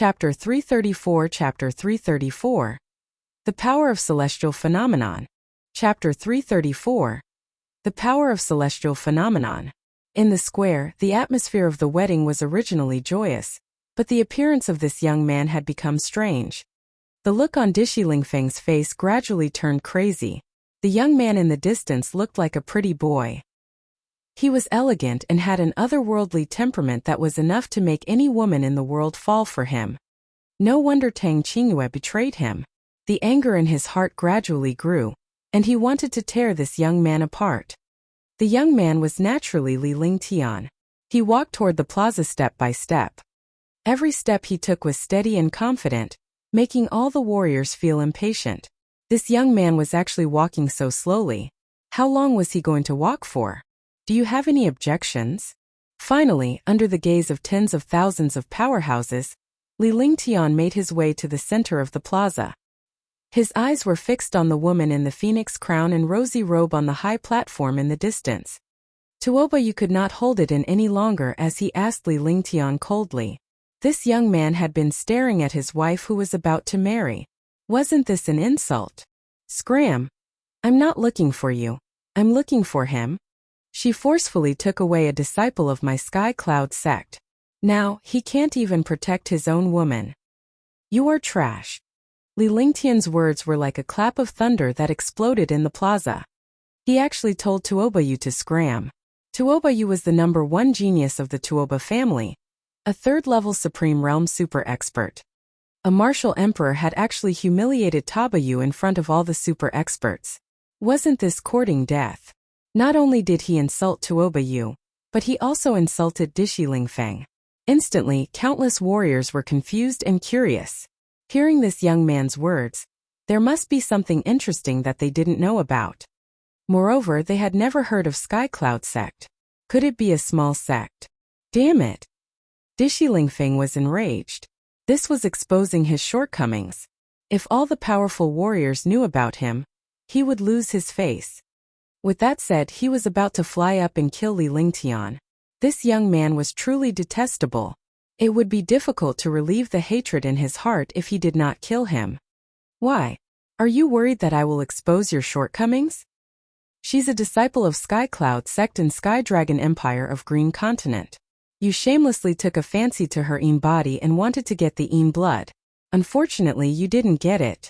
Chapter 334 Chapter 334 The Power of Celestial Phenomenon. Chapter 334 The Power of Celestial Phenomenon. In the square, the atmosphere of the wedding was originally joyous, but the appearance of this young man had become strange. The look on Dishi Lingfeng's face gradually turned crazy. The young man in the distance looked like a pretty boy. He was elegant and had an otherworldly temperament that was enough to make any woman in the world fall for him. No wonder Tang Qingyue betrayed him. The anger in his heart gradually grew, and he wanted to tear this young man apart. The young man was naturally Li Lingtian. He walked toward the plaza step by step. Every step he took was steady and confident, making all the warriors feel impatient. This young man was actually walking so slowly. How long was he going to walk for? Do you have any objections? Finally, under the gaze of tens of thousands of powerhouses, Li Lingtian made his way to the center of the plaza. His eyes were fixed on the woman in the phoenix crown and rosy robe on the high platform in the distance. Tuoba could not hold it in any longer as he asked Li Lingtian coldly. This young man had been staring at his wife who was about to marry. Wasn't this an insult? Scram! I'm not looking for you. I'm looking for him. She forcefully took away a disciple of my Sky Cloud sect. Now, he can't even protect his own woman. You are trash. Li Lingtian's words were like a clap of thunder that exploded in the plaza. He actually told Tuoba to scram. Tuoba was the #1 genius of the Tuoba family, a third-level Supreme Realm super expert. A martial emperor had actually humiliated Tabayu in front of all the super experts. Wasn't this courting death? Not only did he insult Tuoba, but he also insulted Dishi Lingfeng. Instantly, countless warriors were confused and curious. Hearing this young man's words, there must be something interesting that they didn't know about. Moreover, they had never heard of Sky Cloud sect. Could it be a small sect? Damn it! Dishi Lingfeng was enraged. This was exposing his shortcomings. If all the powerful warriors knew about him, he would lose his face. With that said, he was about to fly up and kill Li Lingtian. This young man was truly detestable. It would be difficult to relieve the hatred in his heart if he did not kill him. Why? Are you worried that I will expose your shortcomings? She's a disciple of Sky Cloud sect and Sky Dragon Empire of Green Continent. You shamelessly took a fancy to her body and wanted to get the blood. Unfortunately, you didn't get it.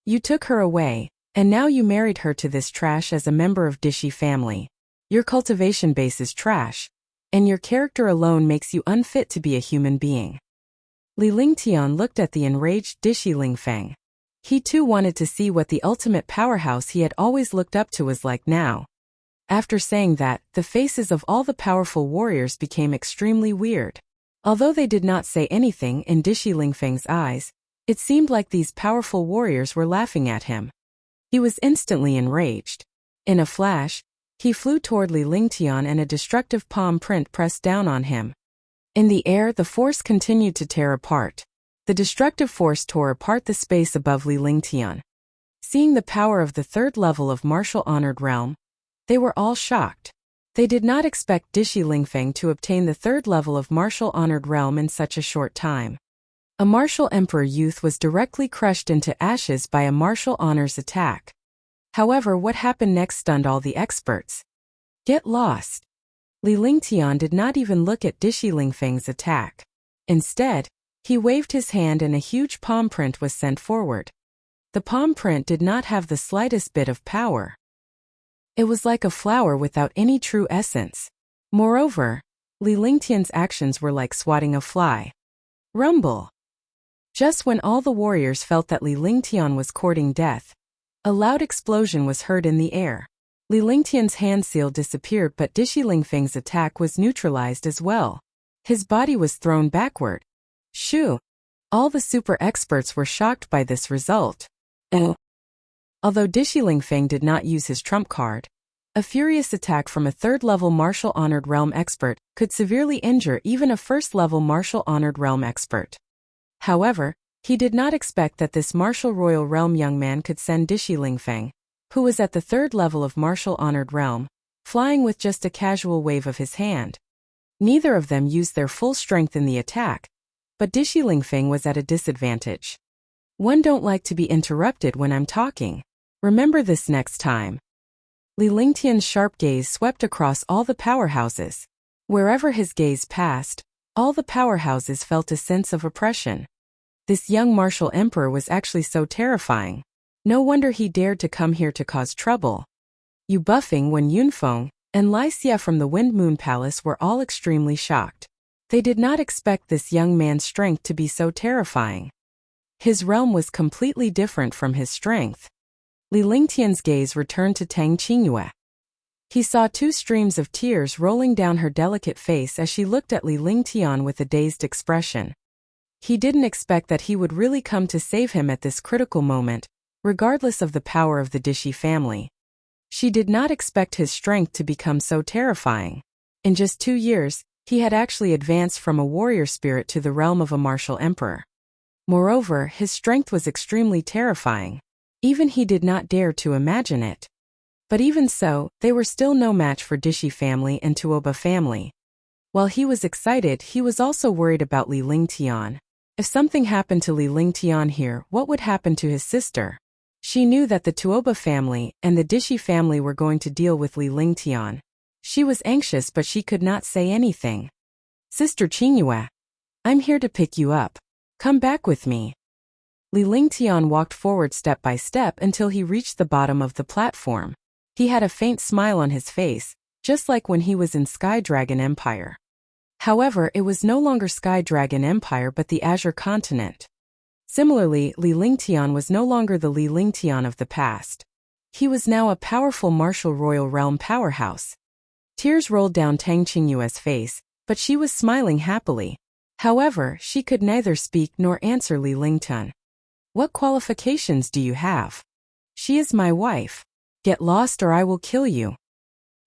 You took her away, and now you married her to this trash as a member of Dishi family. Your cultivation base is trash, and your character alone makes you unfit to be a human being. Li Lingtian looked at the enraged Dishi Lingfeng. He too wanted to see what the ultimate powerhouse he had always looked up to was like now. After saying that, the faces of all the powerful warriors became extremely weird. Although they did not say anything in Dishi Lingfeng's eyes, it seemed like these powerful warriors were laughing at him. He was instantly enraged. In a flash, he flew toward Li Lingtian and a destructive palm print pressed down on him. In the air, the force continued to tear apart. The destructive force tore apart the space above Li Lingtian. Seeing the power of the third level of martial honored realm, they were all shocked. They did not expect Dishi Lingfeng to obtain the third level of martial honored realm in such a short time. A martial emperor youth was directly crushed into ashes by a martial honors attack. However, what happened next stunned all the experts. Get lost. Li Lingtian did not even look at Dishi Lingfeng's attack. Instead, he waved his hand and a huge palm print was sent forward. The palm print did not have the slightest bit of power. It was like a flower without any true essence. Moreover, Li Lingtian's actions were like swatting a fly. Rumble. Just when all the warriors felt that Li Lingtian was courting death, a loud explosion was heard in the air. Li Lingtian's hand seal disappeared, but Dishi Lingfeng's attack was neutralized as well. His body was thrown backward. Shoo! All the super experts were shocked by this result. Although Dishi Lingfeng did not use his trump card, a furious attack from a third-level martial honored realm expert could severely injure even a first-level martial honored realm expert. However, he did not expect that this martial royal realm young man could send Dishi Lingfeng, who was at the third level of martial honored realm, flying with just a casual wave of his hand. Neither of them used their full strength in the attack, but Dishi Lingfeng was at a disadvantage. One don't like to be interrupted when I'm talking. Remember this next time. Li Lingtian's sharp gaze swept across all the powerhouses. Wherever his gaze passed, all the powerhouses felt a sense of oppression. This young martial emperor was actually so terrifying. No wonder he dared to come here to cause trouble. Yu Bufeng, Wen Yunfeng, and Lai Xia from the Wind Moon Palace were all extremely shocked. They did not expect this young man's strength to be so terrifying. His realm was completely different from his strength. Li Lingtian's gaze returned to Tang Qingyue. He saw two streams of tears rolling down her delicate face as she looked at Li Lingtian with a dazed expression. He didn't expect that he would really come to save him at this critical moment, regardless of the power of the Dishi family. She did not expect his strength to become so terrifying. In just 2 years, he had actually advanced from a warrior spirit to the realm of a martial emperor. Moreover, his strength was extremely terrifying. Even he did not dare to imagine it. But even so, they were still no match for Dishi family and Tuoba family. While he was excited, he was also worried about Li Lingtian. If something happened to Li Lingtian here, what would happen to his sister? She knew that the Tuoba family and the Dishi family were going to deal with Li Lingtian. She was anxious, but she could not say anything. Sister Qingyue, I'm here to pick you up. Come back with me. Li Lingtian walked forward step by step until he reached the bottom of the platform. He had a faint smile on his face, just like when he was in Sky Dragon Empire. However, it was no longer Sky Dragon Empire but the Azure Continent. Similarly, Li Lingtian was no longer the Li Lingtian of the past. He was now a powerful martial royal realm powerhouse. Tears rolled down Tang Qingyue's face, but she was smiling happily. However, she could neither speak nor answer Li Lingtian. What qualifications do you have? She is my wife. Get lost or I will kill you.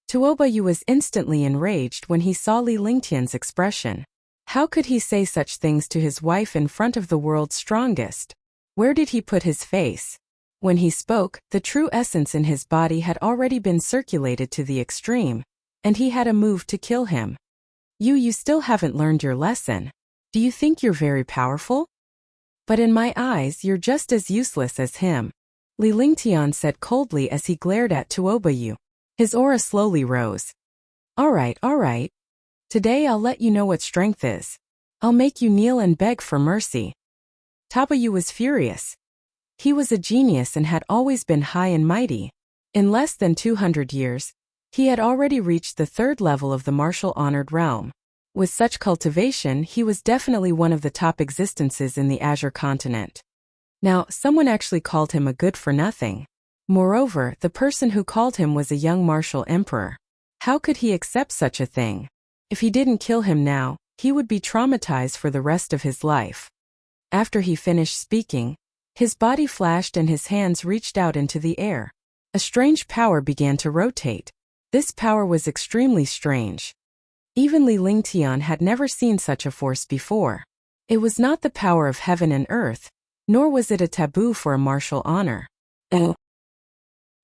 Tuoba Yu was instantly enraged when he saw Li Lingtian's expression. How could he say such things to his wife in front of the world's strongest? Where did he put his face? When he spoke, the true essence in his body had already been circulated to the extreme, and he had a move to kill him. You still haven't learned your lesson. Do you think you're very powerful? But in my eyes, you're just as useless as him. Li Lingtian said coldly as he glared at Tuoba Yu. His aura slowly rose. All right. Today I'll let you know what strength is. I'll make you kneel and beg for mercy. Tuoba Yu was furious. He was a genius and had always been high and mighty. In less than 200 years, he had already reached the 3rd level of the martial honored realm. With such cultivation, he was definitely one of the top existences in the Azure Continent. Now, someone actually called him a good-for-nothing. Moreover, the person who called him was a young martial emperor. How could he accept such a thing? If he didn't kill him now, he would be traumatized for the rest of his life. After he finished speaking, his body flashed and his hands reached out into the air. A strange power began to rotate. This power was extremely strange. Even Li Lingtian had never seen such a force before. It was not the power of heaven and earth, nor was it a taboo for a martial honor.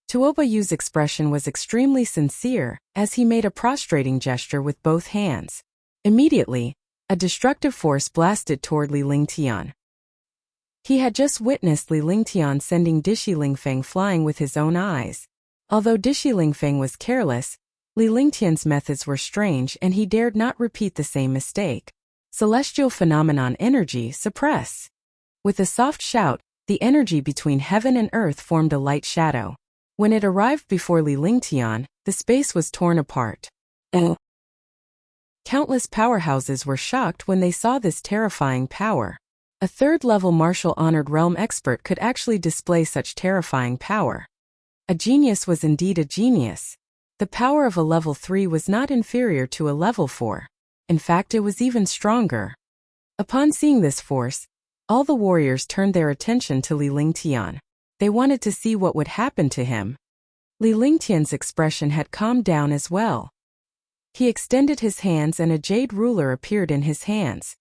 Tuoba Yu's expression was extremely sincere, as he made a prostrating gesture with both hands. Immediately, a destructive force blasted toward Li Lingtian. He had just witnessed Li Lingtian sending Dishi Lingfeng flying with his own eyes. Although Dishi Lingfeng was careless, Li Lingtian's methods were strange and he dared not repeat the same mistake. Celestial phenomenon energy suppress. With a soft shout, the energy between heaven and earth formed a light shadow. When it arrived before Li Lingtian, the space was torn apart. Countless powerhouses were shocked when they saw this terrifying power. A 3rd-level martial honored realm expert could actually display such terrifying power. A genius was indeed a genius. The power of a level 3 was not inferior to a level 4. In fact, it was even stronger. Upon seeing this force, all the warriors turned their attention to Li Lingtian. They wanted to see what would happen to him. Li Lingtian's expression had calmed down as well. He extended his hands and a jade ruler appeared in his hands.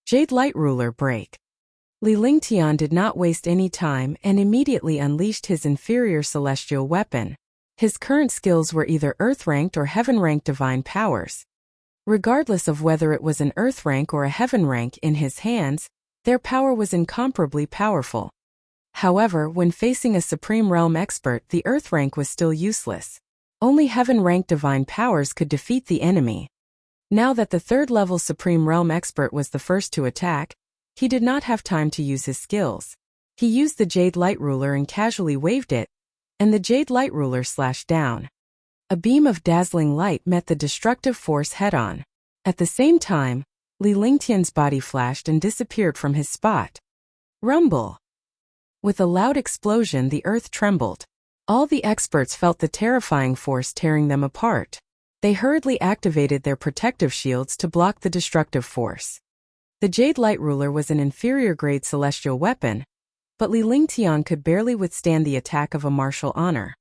Jade light ruler break. Li Lingtian did not waste any time and immediately unleashed his inferior celestial weapon. His current skills were either earth-ranked or heaven-ranked divine powers. Regardless of whether it was an earth rank or a heaven rank in his hands, their power was incomparably powerful. However, when facing a supreme realm expert, the earth rank was still useless. Only heaven rank divine powers could defeat the enemy. Now that the third-level supreme realm expert was the first to attack, he did not have time to use his skills. He used the Jade Light Ruler and casually waved it, and the Jade Light Ruler slashed down. A beam of dazzling light met the destructive force head-on. At the same time, Li Lingtian's body flashed and disappeared from his spot. Rumble! With a loud explosion, the earth trembled. All the experts felt the terrifying force tearing them apart. They hurriedly activated their protective shields to block the destructive force. The Jade Light Ruler was an inferior-grade celestial weapon, but Li Lingtian could barely withstand the attack of a martial honor.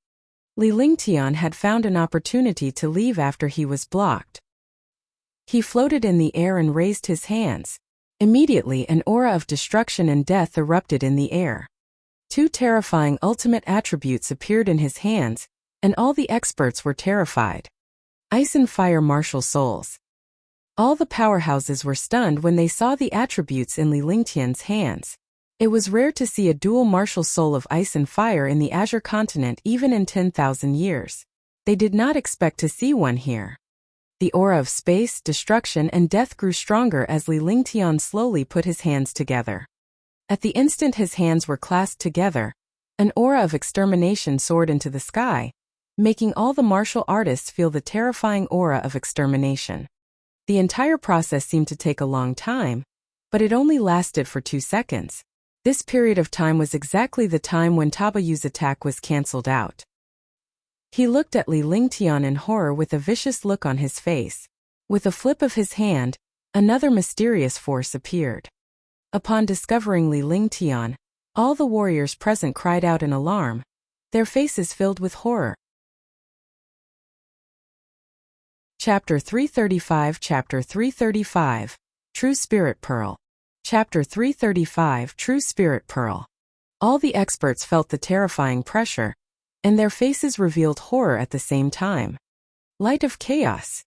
Li Lingtian had found an opportunity to leave after he was blocked. He floated in the air and raised his hands. Immediately, an aura of destruction and death erupted in the air. Two terrifying ultimate attributes appeared in his hands, and all the experts were terrified. Ice and Fire Martial Souls. All the powerhouses were stunned when they saw the attributes in Li Lingtian's hands. It was rare to see a dual martial soul of ice and fire in the Azure continent even in 10,000 years. They did not expect to see one here. The aura of space, destruction, and death grew stronger as Li Lingtian slowly put his hands together. At the instant his hands were clasped together, an aura of extermination soared into the sky, making all the martial artists feel the terrifying aura of extermination. The entire process seemed to take a long time, but it only lasted for 2 seconds. This period of time was exactly the time when Tabayu's attack was cancelled out. He looked at Li Lingtian in horror with a vicious look on his face. With a flip of his hand, another mysterious force appeared. Upon discovering Li Lingtian, all the warriors present cried out in alarm, their faces filled with horror. Chapter 335 Chapter 335 True Spirit Pearl. Chapter 335 True Spirit Pearl. All the experts felt the terrifying pressure, and their faces revealed horror at the same time. Light of Chaos.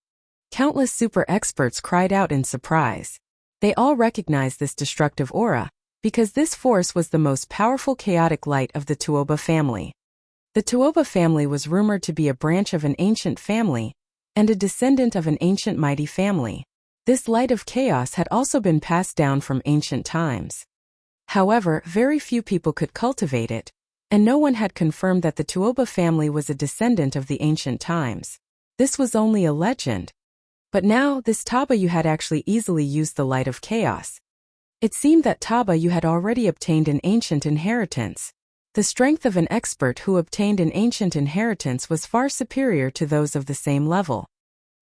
Countless super experts cried out in surprise. They all recognized this destructive aura, because this force was the most powerful chaotic light of the Tuoba family. The Tuoba family was rumored to be a branch of an ancient family, and a descendant of an ancient mighty family. This light of chaos had also been passed down from ancient times. However, very few people could cultivate it, and no one had confirmed that the Tuoba family was a descendant of the ancient times. This was only a legend. But now, this Tabayu had actually easily used the light of chaos. It seemed that Tabayu had already obtained an ancient inheritance. The strength of an expert who obtained an ancient inheritance was far superior to those of the same level.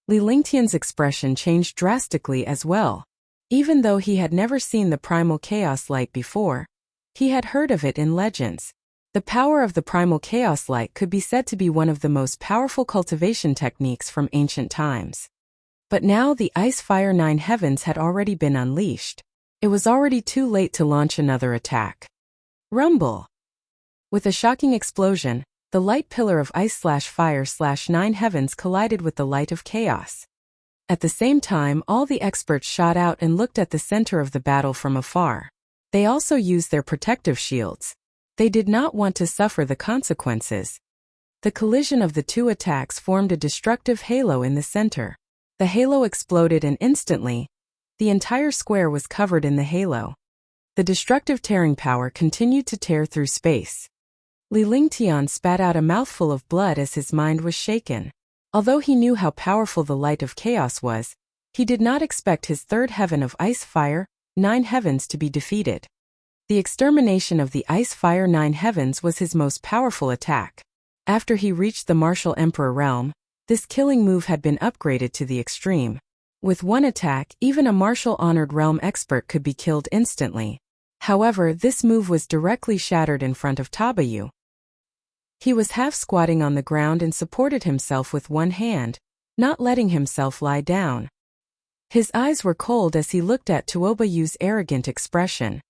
Li Lingtian's expression changed drastically as well. Even though he had never seen the primal chaos light before, he had heard of it in legends. The power of the primal chaos light could be said to be one of the most powerful cultivation techniques from ancient times. But now the Ice-Fire 9 Heavens had already been unleashed. It was already too late to launch another attack. Rumble! With a shocking explosion, the light pillar of Ice/Fire/9 Heavens collided with the light of chaos. At the same time, all the experts shot out and looked at the center of the battle from afar. They also used their protective shields. They did not want to suffer the consequences. The collision of the two attacks formed a destructive halo in the center. The halo exploded and instantly, the entire square was covered in the halo. The destructive tearing power continued to tear through space. Li Lingtian spat out a mouthful of blood as his mind was shaken. Although he knew how powerful the light of chaos was, he did not expect his third heaven of Ice-Fire 9 Heavens to be defeated. The extermination of the Ice-Fire 9 Heavens was his most powerful attack. After he reached the Martial Emperor realm, this killing move had been upgraded to the extreme. With one attack, even a martial honored realm expert could be killed instantly. However, this move was directly shattered in front of Tabayu. He was half squatting on the ground and supported himself with one hand, not letting himself lie down. His eyes were cold as he looked at Tuobayu's arrogant expression.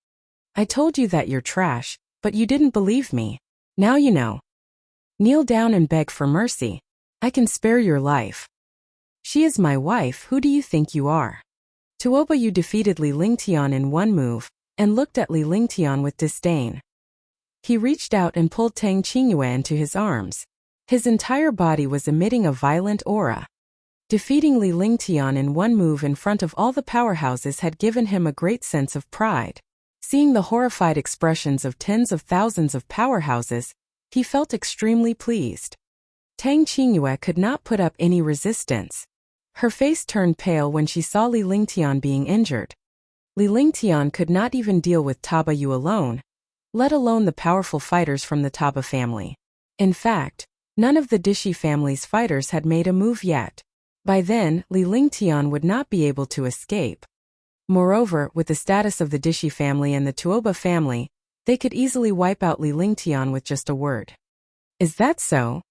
I told you that you're trash, but you didn't believe me. Now you know. Kneel down and beg for mercy. I can spare your life. She is my wife. Who do you think you are? Tuobayu defeated Li Lingtian in one move, and looked at Li Lingtian with disdain. He reached out and pulled Tang Qingyue into his arms. His entire body was emitting a violent aura. Defeating Li Lingtian in one move in front of all the powerhouses had given him a great sense of pride. Seeing the horrified expressions of tens of thousands of powerhouses, he felt extremely pleased. Tang Qingyue could not put up any resistance. Her face turned pale when she saw Li Lingtian being injured. Li Lingtian could not even deal with Tabayu alone, let alone the powerful fighters from the Taba family. In fact, none of the Dishi family's fighters had made a move yet. By then, Li Lingtian would not be able to escape. Moreover, with the status of the Dishi family and the Tuoba family, they could easily wipe out Li Lingtian with just a word. Is that so?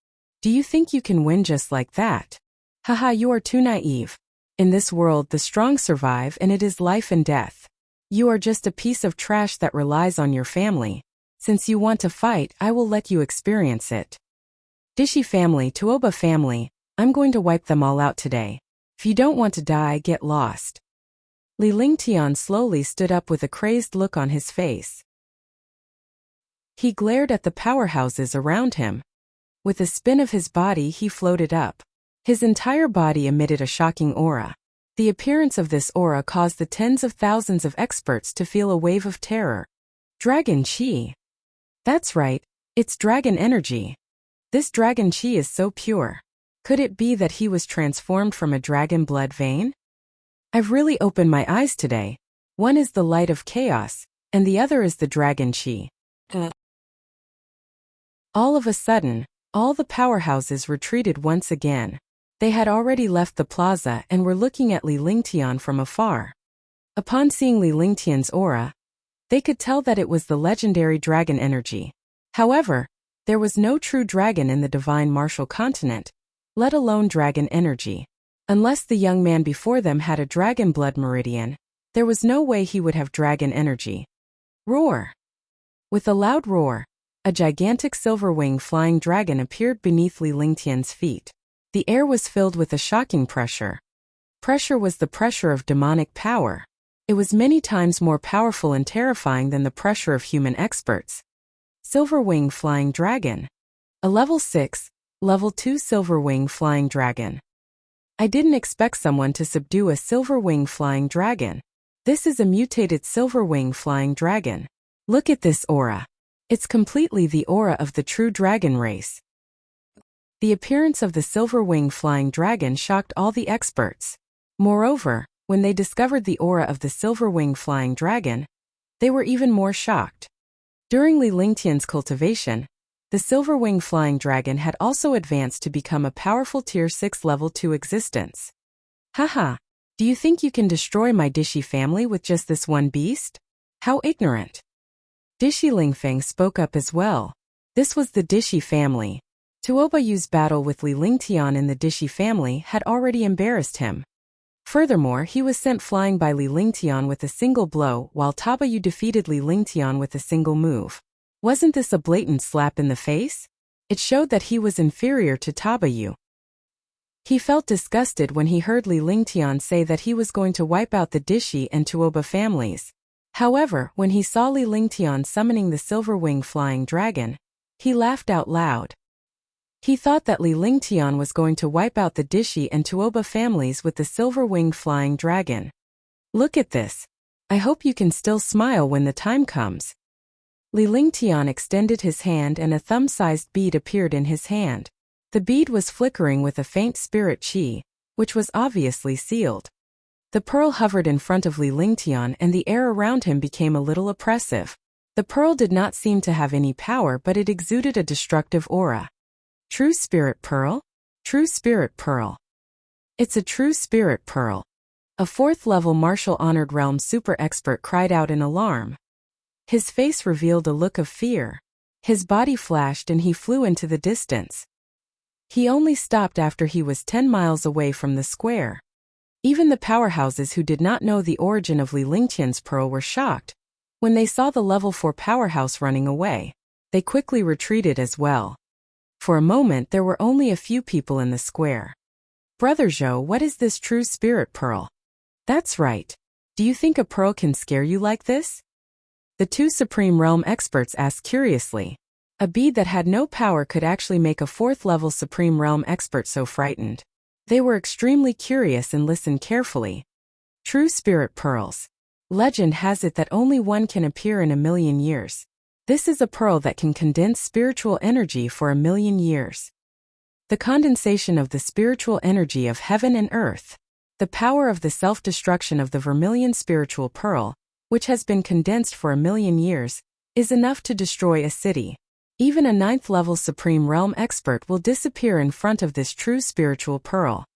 Do you think you can win just like that? Haha, you are too naive. In this world, the strong survive, and it is life and death. You are just a piece of trash that relies on your family. Since you want to fight, I will let you experience it. Dishi family, Tuoba family, I'm going to wipe them all out today. If you don't want to die, get lost. Li Lingtian slowly stood up with a crazed look on his face. He glared at the powerhouses around him. With a spin of his body, he floated up. His entire body emitted a shocking aura. The appearance of this aura caused the tens of thousands of experts to feel a wave of terror. Dragon Qi. That's right, it's dragon energy. This dragon Qi is so pure. Could it be that he was transformed from a dragon blood vein? I've really opened my eyes today. One is the light of chaos, and the other is the dragon Qi. All of a sudden, all the powerhouses retreated once again. They had already left the plaza and were looking at Li Lingtian from afar. Upon seeing Li Lingtian's aura, they could tell that it was the legendary dragon energy. However, there was no true dragon in the divine martial continent, let alone dragon energy. Unless the young man before them had a dragon blood meridian, there was no way he would have dragon energy. Roar! With a loud roar, a gigantic silver-winged flying dragon appeared beneath Li Lingtian's feet. The air was filled with a shocking pressure. Pressure was the pressure of demonic power. It was many times more powerful and terrifying than the pressure of human experts. Silver-winged flying dragon. A level 6, level 2 silver-winged flying dragon. I didn't expect someone to subdue a silver-winged flying dragon. This is a mutated silver-winged flying dragon. Look at this aura. It's completely the aura of the true dragon race. The appearance of the silver-winged flying dragon shocked all the experts. Moreover, when they discovered the aura of the silver-winged flying dragon, they were even more shocked. During Li Lingtian's cultivation, the silver-winged flying dragon had also advanced to become a powerful tier 6 level 2 existence. Haha, do you think you can destroy my Dishi family with just this one beast? How ignorant. Dishi Lingfeng spoke up as well. This was the Dishi family. Tuobayu's battle with Li Lingtian in the Dishi family had already embarrassed him. Furthermore, he was sent flying by Li Lingtian with a single blow, while Tabayu defeated Li Lingtian with a single move. Wasn't this a blatant slap in the face? It showed that he was inferior to Tabayu. He felt disgusted when he heard Li Lingtian say that he was going to wipe out the Dishi and Tuoba families. However, when he saw Li Lingtian summoning the silver-winged flying dragon, he laughed out loud. He thought that Li Lingtian was going to wipe out the Dishi and Tuoba families with the silver-winged flying dragon. Look at this. I hope you can still smile when the time comes. Li Lingtian extended his hand and a thumb-sized bead appeared in his hand. The bead was flickering with a faint spirit qi, which was obviously sealed. The pearl hovered in front of Li Lingtian and the air around him became a little oppressive. The pearl did not seem to have any power, but it exuded a destructive aura. True spirit pearl? True spirit pearl. It's a true spirit pearl. A 4th-level martial honored realm super expert cried out in alarm. His face revealed a look of fear. His body flashed and he flew into the distance. He only stopped after he was 10 miles away from the square. Even the powerhouses who did not know the origin of Li Lingtian's pearl were shocked. When they saw the level 4 powerhouse running away, they quickly retreated as well. For a moment there were only a few people in the square. Brother Zhou, what is this true spirit pearl? That's right. Do you think a pearl can scare you like this? The two Supreme Realm experts asked curiously. A bead that had no power could actually make a 4th-level Supreme Realm expert so frightened. They were extremely curious and listened carefully. True spirit pearls. Legend has it that only one can appear in 1,000,000 years. This is a pearl that can condense spiritual energy for 1,000,000 years. The condensation of the spiritual energy of heaven and earth. The power of the self-destruction of the vermilion spiritual pearl, which has been condensed for 1,000,000 years, is enough to destroy a city. Even a 9th-level Supreme Realm expert will disappear in front of this true spiritual pearl.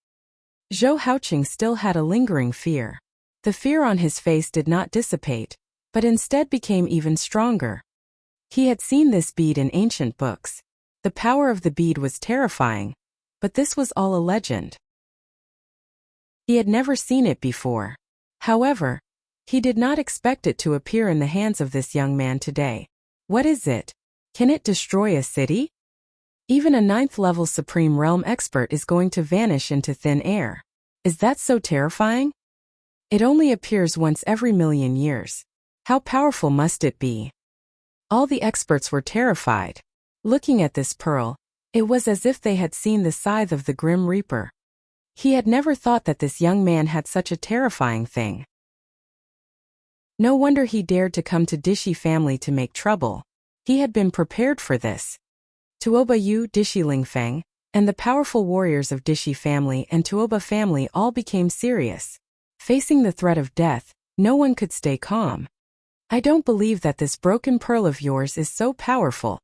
Zhou Haoqing still had a lingering fear. The fear on his face did not dissipate, but instead became even stronger. He had seen this bead in ancient books. The power of the bead was terrifying, but this was all a legend. He had never seen it before. However, he did not expect it to appear in the hands of this young man today. What is it? Can it destroy a city? Even a 9th-level Supreme Realm expert is going to vanish into thin air. Is that so terrifying? It only appears once every 1,000,000 years. How powerful must it be? All the experts were terrified. Looking at this pearl, it was as if they had seen the scythe of the Grim Reaper. He had never thought that this young man had such a terrifying thing. No wonder he dared to come to Dishi family to make trouble. He had been prepared for this. Tuoba Yu, Dishi Lingfeng, and the powerful warriors of Dishi family and Tuoba family all became serious. Facing the threat of death, no one could stay calm. I don't believe that this broken pearl of yours is so powerful.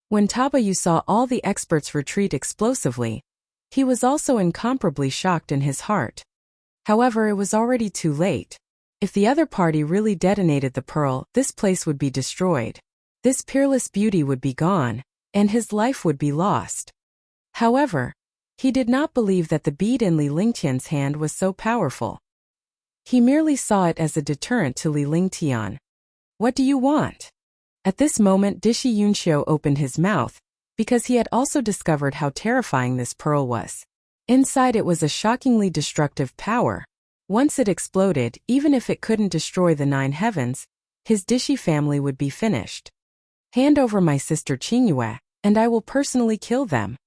When Tabayu saw all the experts retreat explosively, he was also incomparably shocked in his heart. However, it was already too late. If the other party really detonated the pearl, this place would be destroyed. This peerless beauty would be gone, and his life would be lost. However, he did not believe that the bead in Li Lingtian's hand was so powerful. He merely saw it as a deterrent to Li Lingtian. What do you want? At this moment Dishi Yunxiu opened his mouth, because he had also discovered how terrifying this pearl was. Inside it was a shockingly destructive power. Once it exploded, even if it couldn't destroy the 9 heavens, his Dishi family would be finished. Hand over my sister Qingyue, and I will personally kill them.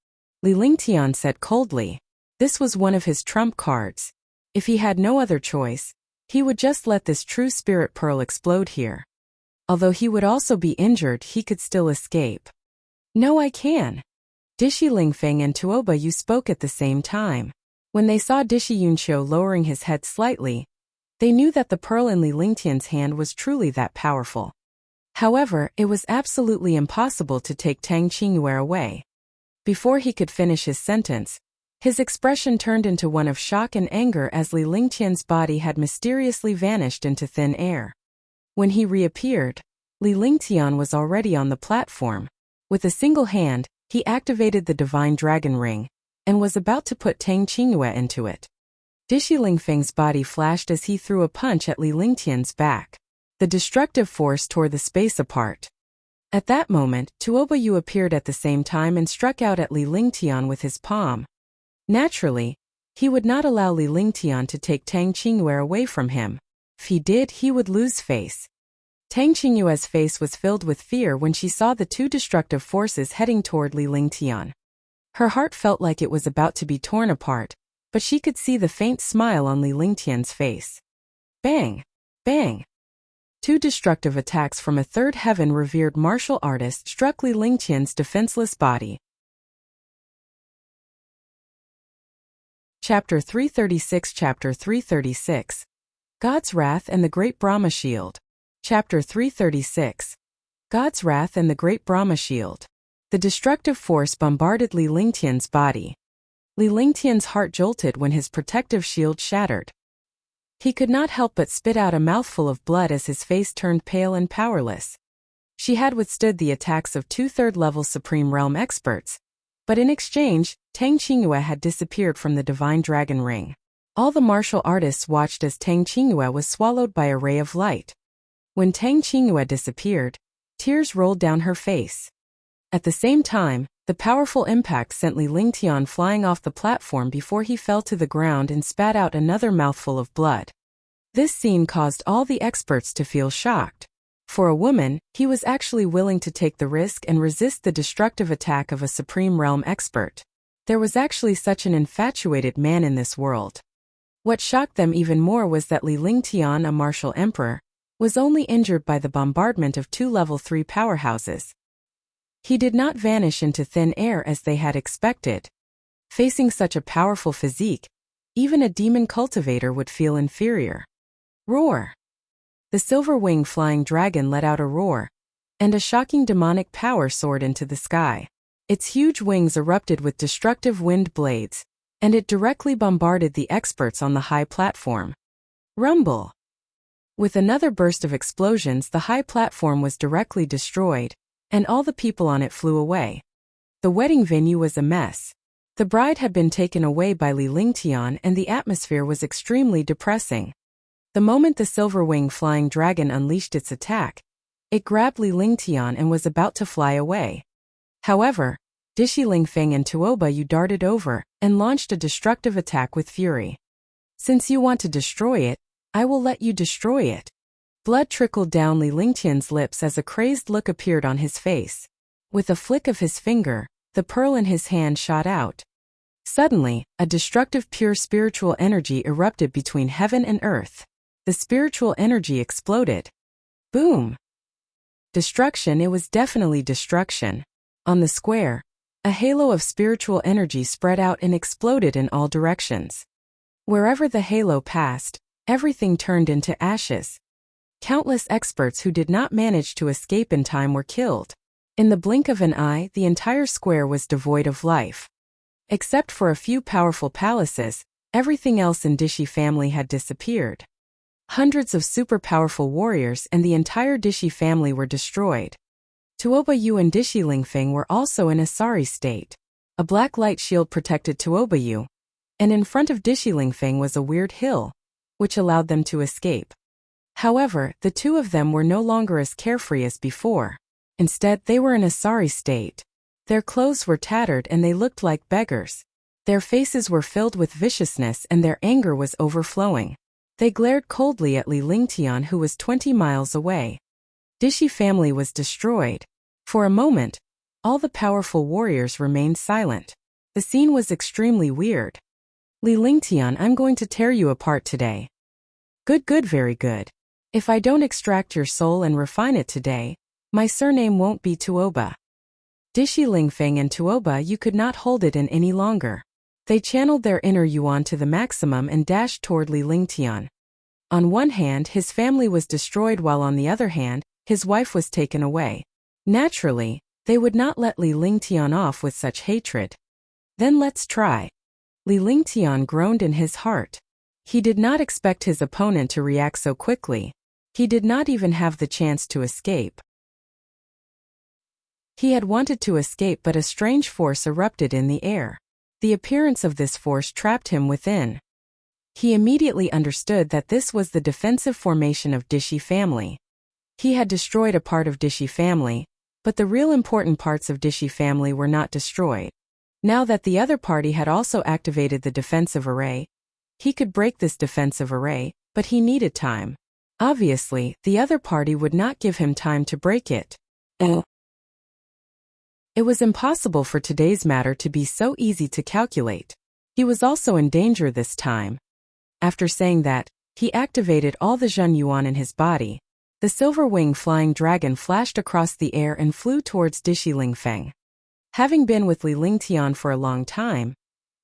Li Lingtian said coldly. This was one of his trump cards. If he had no other choice, he would just let this true spirit pearl explode here. Although he would also be injured, he could still escape. No, I can. Dishi Lingfeng and Tuoba Yu spoke at the same time. When they saw Dishi Yunxiu lowering his head slightly, they knew that the pearl in Li Lingtian's hand was truly that powerful. However, it was absolutely impossible to take Tang Qingyue away. Before he could finish his sentence, his expression turned into one of shock and anger as Li Lingtian's body had mysteriously vanished into thin air. When he reappeared, Li Lingtian was already on the platform. With a single hand, he activated the Divine Dragon Ring, and was about to put Tang Qingyue into it. Dishi Lingfeng's body flashed as he threw a punch at Li Lingtian's back. The destructive force tore the space apart. At that moment, Tuoba Yu appeared at the same time and struck out at Li Lingtian with his palm. Naturally, he would not allow Li Lingtian to take Tang Qingyue away from him. If he did, he would lose face. Tang Qingyue's face was filled with fear when she saw the two destructive forces heading toward Li Lingtian. Her heart felt like it was about to be torn apart, but she could see the faint smile on Li Lingtian's face. Bang! Bang! Two destructive attacks from a third heaven revered martial artist struck Li Lingtian's defenseless body. Chapter 336 Chapter 336 God's Wrath and the Great Brahma Shield. Chapter 336 God's Wrath and the Great Brahma Shield. The destructive force bombarded Li Lingtian's body. Li Lingtian's heart jolted when his protective shield shattered. He could not help but spit out a mouthful of blood as his face turned pale and powerless. She had withstood the attacks of 2 third-level Supreme Realm experts, but in exchange, Tang Qingyue had disappeared from the Divine Dragon Ring. All the martial artists watched as Tang Qingyue was swallowed by a ray of light. When Tang Qingyue disappeared, tears rolled down her face. At the same time, The powerful impact sent Li Lingtian flying off the platform before he fell to the ground and spat out another mouthful of blood. This scene caused all the experts to feel shocked. For a woman, he was actually willing to take the risk and resist the destructive attack of a Supreme Realm expert. There was actually such an infatuated man in this world. What shocked them even more was that Li Lingtian, a martial emperor, was only injured by the bombardment of 2 level 3 powerhouses. He did not vanish into thin air as they had expected. Facing such a powerful physique, even a demon cultivator would feel inferior. Roar! The silver-winged flying dragon let out a roar, and a shocking demonic power soared into the sky. Its huge wings erupted with destructive wind blades, and it directly bombarded the experts on the high platform. Rumble! With another burst of explosions, the high platform was directly destroyed, and all the people on it flew away. The wedding venue was a mess. The bride had been taken away by Li Lingtian, and the atmosphere was extremely depressing. The moment the silver-winged flying dragon unleashed its attack, it grabbed Li Lingtian and was about to fly away. However, Dishi Lingfeng and Tuoba Yu darted over and launched a destructive attack with fury. Since you want to destroy it, I will let you destroy it. Blood trickled down Li Lingtian's lips as a crazed look appeared on his face. With a flick of his finger, the pearl in his hand shot out. Suddenly, a destructive pure spiritual energy erupted between heaven and earth. The spiritual energy exploded. Boom! Destruction. It was definitely destruction. On the square, a halo of spiritual energy spread out and exploded in all directions. Wherever the halo passed, everything turned into ashes. Countless experts who did not manage to escape in time were killed. In the blink of an eye, the entire square was devoid of life. Except for a few powerful palaces, everything else in Dishi family had disappeared. Hundreds of super powerful warriors and the entire Dishi family were destroyed. Tuoba Yu and Dishi Lingfeng were also in a sorry state. A black light shield protected Tuoba Yu, and in front of Dishi Lingfeng was a weird hill, which allowed them to escape. However, the two of them were no longer as carefree as before. Instead, they were in a sorry state. Their clothes were tattered and they looked like beggars. Their faces were filled with viciousness and their anger was overflowing. They glared coldly at Li Lingtian, who was 20 miles away. Dishi family was destroyed. For a moment, all the powerful warriors remained silent. The scene was extremely weird. Li Lingtian, I'm going to tear you apart today. Good, very good. If I don't extract your soul and refine it today, my surname won't be Tuoba. Dishi Lingfeng and Tuoba Yu could not hold it in any longer. They channeled their inner yuan to the maximum and dashed toward Li Lingtian. On one hand, his family was destroyed, while on the other hand, his wife was taken away. Naturally, they would not let Li Lingtian off with such hatred. Then let's try. Li Lingtian groaned in his heart. He did not expect his opponent to react so quickly. He did not even have the chance to escape. He had wanted to escape, but a strange force erupted in the air. The appearance of this force trapped him within. He immediately understood that this was the defensive formation of Dishi family. He had destroyed a part of Dishi family, but the real important parts of Dishi family were not destroyed. Now that the other party had also activated the defensive array, he could break this defensive array, but he needed time. Obviously, the other party would not give him time to break it. It was impossible for today's matter to be so easy to calculate. He was also in danger this time. After saying that, he activated all the Zhen Yuan in his body. The silver-winged flying dragon flashed across the air and flew towards Dishi Lingfeng. Having been with Li Lingtian for a long time,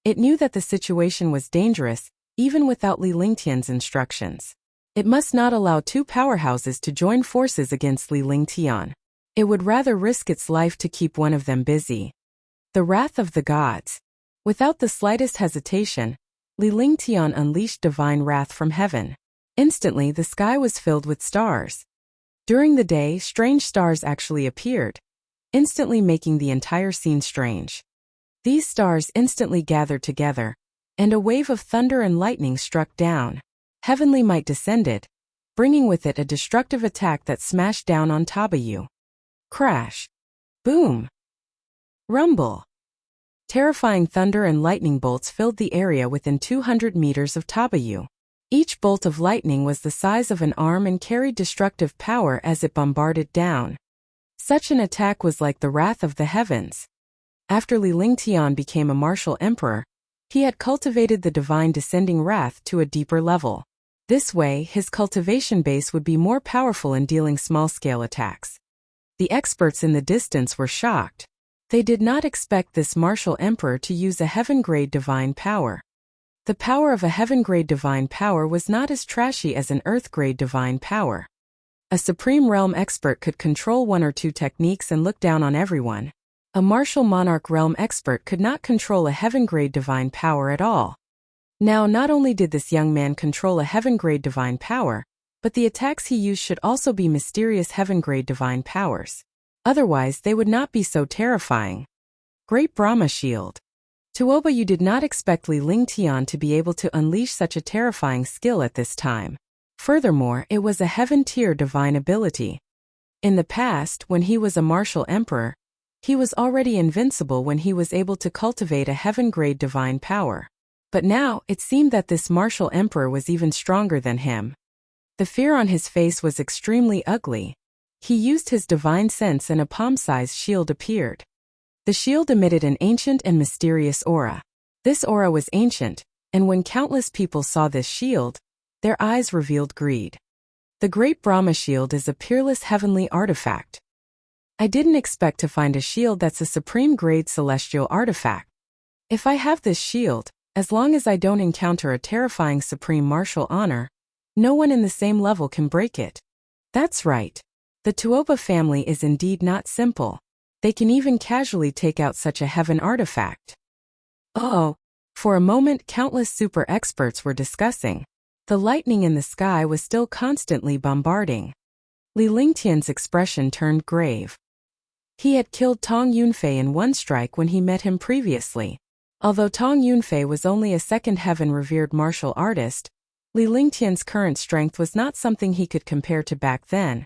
it knew that the situation was dangerous, even without Li Lingtian's instructions. It must not allow two powerhouses to join forces against Li Lingtian. It would rather risk its life to keep one of them busy. The wrath of the gods. Without the slightest hesitation, Li Lingtian unleashed divine wrath from heaven. Instantly, the sky was filled with stars. During the day, strange stars actually appeared, instantly making the entire scene strange. These stars instantly gathered together, and a wave of thunder and lightning struck down. Heavenly might descended, bringing with it a destructive attack that smashed down on Tuoba Yu. Crash. Boom. Rumble. Terrifying thunder and lightning bolts filled the area within 200 meters of Tabayu. Each bolt of lightning was the size of an arm and carried destructive power as it bombarded down. Such an attack was like the wrath of the heavens. After Li Lingtian became a martial emperor, he had cultivated the divine descending wrath to a deeper level. This way, his cultivation base would be more powerful in dealing small-scale attacks. The experts in the distance were shocked. They did not expect this martial emperor to use a heaven-grade divine power. The power of a heaven-grade divine power was not as trashy as an earth-grade divine power. A supreme realm expert could control one or two techniques and look down on everyone. A martial monarch realm expert could not control a heaven-grade divine power at all. Now, not only did this young man control a heaven-grade divine power, but the attacks he used should also be mysterious heaven-grade divine powers. Otherwise, they would not be so terrifying. Great Brahma Shield. Tuoba, you did not expect Li Lingtian to be able to unleash such a terrifying skill at this time. Furthermore, it was a heaven-tier divine ability. In the past, when he was a martial emperor, he was already invincible when he was able to cultivate a heaven-grade divine power. But now, it seemed that this martial emperor was even stronger than him. The fear on his face was extremely ugly. He used his divine sense and a palm-sized shield appeared. The shield emitted an ancient and mysterious aura. This aura was ancient, and when countless people saw this shield, their eyes revealed greed. The Great Brahma Shield is a peerless heavenly artifact. I didn't expect to find a shield that's a supreme-grade celestial artifact. If I have this shield, as long as I don't encounter a terrifying supreme martial honor, no one in the same level can break it. That's right. The Tuoba family is indeed not simple. They can even casually take out such a heaven artifact. Oh! For a moment, countless super experts were discussing. The lightning in the sky was still constantly bombarding. Li Lingtian's expression turned grave. He had killed Tong Yunfei in one strike when he met him previously. Although Tong Yunfei was only a second heaven-revered martial artist, Li Lingtian's current strength was not something he could compare to back then.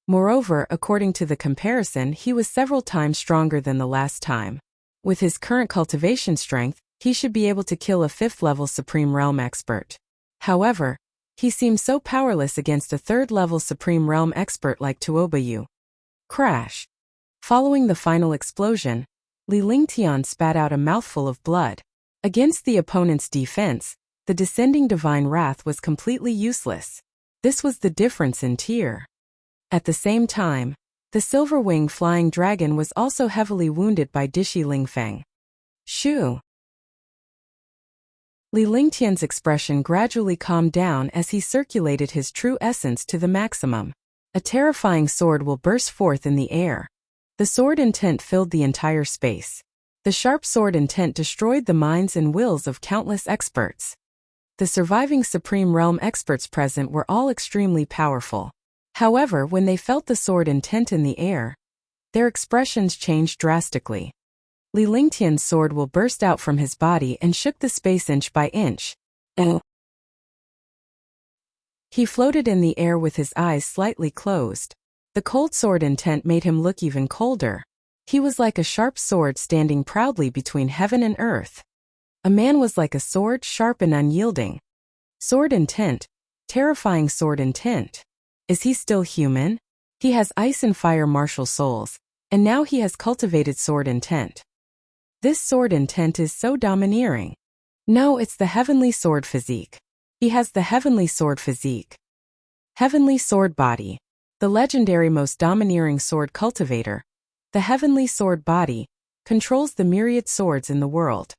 Moreover, according to the comparison, he was several times stronger than the last time. With his current cultivation strength, he should be able to kill a 5th-level Supreme Realm expert. However, he seemed so powerless against a 3rd-level Supreme Realm expert like Tuobayu. Crash! Following the final explosion, Li Lingtian spat out a mouthful of blood. Against the opponent's defense, the descending divine wrath was completely useless. This was the difference in tier. At the same time, the silver-winged flying dragon was also heavily wounded by Dishi Lingfeng. Shoo! Li Lingtian's expression gradually calmed down as he circulated his true essence to the maximum. A terrifying sword will burst forth in the air. The sword intent filled the entire space. The sharp sword intent destroyed the minds and wills of countless experts. The surviving Supreme Realm experts present were all extremely powerful. However, when they felt the sword intent in the air, their expressions changed drastically. Li Lingtian's sword will burst out from his body and shook the space inch by inch. He floated in the air with his eyes slightly closed. The cold sword intent made him look even colder. He was like a sharp sword standing proudly between heaven and earth. A man was like a sword, sharp and unyielding. Sword intent, terrifying sword intent. Is he still human? He has ice and fire martial souls, and now he has cultivated sword intent. This sword intent is so domineering. No, it's the heavenly sword physique. He has the heavenly sword physique. Heavenly sword body. The legendary most domineering sword cultivator, the heavenly sword body, controls the myriad swords in the world.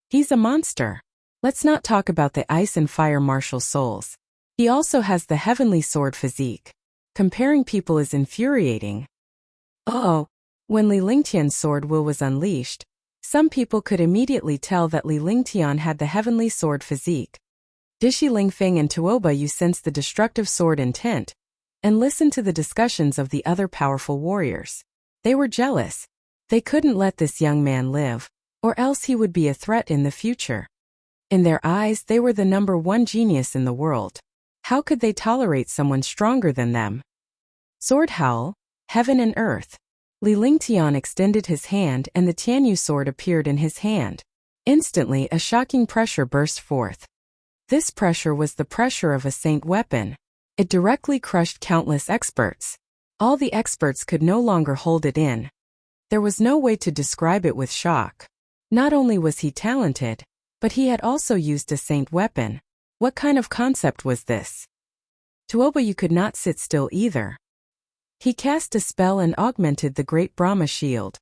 He's a monster. Let's not talk about the ice and fire martial souls. He also has the heavenly sword physique. Comparing people is infuriating. Oh! When Li Lingtian's sword will was unleashed, some people could immediately tell that Li Lingtian had the heavenly sword physique. Dishi Lingfeng and Tuobayu sensed the destructive sword intent, and listened to the discussions of the other powerful warriors. They were jealous. They couldn't let this young man live, or else he would be a threat in the future. In their eyes, they were the #1 genius in the world. How could they tolerate someone stronger than them? Sword howl, heaven and earth. Li Lingtian extended his hand and the Tianyu sword appeared in his hand. Instantly a shocking pressure burst forth. This pressure was the pressure of a saint weapon. It directly crushed countless experts. All the experts could no longer hold it in. There was no way to describe it with shock. Not only was he talented, but he had also used a saint weapon. What kind of concept was this? Tuobayu could not sit still either. He cast a spell and augmented the great Brahma shield.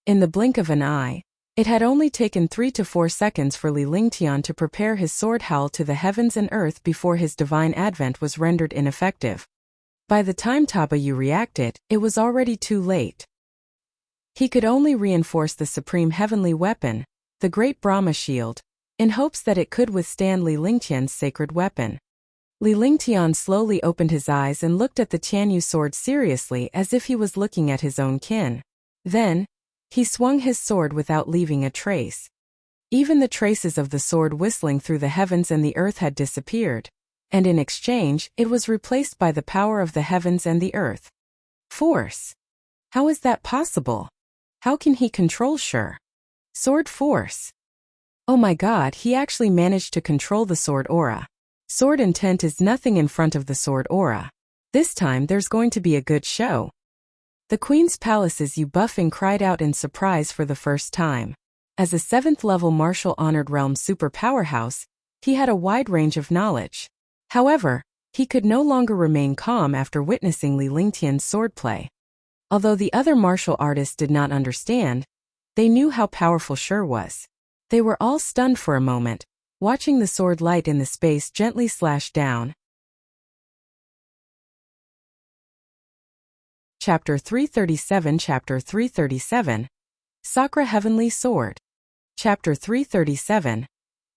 In the blink of an eye, it had only taken 3 to 4 seconds for Li Lingtian to prepare his sword howl to the heavens and earth before his divine advent was rendered ineffective. By the time Tuobayu reacted, it was already too late. He could only reinforce the supreme heavenly weapon, the great Brahma shield, in hopes that it could withstand Li Lingtian's sacred weapon. Li Lingtian slowly opened his eyes and looked at the Tianyu sword seriously as if he was looking at his own kin. Then, he swung his sword without leaving a trace. Even the traces of the sword whistling through the heavens and the earth had disappeared, and in exchange, it was replaced by the power of the heavens and the earth. Force. How is that possible? How can he control sword force? Oh my god, he actually managed to control the sword aura. Sword intent is nothing in front of the sword aura. This time there's going to be a good show. The Queen's Palace's Yu Buffing cried out in surprise for the first time. As a 7th-level martial honored realm super powerhouse, he had a wide range of knowledge. However, he could no longer remain calm after witnessing Li Lingtian's swordplay. Although the other martial artists did not understand, they knew how powerful was. They were all stunned for a moment, watching the sword light in the space gently slash down. Chapter 337 Chapter 337 Sakura Heavenly Sword. Chapter 337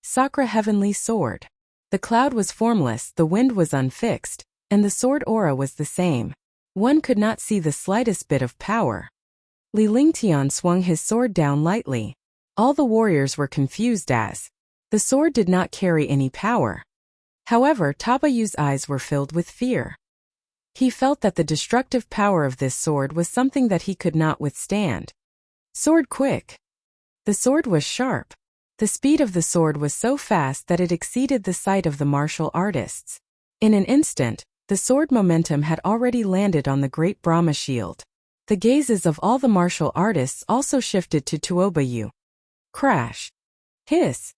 Sakura Heavenly Sword. The cloud was formless, the wind was unfixed, and the sword aura was the same. One could not see the slightest bit of power. Li Lingtian swung his sword down lightly. All the warriors were confused as the sword did not carry any power. However, Tuobayu's eyes were filled with fear. He felt that the destructive power of this sword was something that he could not withstand. Sword quick. The sword was sharp. The speed of the sword was so fast that it exceeded the sight of the martial artists. In an instant, the sword momentum had already landed on the great Brahma shield. The gazes of all the martial artists also shifted to Tuobayu. Crash. Hiss.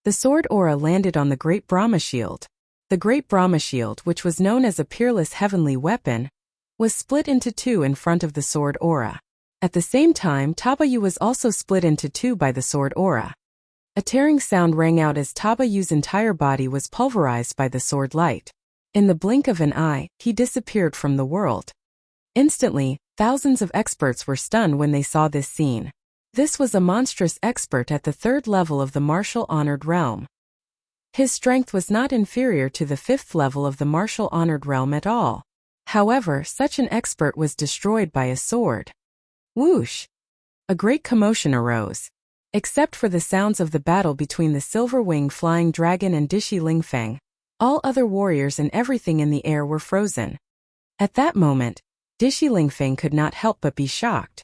The sword aura landed on the great Brahma shield. The great Brahma shield, which was known as a peerless heavenly weapon, was split into 2 in front of the sword aura. At the same time, Tuobayu was also split into 2 by the sword aura. A tearing sound rang out as Tuobayu's entire body was pulverized by the sword light. In the blink of an eye, he disappeared from the world. Instantly, thousands of experts were stunned when they saw this scene. This was a monstrous expert at the 3rd level of the martial honored realm. His strength was not inferior to the 5th level of the martial honored realm at all. However, such an expert was destroyed by a sword. Whoosh! A great commotion arose. Except for the sounds of the battle between the silver-winged flying dragon and Dishi Lingfeng, all other warriors and everything in the air were frozen. At that moment, Dishi Lingfeng could not help but be shocked.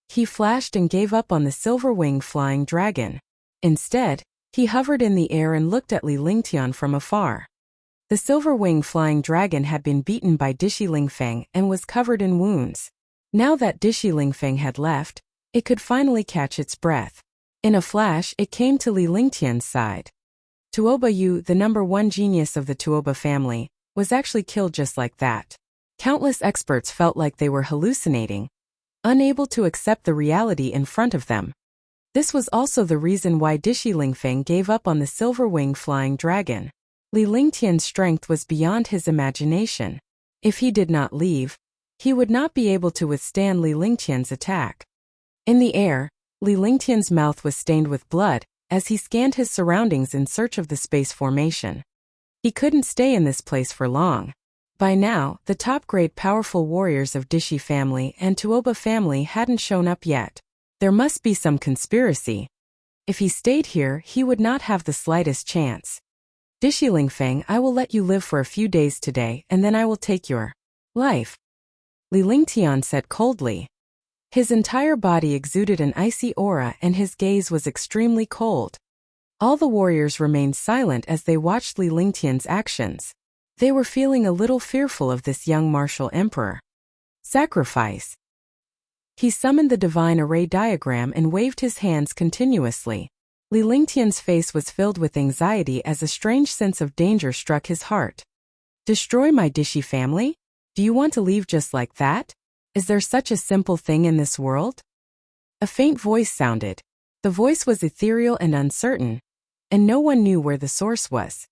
He flashed and gave up on the silver-winged flying dragon. Instead, he hovered in the air and looked at Li Lingtian from afar. The silver-winged flying dragon had been beaten by Dishi Lingfeng and was covered in wounds. Now that Dishi Lingfeng had left, it could finally catch its breath. In a flash, it came to Li Lingtian's side. Tuobayu, the number 1 genius of the Tuoba family, was actually killed just like that. Countless experts felt like they were hallucinating, unable to accept the reality in front of them. This was also the reason why Dishi Lingfeng gave up on the silver-winged flying dragon. Li Lingtian's strength was beyond his imagination. If he did not leave, he would not be able to withstand Li Lingtian's attack. In the air, Li Lingtian's mouth was stained with blood as he scanned his surroundings in search of the space formation. He couldn't stay in this place for long. By now, the top-grade powerful warriors of Dishi family and Tuoba family hadn't shown up yet. There must be some conspiracy. If he stayed here, he would not have the slightest chance. Dishi Lingfeng, I will let you live for a few days today and then I will take your life, Li Lingtian said coldly. His entire body exuded an icy aura and his gaze was extremely cold. All the warriors remained silent as they watched Li Lingtian's actions. They were feeling a little fearful of this young martial emperor. Sacrifice. He summoned the divine array diagram and waved his hands continuously. Li Lingtian's face was filled with anxiety as a strange sense of danger struck his heart. Destroy my Dishi family? Do you want to leave just like that? Is there such a simple thing in this world? A faint voice sounded. The voice was ethereal and uncertain, and no one knew where the source was.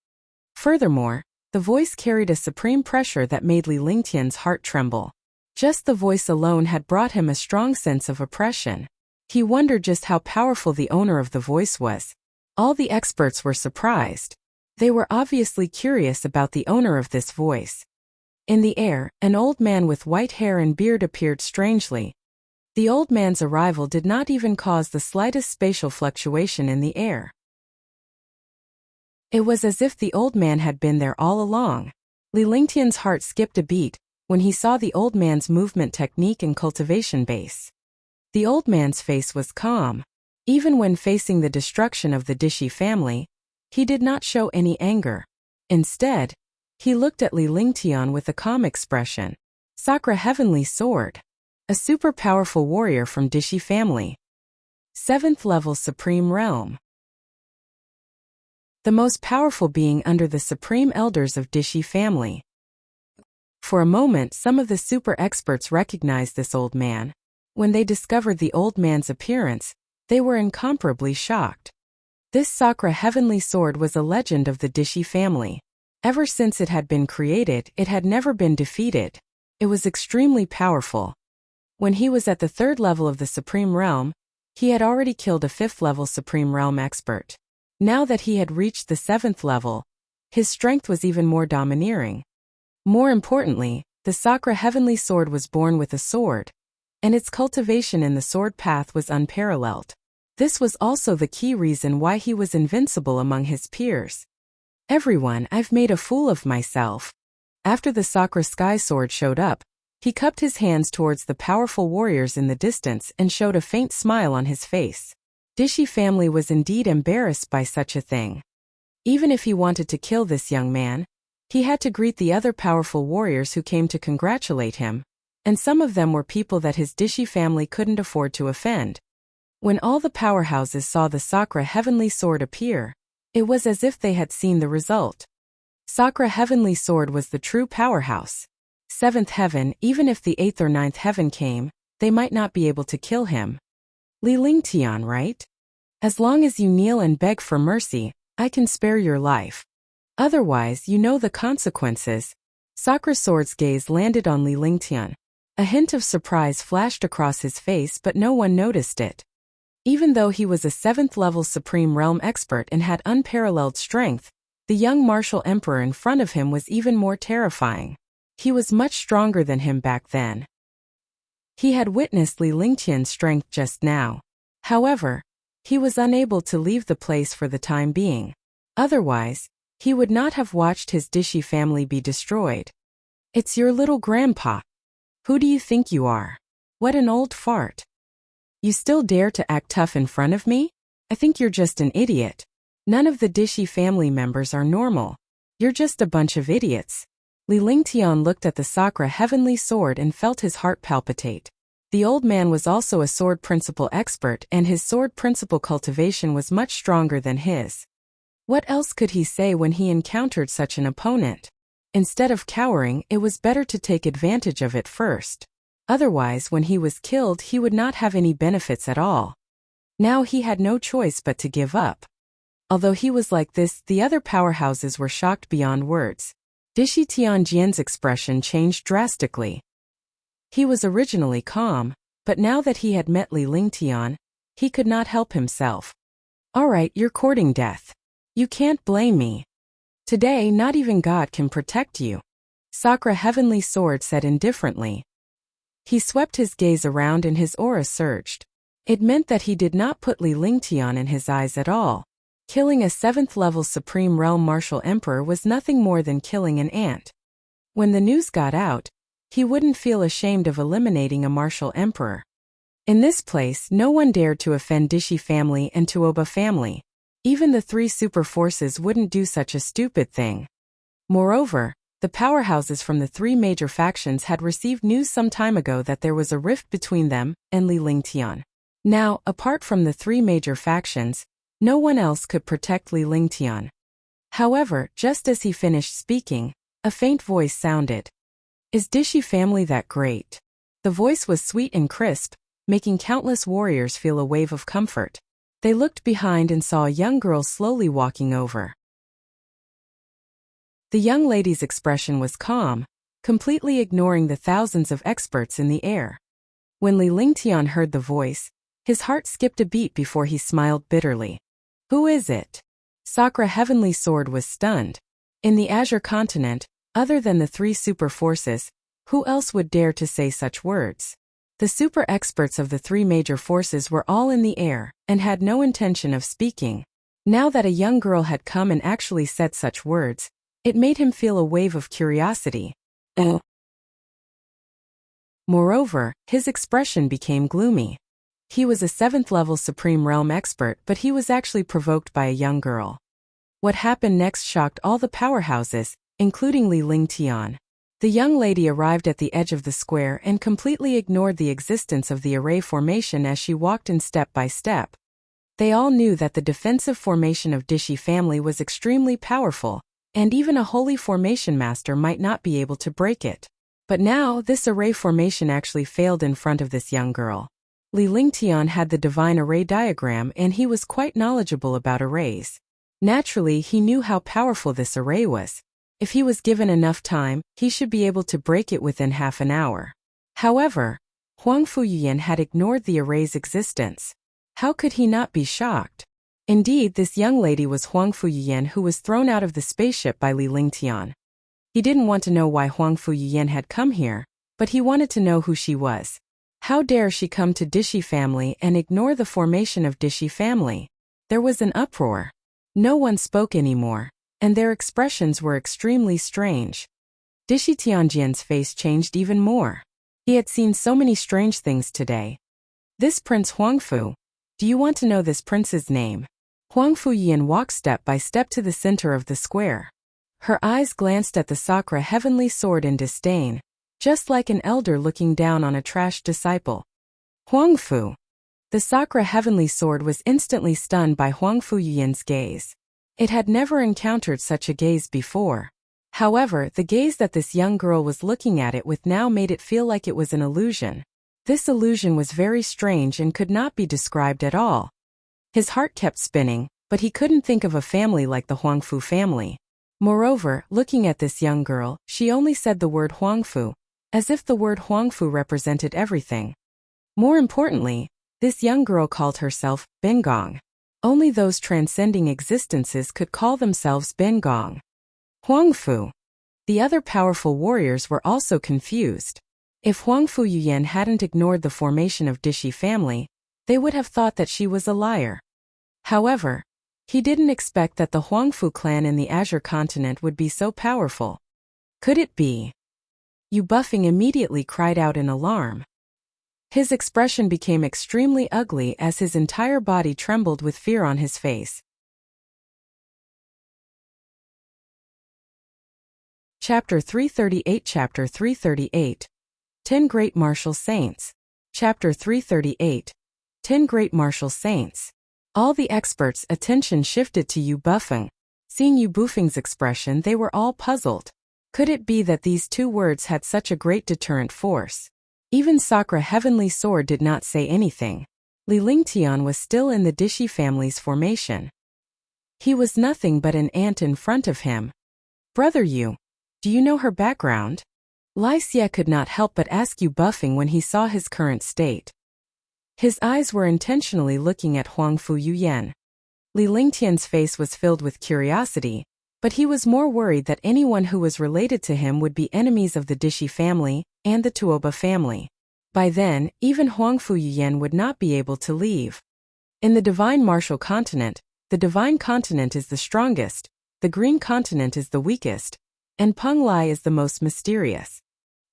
Furthermore, the voice carried a supreme pressure that made Li Lingtian's heart tremble. Just the voice alone had brought him a strong sense of oppression. He wondered just how powerful the owner of the voice was. All the experts were surprised. They were obviously curious about the owner of this voice. In the air, an old man with white hair and beard appeared strangely. The old man's arrival did not even cause the slightest spatial fluctuation in the air. It was as if the old man had been there all along. Li Lingtian's heart skipped a beat when he saw the old man's movement technique and cultivation base. The old man's face was calm. Even when facing the destruction of the Dishi family, he did not show any anger. Instead, he looked at Li Lingtian with a calm expression. Sakura Heavenly Sword. A super powerful warrior from Dishi family. 7th level Supreme Realm. The most powerful being under the Supreme Elders of Dishi family. For a moment some of the super experts recognized this old man. When they discovered the old man's appearance, they were incomparably shocked. This Sakura Heavenly Sword was a legend of the Dishi family. Ever since it had been created, it had never been defeated. It was extremely powerful. When he was at the 3rd level of the Supreme Realm, he had already killed a 5th level Supreme Realm expert. Now that he had reached the 7th level, his strength was even more domineering. More importantly, the Sakura Heavenly Sword was born with a sword, and its cultivation in the sword path was unparalleled. This was also the key reason why he was invincible among his peers. Everyone, I've made a fool of myself. After the Sakura Sky Sword showed up, he cupped his hands towards the powerful warriors in the distance and showed a faint smile on his face. Dishi family was indeed embarrassed by such a thing. Even if he wanted to kill this young man, he had to greet the other powerful warriors who came to congratulate him, and some of them were people that his Dishi family couldn't afford to offend. When all the powerhouses saw the Sakura Heavenly Sword appear, it was as if they had seen the result. Sakura Heavenly Sword was the true powerhouse. 7th heaven, even if the 8th or 9th heaven came, they might not be able to kill him. Li Lingtian, right? As long as you kneel and beg for mercy, I can spare your life. Otherwise, you know the consequences. Sakura Sword's gaze landed on Li Lingtian. A hint of surprise flashed across his face, but no one noticed it. Even though he was a 7th level Supreme Realm expert and had unparalleled strength, the young martial emperor in front of him was even more terrifying. He was much stronger than him back then. He had witnessed Li Lingtian's strength just now. However, he was unable to leave the place for the time being. Otherwise, he would not have watched his Dishi family be destroyed. It's your little grandpa. Who do you think you are? What an old fart. You still dare to act tough in front of me? I think you're just an idiot. None of the Dishi family members are normal. You're just a bunch of idiots. Li Lingtian looked at the Sakura Heavenly Sword and felt his heart palpitate. The old man was also a sword principle expert and his sword principle cultivation was much stronger than his. What else could he say when he encountered such an opponent? Instead of cowering, it was better to take advantage of it first. Otherwise, when he was killed, he would not have any benefits at all. Now he had no choice but to give up. Although he was like this, the other powerhouses were shocked beyond words. Dishi Tianjian's expression changed drastically. He was originally calm, but now that he had met Li Lingtian, he could not help himself. Alright, you're courting death. You can't blame me. Today, not even God can protect you. Sakura Heavenly Sword said indifferently. He swept his gaze around and his aura surged. It meant that he did not put Li Lingtian in his eyes at all. Killing a 7th level Supreme Realm Martial Emperor was nothing more than killing an ant. When the news got out, he wouldn't feel ashamed of eliminating a Martial Emperor. In this place, no one dared to offend Dishi family and Tuoba family. Even the three super forces wouldn't do such a stupid thing. Moreover, the powerhouses from the three major factions had received news some time ago that there was a rift between them and Li Lingtian. Now, apart from the three major factions, no one else could protect Li Lingtian. However, just as he finished speaking, a faint voice sounded. Is Dishi family that great? The voice was sweet and crisp, making countless warriors feel a wave of comfort. They looked behind and saw a young girl slowly walking over. The young lady's expression was calm, completely ignoring the thousands of experts in the air. When Li Lingtian heard the voice, his heart skipped a beat before he smiled bitterly. Who is it? Sakura Heavenly Sword was stunned. In the Azure Continent, other than the three super forces, who else would dare to say such words? The super experts of the three major forces were all in the air and had no intention of speaking. Now that a young girl had come and actually said such words, it made him feel a wave of curiosity. Moreover, his expression became gloomy. He was a 7th-level Supreme Realm expert, but he was actually provoked by a young girl. What happened next shocked all the powerhouses, including Li Lingtian. The young lady arrived at the edge of the square and completely ignored the existence of the array formation as she walked in step by step. They all knew that the defensive formation of Dishi family was extremely powerful, and even a holy formation master might not be able to break it. But now, this array formation actually failed in front of this young girl. Li Lingtian had the divine array diagram and he was quite knowledgeable about arrays. Naturally, he knew how powerful this array was. If he was given enough time, he should be able to break it within half an hour. However, Huang Fuyan had ignored the array's existence. How could he not be shocked? Indeed, this young lady was Huang Fuyan, who was thrown out of the spaceship by Li Lingtian. He didn't want to know why Huang Fuyan had come here, but he wanted to know who she was. How dare she come to Dishi family and ignore the formation of Dishi family? There was an uproar. No one spoke anymore, and their expressions were extremely strange. Dishi Tianjian's face changed even more. He had seen so many strange things today. This Prince Huangfu. Do you want to know this prince's name? Huang Fuyan walked step by step to the center of the square. Her eyes glanced at the Sakura Heavenly Sword in disdain, just like an elder looking down on a trashed disciple. Huangfu. The Sakura Heavenly Sword was instantly stunned by Huang Fuyan's gaze. It had never encountered such a gaze before. However, the gaze that this young girl was looking at it with now made it feel like it was an illusion. This illusion was very strange and could not be described at all. His heart kept spinning, but he couldn't think of a family like the Huangfu family. Moreover, looking at this young girl, she only said the word Huangfu, as if the word Huangfu represented everything. More importantly, this young girl called herself Bengong. Only those transcending existences could call themselves Bengong. Huangfu. The other powerful warriors were also confused. If Huang Fuyan hadn't ignored the formation of Dishi family, they would have thought that she was a liar. However, he didn't expect that the Huangfu clan in the Azure Continent would be so powerful. Could it be? Yu Buffing immediately cried out in alarm. His expression became extremely ugly as his entire body trembled with fear on his face. Chapter 338 Chapter 338 10 Great Martial Saints. Chapter 338 10 Great Martial Saints. All the experts' attention shifted to Yu Buffing. Seeing Yu Buffing's expression, they were all puzzled. Could it be that these two words had such a great deterrent force? Even Sakura Heavenly Sword did not say anything. Li Lingtian was still in the Dishi family's formation. He was nothing but an ant in front of him. Brother Yu, do you know her background? Lai Xie could not help but ask Yu Buffing when he saw his current state. His eyes were intentionally looking at Huang Fuyan. Li Lingtian's face was filled with curiosity, but he was more worried that anyone who was related to him would be enemies of the Dishi family and the Tuoba family. By then, even Huang Fuyan would not be able to leave. In the Divine Martial Continent, the Divine Continent is the strongest, the Green Continent is the weakest, and Peng Lai is the most mysterious.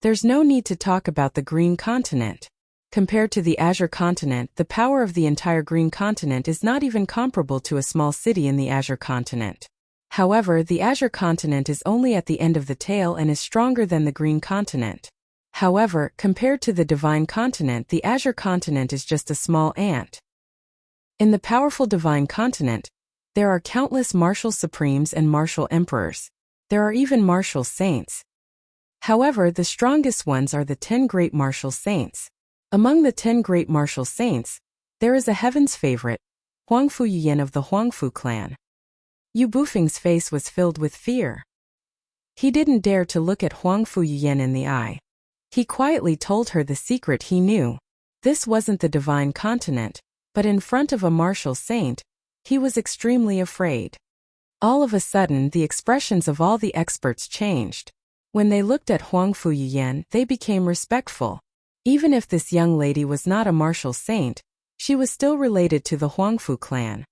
There's no need to talk about the Green Continent. Compared to the Azure continent, the power of the entire Green continent is not even comparable to a small city in the Azure continent. However, the Azure continent is only at the end of the tail and is stronger than the Green continent. However, compared to the Divine continent, the Azure continent is just a small ant. In the powerful Divine continent, there are countless martial supremes and martial emperors. There are even martial saints. However, the strongest ones are the 10 great martial saints. Among the 10 great martial saints, there is a heaven's favorite, Huangfu Yuyan of the Huangfu clan. Yu Bufeng's face was filled with fear. He didn't dare to look at Huangfu Yuyan in the eye. He quietly told her the secret he knew. This wasn't the Divine continent, but in front of a martial saint, he was extremely afraid. All of a sudden, the expressions of all the experts changed. When they looked at Huangfu Yuyan, they became respectful. Even if this young lady was not a martial saint, she was still related to the Huangfu clan.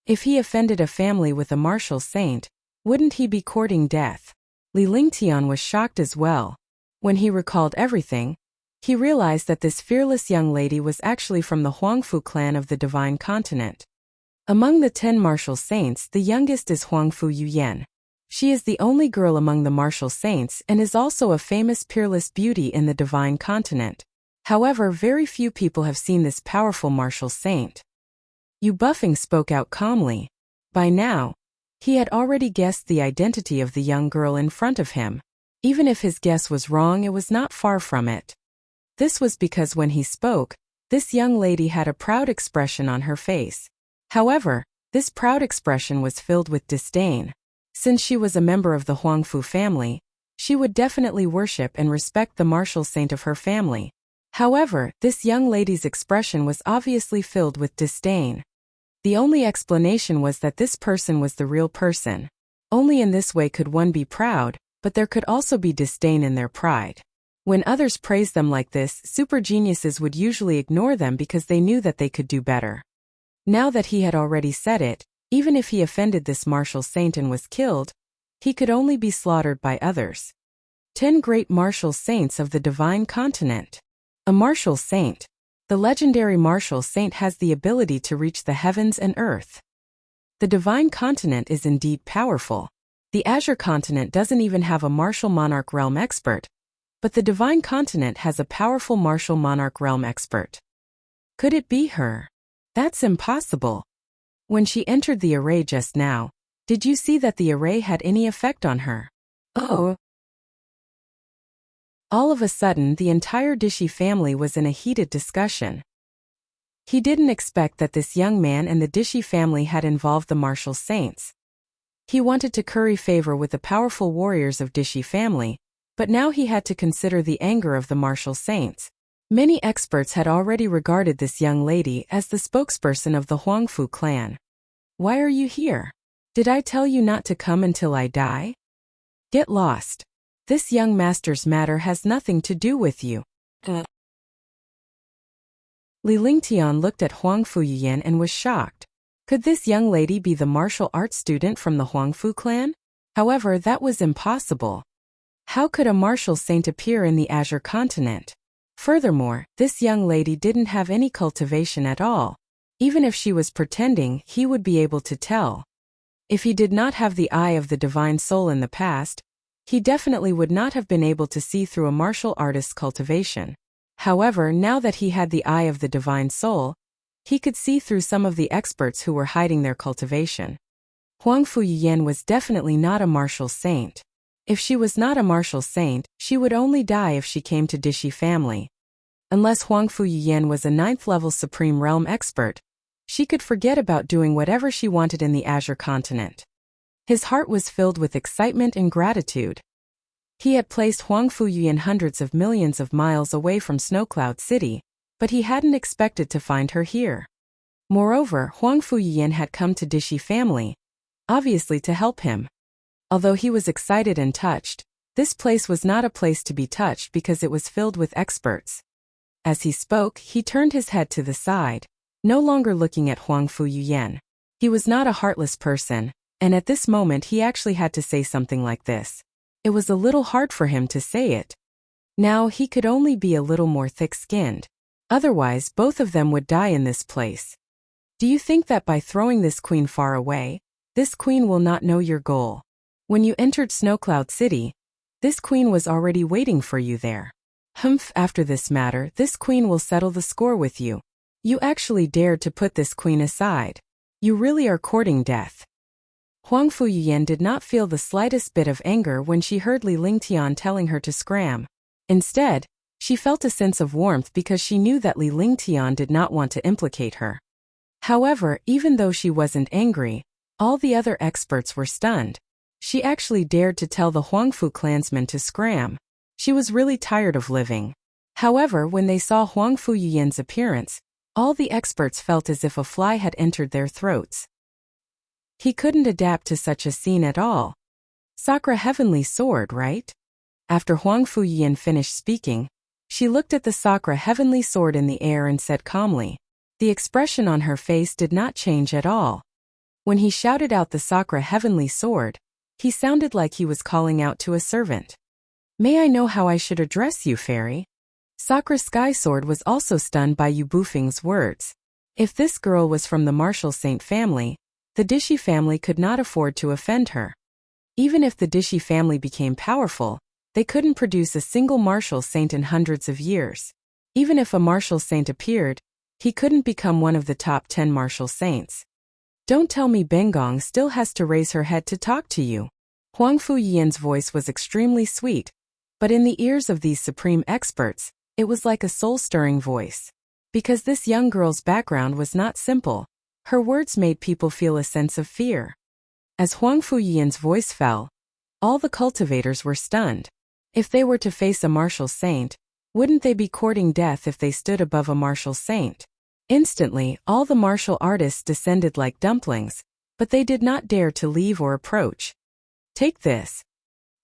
If he offended a family with a martial saint, wouldn't he be courting death? Li Lingtian was shocked as well. When he recalled everything, he realized that this fearless young lady was actually from the Huangfu clan of the Divine Continent. Among the 10 martial saints, the youngest is Huangfu Yuyan. She is the only girl among the martial saints and is also a famous peerless beauty in the Divine Continent. However, very few people have seen this powerful martial saint. Yu Bufeng spoke out calmly. By now, he had already guessed the identity of the young girl in front of him. Even if his guess was wrong, it was not far from it. This was because when he spoke, this young lady had a proud expression on her face. However, this proud expression was filled with disdain. Since she was a member of the Huangfu family, she would definitely worship and respect the martial saint of her family. However, this young lady's expression was obviously filled with disdain. The only explanation was that this person was the real person. Only in this way could one be proud, but there could also be disdain in their pride. When others praised them like this, super geniuses would usually ignore them because they knew that they could do better. Now that he had already said it, even if he offended this martial saint and was killed, he could only be slaughtered by others. 10 great martial saints of the Divine Continent. A martial saint. The legendary martial saint has the ability to reach the heavens and earth. The Divine Continent is indeed powerful. The Azure Continent doesn't even have a martial monarch realm expert, but the Divine Continent has a powerful martial monarch realm expert. Could it be her? That's impossible. When she entered the array just now, did you see that the array had any effect on her? Oh. All of a sudden, the entire Dishi family was in a heated discussion. He didn't expect that this young man and the Dishi family had involved the martial saints. He wanted to curry favor with the powerful warriors of Dishi family, but now he had to consider the anger of the martial saints. Many experts had already regarded this young lady as the spokesperson of the Huangfu clan. Why are you here? Did I tell you not to come until I die? Get lost. This young master's matter has nothing to do with you. Li Lingtian looked at Huangfu Yuyan and was shocked. Could this young lady be the martial arts student from the Huangfu clan? However, that was impossible. How could a martial saint appear in the Azure continent? Furthermore, this young lady didn't have any cultivation at all. Even if she was pretending, he would be able to tell. If he did not have the eye of the divine soul in the past, he definitely would not have been able to see through a martial artist's cultivation. However, now that he had the eye of the divine soul, he could see through some of the experts who were hiding their cultivation. Huangfu Yuyan was definitely not a martial saint. If she was not a martial saint, she would only die if she came to Dishi family. Unless Huangfu Yuyan was a 9th-level Supreme Realm expert, she could forget about doing whatever she wanted in the Azure continent. His heart was filled with excitement and gratitude. He had placed Huangfu Yuyan hundreds of millions of miles away from Snowcloud City, but he hadn't expected to find her here. Moreover, Huangfu Yuyan had come to Dishi family, obviously to help him. Although he was excited and touched, this place was not a place to be touched because it was filled with experts. As he spoke, he turned his head to the side, no longer looking at Huangfu Yuyan. He was not a heartless person, and at this moment he actually had to say something like this. It was a little hard for him to say it. Now he could only be a little more thick-skinned. Otherwise, both of them would die in this place. Do you think that by throwing this queen far away, this queen will not know your goal? When you entered Snowcloud City, this queen was already waiting for you there. Humph, after this matter, this queen will settle the score with you. You actually dared to put this queen aside. You really are courting death. Huang Fuyian did not feel the slightest bit of anger when she heard Li Lingtian telling her to scram. Instead, she felt a sense of warmth because she knew that Li Lingtian did not want to implicate her. However, even though she wasn't angry, all the other experts were stunned. She actually dared to tell the Huangfu clansmen to scram. She was really tired of living. However, when they saw Huang Fuyian's appearance, all the experts felt as if a fly had entered their throats. He couldn't adapt to such a scene at all. Sakura Heavenly Sword, right? After Huang Fuyian finished speaking, she looked at the Sakura Heavenly Sword in the air and said calmly. The expression on her face did not change at all. When he shouted out the Sakura Heavenly Sword, he sounded like he was calling out to a servant. May I know how I should address you, fairy? Sakura Sky Sword was also stunned by Yu Bufeng's words. If this girl was from the Martial Saint family, the Dishi family could not afford to offend her. Even if the Dishi family became powerful, they couldn't produce a single martial saint in hundreds of years. Even if a martial saint appeared, he couldn't become one of the top 10 martial saints. Don't tell me Bengong still has to raise her head to talk to you. Huang Fuyian's voice was extremely sweet, but in the ears of these supreme experts, it was like a soul-stirring voice. Because this young girl's background was not simple, her words made people feel a sense of fear. As Huang Fuyian's voice fell, all the cultivators were stunned. If they were to face a martial saint, wouldn't they be courting death if they stood above a martial saint? Instantly, all the martial artists descended like dumplings, but they did not dare to leave or approach. Take this.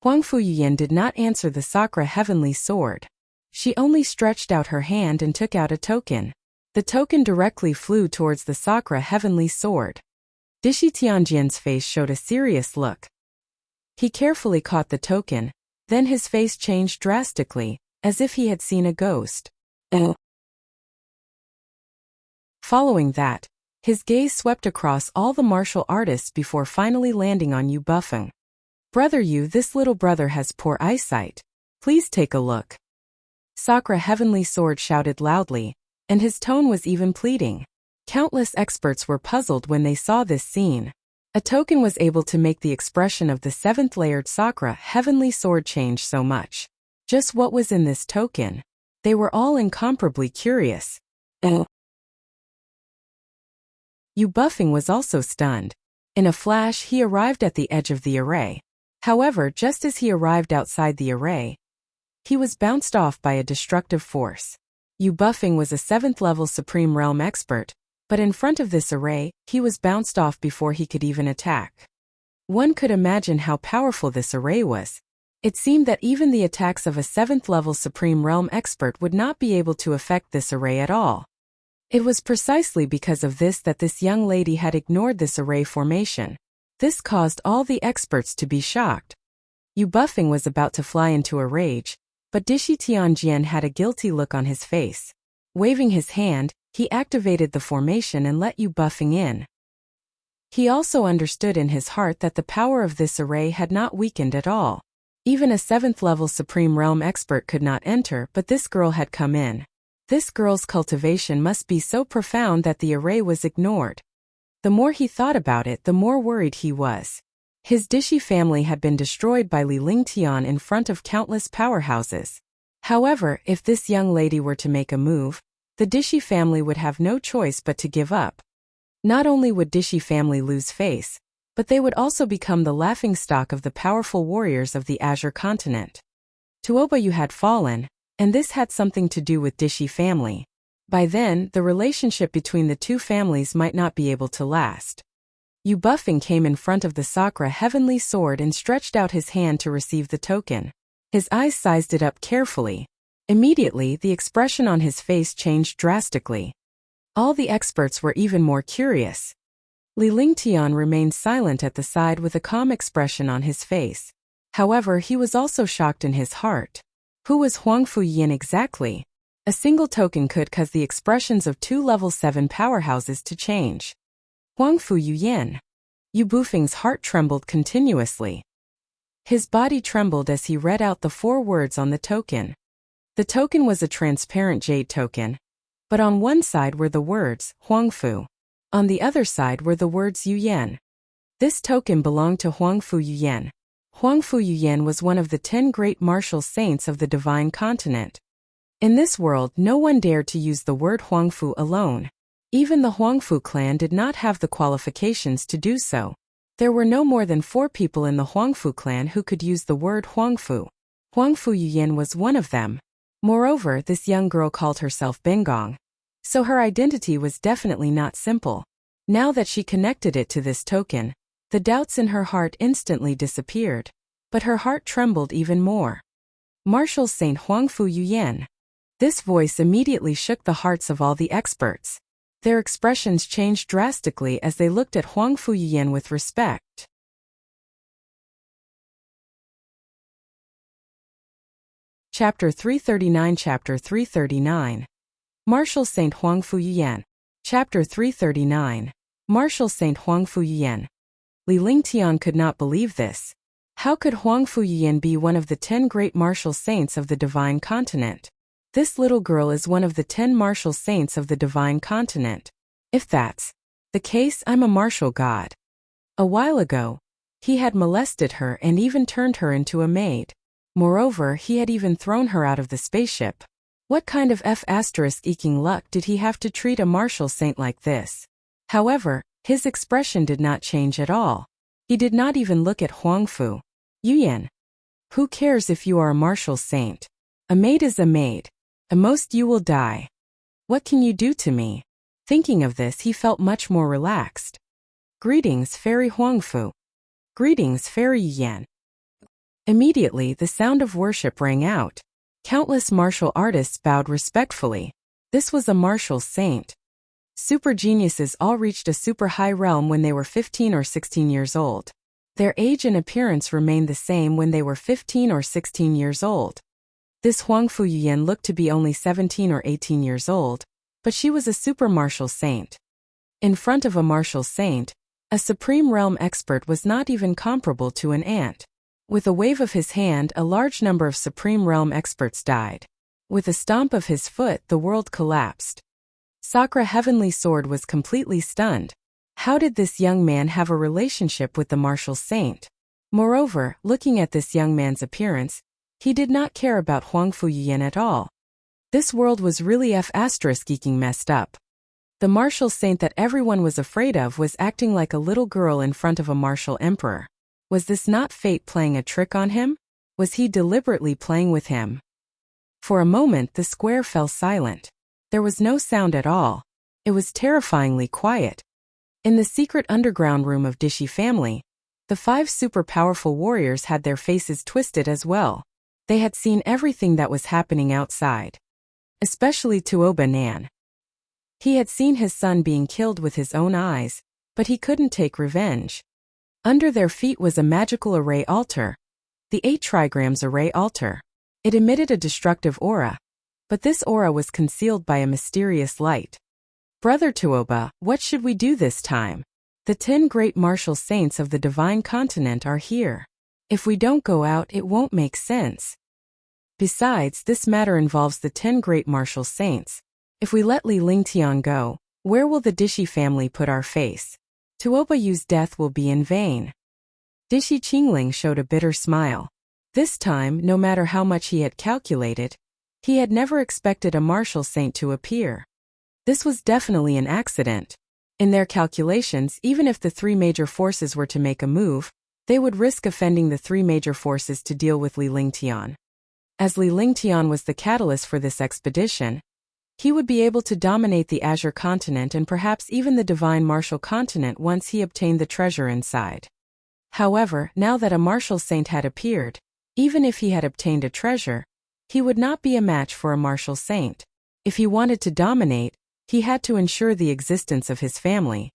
Huang Fuyian did not answer the Sakura Heavenly Sword. She only stretched out her hand and took out a token. The token directly flew towards the Sakura Heavenly Sword. Dishi Tianjian's face showed a serious look. He carefully caught the token, then his face changed drastically, as if he had seen a ghost. Following that, his gaze swept across all the martial artists before finally landing on Yu Bufeng. Brother Yu, this little brother has poor eyesight. Please take a look. Sakura Heavenly Sword shouted loudly, and his tone was even pleading. Countless experts were puzzled when they saw this scene. A token was able to make the expression of the 7th layered Sakura Heavenly Sword change so much. Just what was in this token? They were all incomparably curious. Yu Bufeng was also stunned. In a flash, he arrived at the edge of the array. However, just as he arrived outside the array, he was bounced off by a destructive force. Yu Bufeng was a 7th level Supreme Realm expert, but in front of this array, he was bounced off before he could even attack. One could imagine how powerful this array was. It seemed that even the attacks of a 7th level Supreme Realm expert would not be able to affect this array at all. It was precisely because of this that this young lady had ignored this array formation. This caused all the experts to be shocked. Yu Bufeng was about to fly into a rage, but Dishi Tianjian had a guilty look on his face. Waving his hand, he activated the formation and let Yu Bufeng in. He also understood in his heart that the power of this array had not weakened at all. Even a 7th level Supreme Realm expert could not enter, but this girl had come in. This girl's cultivation must be so profound that the array was ignored. The more he thought about it, the more worried he was. His Dishi family had been destroyed by Li Lingtian in front of countless powerhouses. However, if this young lady were to make a move, the Dishi family would have no choice but to give up. Not only would Dishi family lose face, but they would also become the laughingstock of the powerful warriors of the Azure continent. Tuobayu had fallen, and this had something to do with Dishi family. By then, the relationship between the two families might not be able to last. Yu Bufeng came in front of the Sakura Heavenly Sword and stretched out his hand to receive the token. His eyes sized it up carefully. Immediately, the expression on his face changed drastically. All the experts were even more curious. Li Lingtian remained silent at the side with a calm expression on his face. However, he was also shocked in his heart. Who was Huang Fuyian exactly? A single token could cause the expressions of two level 7 powerhouses to change. Huangfu Yuyan. Yu Bufeng's heart trembled continuously. His body trembled as he read out the 4 words on the token. The token was a transparent jade token, but on one side were the words Huangfu. On the other side were the words Yuyan. This token belonged to Huangfu Yuyan. Huangfu Yuyan was one of the 10 great martial saints of the divine continent. In this world, no one dared to use the word Huangfu alone. Even the Huangfu clan did not have the qualifications to do so. There were no more than 4 people in the Huangfu clan who could use the word Huangfu. Huangfu Yuyan was one of them. Moreover, this young girl called herself Bengong. So her identity was definitely not simple. Now that she connected it to this token, the doubts in her heart instantly disappeared. But her heart trembled even more. Martial Saint Huangfu Yuyan. This voice immediately shook the hearts of all the experts. Their expressions changed drastically as they looked at Huangfu Yuyan with respect. Chapter 339 Chapter 339 Martial Saint Huangfu Yuyan. Chapter 339 Martial Saint Huangfu Yuyan. Li Lingtian could not believe this. How could Huangfu Yuyan be one of the 10 great martial saints of the divine continent? This little girl is one of the 10 martial saints of the divine continent. If that's the case, I'm a martial god. A while ago, he had molested her and even turned her into a maid. Moreover, he had even thrown her out of the spaceship. What kind of F***ing luck did he have to treat a martial saint like this? However, his expression did not change at all. He did not even look at Huangfu Yuyan. Who cares if you are a martial saint? A maid is a maid. At most you will die. What can you do to me? Thinking of this, he felt much more relaxed. Greetings, Fairy Huangfu. Greetings, Fairy Yuyan. Immediately, the sound of worship rang out. Countless martial artists bowed respectfully. This was a martial saint. Super geniuses all reached a super high realm when they were 15 or 16 years old. Their age and appearance remained the same when they were 15 or 16 years old. This Huangfu Yuyan looked to be only 17 or 18 years old, but she was a super martial saint. In front of a martial saint, a supreme realm expert was not even comparable to an ant. With a wave of his hand, a large number of supreme realm experts died. With a stomp of his foot, the world collapsed. Sakura Heavenly Sword was completely stunned. How did this young man have a relationship with the martial saint? Moreover, looking at this young man's appearance, he did not care about Huangfu Yuyan at all. This world was really F***ing messed up. The martial saint that everyone was afraid of was acting like a little girl in front of a martial emperor. Was this not fate playing a trick on him? Was he deliberately playing with him? For a moment the square fell silent. There was no sound at all. It was terrifyingly quiet. In the secret underground room of Dishi family, the 5 super powerful warriors had their faces twisted as well. They had seen everything that was happening outside. Especially Tuoba Nan. He had seen his son being killed with his own eyes, but he couldn't take revenge. Under their feet was a magical array altar. The 8 trigrams array altar. It emitted a destructive aura. But this aura was concealed by a mysterious light. Brother Tuoba, what should we do this time? The 10 great martial saints of the divine continent are here. If we don't go out, it won't make sense. Besides, this matter involves the 10 great martial saints. If we let Li Lingtian go, where will the Dishi family put our face? Tuoba Yu's death will be in vain. Dishi Qingling showed a bitter smile. This time, no matter how much he had calculated, he had never expected a martial saint to appear. This was definitely an accident. In their calculations, even if the 3 major forces were to make a move, they would risk offending the 3 major forces to deal with Li Lingtian. As Li Lingtian was the catalyst for this expedition, he would be able to dominate the Azure continent and perhaps even the divine martial continent once he obtained the treasure inside. However, now that a martial saint had appeared, even if he had obtained a treasure, he would not be a match for a martial saint. If he wanted to dominate, he had to ensure the existence of his family.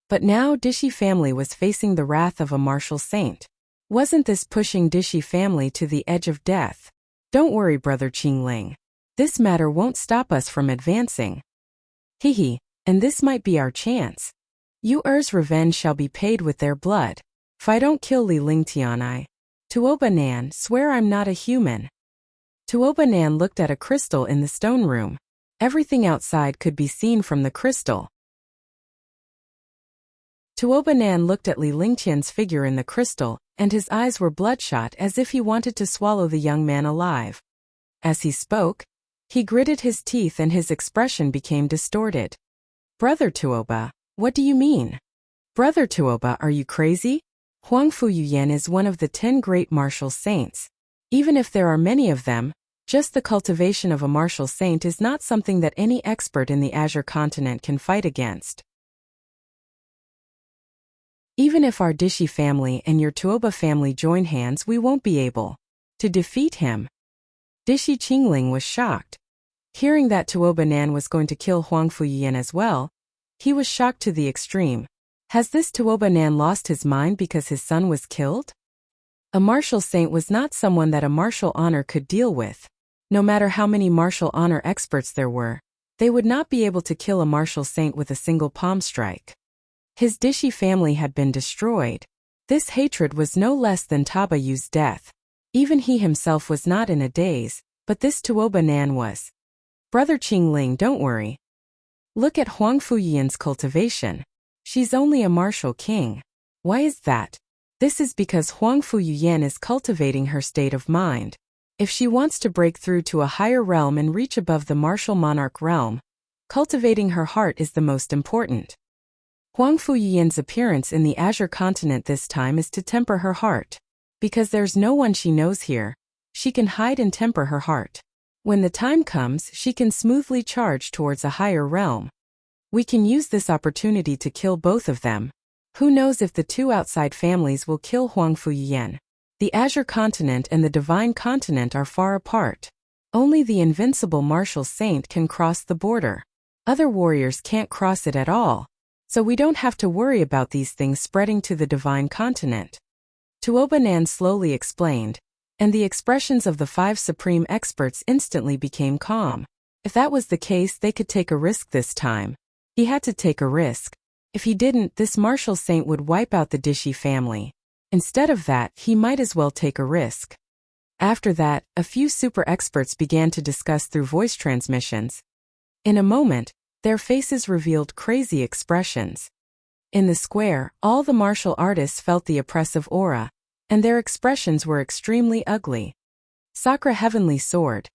But now Dishi family was facing the wrath of a martial saint. Wasn't this pushing Dishi family to the edge of death? Don't worry, Brother Qingling. This matter won't stop us from advancing. Hehe, and this might be our chance. Yu'er's revenge shall be paid with their blood. If I don't kill Li Lingtian, I. Tuoba Nan, swear I'm not a human. Tuoba Nan looked at a crystal in the stone room. Everything outside could be seen from the crystal. Tuoba Nan looked at Li Lingtian's figure in the crystal, and his eyes were bloodshot as if he wanted to swallow the young man alive. As he spoke, he gritted his teeth and his expression became distorted. Brother Tuoba, what do you mean? Brother Tuoba, are you crazy? Huang Fuyuyan is one of the 10 great martial saints. Even if there are many of them, just the cultivation of a martial saint is not something that any expert in the Azure continent can fight against. Even if our Dishi family and your Tuoba family join hands, we won't be able to defeat him. Dishi Qingling was shocked. Hearing that Tuoba Nan was going to kill Huang Fuyuyan as well, he was shocked to the extreme. Has this Tuoba Nan lost his mind because his son was killed? A martial saint was not someone that a martial honor could deal with. No matter how many martial honor experts there were, they would not be able to kill a martial saint with a single palm strike. His Dishi family had been destroyed. This hatred was no less than Tabayu's death. Even he himself was not in a daze, but this Tuoba Nan was. Brother Qingling, don't worry. Look at Huang Fuyuyan's cultivation. She's only a martial king. Why is that? This is because Huang Fuyuyan is cultivating her state of mind. If she wants to break through to a higher realm and reach above the martial monarch realm, cultivating her heart is the most important. Huang Fuyuyan's appearance in the Azure continent this time is to temper her heart. Because there's no one she knows here, she can hide and temper her heart. When the time comes, she can smoothly charge towards a higher realm. We can use this opportunity to kill both of them. Who knows if the two outside families will kill Huang Fuyuyan? The Azure continent and the Divine continent are far apart. Only the invincible martial saint can cross the border. Other warriors can't cross it at all. So we don't have to worry about these things spreading to the Divine continent. Tuoba Nan slowly explained, and the expressions of the 5 supreme experts instantly became calm. If that was the case, they could take a risk this time. He had to take a risk. If he didn't, this martial saint would wipe out the Dishi family. Instead of that, he might as well take a risk. After that, a few super experts began to discuss through voice transmissions. In a moment, their faces revealed crazy expressions. In the square, all the martial artists felt the oppressive aura, and their expressions were extremely ugly. Sakura Heavenly Sword.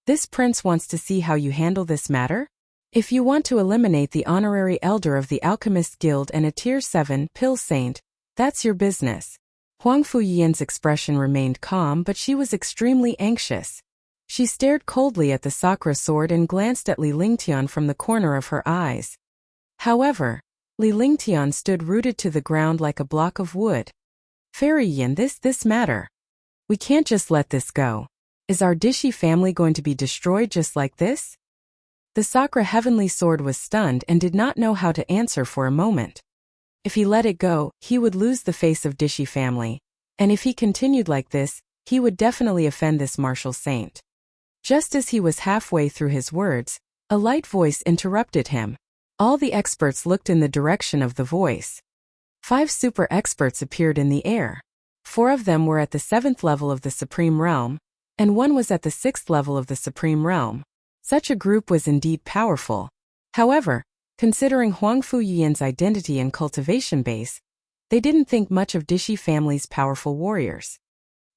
This prince wants to see how you handle this matter? If you want to eliminate the honorary elder of the Alchemist Guild and a Tier 7 pill saint, that's your business. Huang Fuyuyan's expression remained calm, but she was extremely anxious. She stared coldly at the Sakura sword and glanced at Li Lingtian from the corner of her eyes. However, Li Lingtian stood rooted to the ground like a block of wood. Fairy Yin, this matter. We can't just let this go. Is our Dishi family going to be destroyed just like this? The Sakura Heavenly Sword was stunned and did not know how to answer for a moment. If he let it go, he would lose the face of Dishi family. And if he continued like this, he would definitely offend this martial saint. Just as he was halfway through his words, a light voice interrupted him. All the experts looked in the direction of the voice. 5 super experts appeared in the air. 4 of them were at the 7th level of the Supreme Realm, and 1 was at the 6th level of the Supreme Realm. Such a group was indeed powerful. However, considering Huang Fuyuyan's identity and cultivation base, they didn't think much of Dishi family's powerful warriors.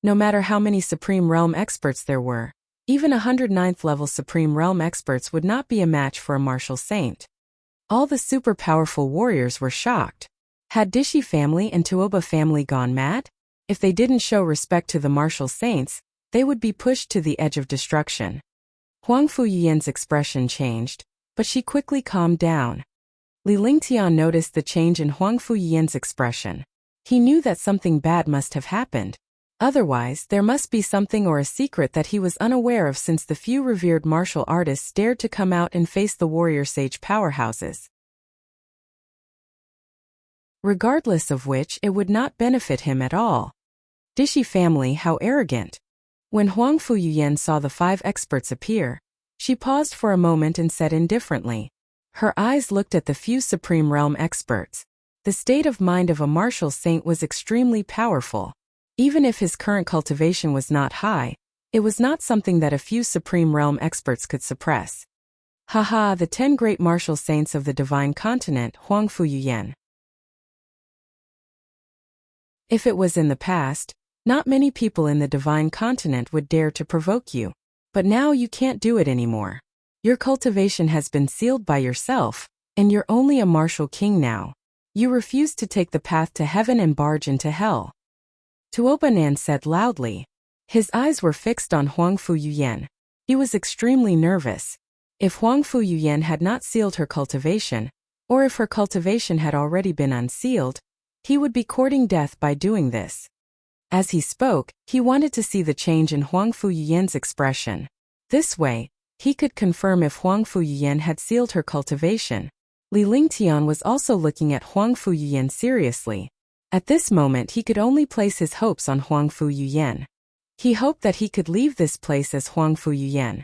No matter how many Supreme Realm experts there were, even 109th level Supreme Realm experts would not be a match for a martial saint. All the super powerful warriors were shocked. Had Dishi family and Tuoba family gone mad? If they didn't show respect to the martial saints, they would be pushed to the edge of destruction. Huang Fuyuyan's expression changed, but she quickly calmed down. Li Lingtian noticed the change in Huang Fuyuyan's expression. He knew that something bad must have happened. Otherwise, there must be something or a secret that he was unaware of, since the few revered martial artists dared to come out and face the warrior sage powerhouses. Regardless of which, it would not benefit him at all. Dishi family, how arrogant. When Huang Fuyuyan saw the 5 experts appear, She paused for a moment and said indifferently. Her eyes looked at the few Supreme Realm experts. The state of mind of a martial saint was extremely powerful. Even if his current cultivation was not high, it was not something that a few Supreme Realm experts could suppress. Haha, the 10 great martial saints of the divine continent, Huangfu Yuyan. If it was in the past, not many people in the divine continent would dare to provoke you. But now you can't do it anymore. Your cultivation has been sealed by yourself, and you're only a martial king now. You refuse to take the path to heaven and barge into hell. Tuobanan said loudly. His eyes were fixed on Huangfu Yuyan. He was extremely nervous. If Huangfu Yuyan had not sealed her cultivation, or if her cultivation had already been unsealed, he would be courting death by doing this. As he spoke, he wanted to see the change in Huangfu Yuyan's expression. This way, he could confirm if Huangfu Yuyan had sealed her cultivation. Li Lingtian was also looking at Huangfu Yuyan seriously. At this moment he could only place his hopes on Huangfu Yuyan. He hoped that he could leave this place as Huangfu Yuyan.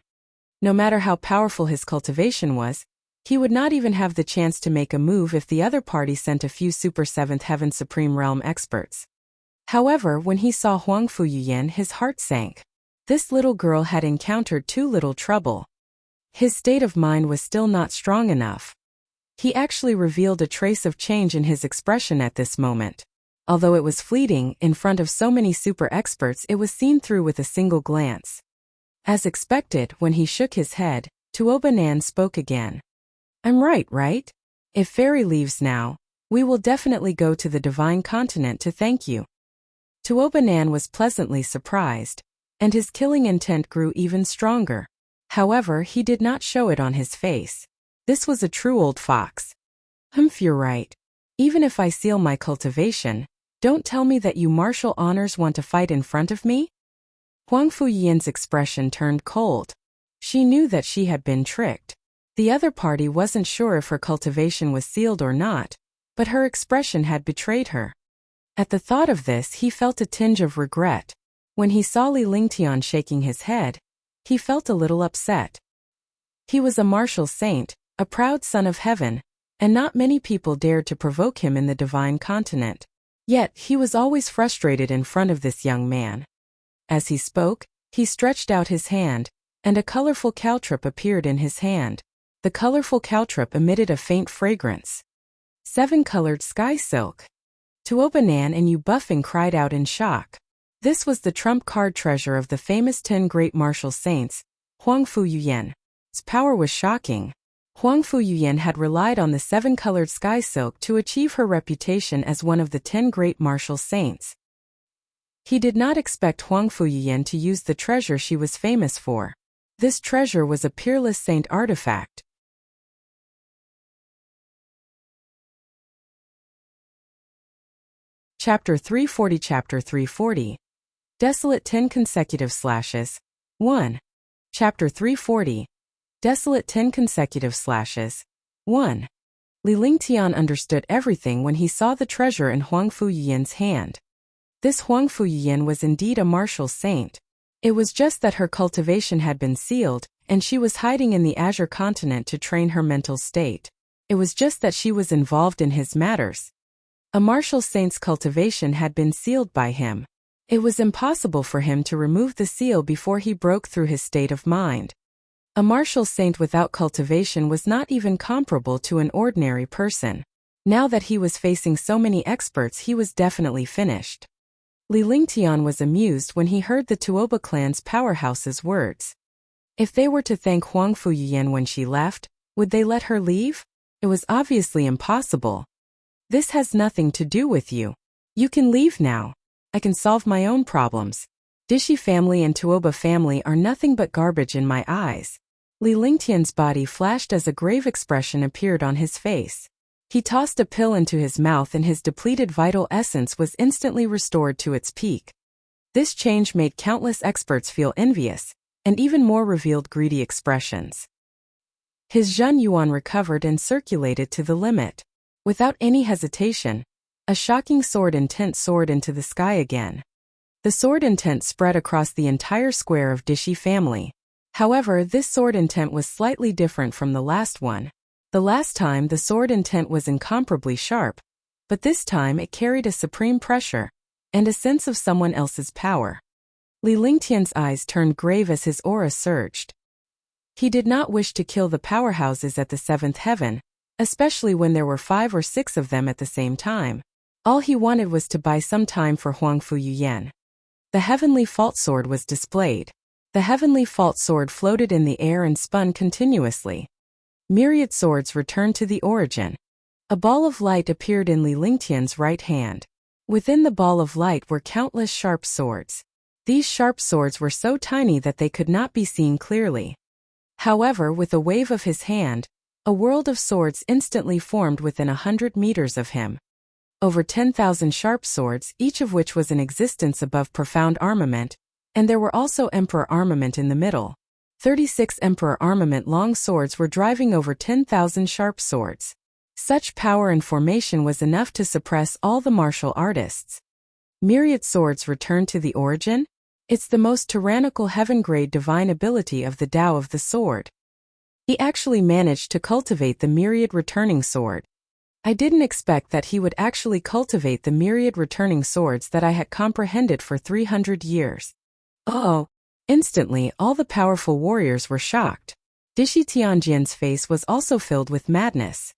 No matter how powerful his cultivation was, he would not even have the chance to make a move if the other party sent a few Super 7th Heaven Supreme Realm experts. However, when he saw Huangfu Yuyan, his heart sank. This little girl had encountered too little trouble. His state of mind was still not strong enough. He actually revealed a trace of change in his expression at this moment. Although it was fleeting, in front of so many super experts it was seen through with a single glance. As expected, when he shook his head, Tuobanan spoke again. I'm right? If Fairy leaves now, we will definitely go to the divine continent to thank you. Tuobanan was pleasantly surprised, and his killing intent grew even stronger. However, he did not show it on his face. This was a true old fox. You're right. Even if I seal my cultivation, don't tell me that you martial honors want to fight in front of me? Huangfu Yuyan's expression turned cold. She knew that she had been tricked. The other party wasn't sure if her cultivation was sealed or not, but her expression had betrayed her. At the thought of this, he felt a tinge of regret. When he saw Li Lingtian shaking his head, he felt a little upset. He was a martial saint, a proud son of heaven, and not many people dared to provoke him in the divine continent. Yet, he was always frustrated in front of this young man. As he spoke, he stretched out his hand, and a colorful caltrip appeared in his hand. The colorful caltrip emitted a faint fragrance. 7-colored sky silk. Tuobanan and Yu Buffing cried out in shock. This was the trump card treasure of the famous 10 great martial saints, Huangfu Yuyan. Its power was shocking. Huangfu Yuyan had relied on the 7-colored sky silk to achieve her reputation as one of the 10 great martial saints. He did not expect Huangfu Yuyan to use the treasure she was famous for. This treasure was a peerless saint artifact. Chapter 340. Desolate 10 consecutive slashes. 1. Chapter 340. Desolate 10 consecutive slashes. 1. Li Lingtian understood everything when he saw the treasure in Huangfu Yuyan's hand. This Huangfu Yuyan was indeed a martial saint. It was just that her cultivation had been sealed, and she was hiding in the Azure continent to train her mental state. It was just that she was involved in his matters. A martial saint's cultivation had been sealed by him. It was impossible for him to remove the seal before he broke through his state of mind. A martial saint without cultivation was not even comparable to an ordinary person. Now that he was facing so many experts, he was definitely finished. Li Lingtian was amused when he heard the Tuoba clan's powerhouse's words. If they were to thank Huangfu Yuyan when she left, would they let her leave? It was obviously impossible. This has nothing to do with you. You can leave now. I can solve my own problems. Dishi family and Tuoba family are nothing but garbage in my eyes. Li Lingtian's body flashed as a grave expression appeared on his face. He tossed a pill into his mouth and his depleted vital essence was instantly restored to its peak. This change made countless experts feel envious, and even more revealed greedy expressions. His Zhen Yuan recovered and circulated to the limit. Without any hesitation, a shocking sword intent soared into the sky again. The sword intent spread across the entire square of Dishi family. However, this sword intent was slightly different from the last one. The last time the sword intent was incomparably sharp, but this time it carried a supreme pressure and a sense of someone else's power. Li Lingtian's eyes turned grave as his aura surged. He did not wish to kill the powerhouses at the seventh heaven, especially when there were 5 or 6 of them at the same time. All he wanted was to buy some time for Huangfu Yuyan. The heavenly fault sword was displayed. The heavenly fault sword floated in the air and spun continuously. Myriad swords returned to the origin. A ball of light appeared in Li Lingtian's right hand. Within the ball of light were countless sharp swords. These sharp swords were so tiny that they could not be seen clearly. However, with a wave of his hand, a world of swords instantly formed within 100 meters of him. Over 10,000 sharp swords, each of which was in existence above profound armament, and there were also emperor armament in the middle. 36 emperor armament long swords were driving over 10,000 sharp swords. Such power and formation was enough to suppress all the martial artists. Myriad swords returned to the origin? It's the most tyrannical heaven-grade divine ability of the Tao of the sword. He actually managed to cultivate the myriad returning sword. I didn't expect that he would actually cultivate the myriad returning swords that I had comprehended for 300 years. Oh! Instantly, all the powerful warriors were shocked. Dishi Tianjian's face was also filled with madness.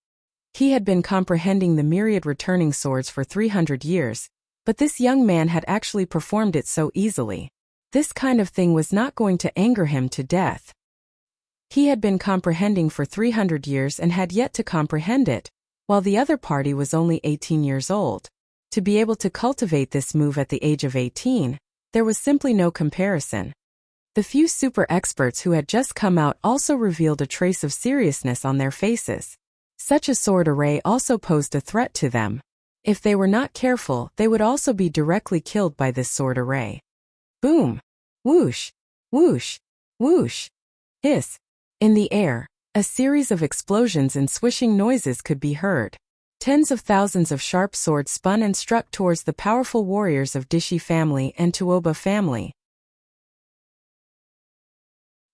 He had been comprehending the myriad returning swords for 300 years, but this young man had actually performed it so easily. This kind of thing was not going to anger him to death. He had been comprehending for 300 years and had yet to comprehend it, while the other party was only 18 years old. To be able to cultivate this move at the age of 18, there was simply no comparison. The few super experts who had just come out also revealed a trace of seriousness on their faces. Such a sword array also posed a threat to them. If they were not careful, they would also be directly killed by this sword array. Boom! Whoosh! Whoosh! Whoosh! Hiss! In the air, a series of explosions and swishing noises could be heard. Tens of thousands of sharp swords spun and struck towards the powerful warriors of Dishi family and Tuoba family.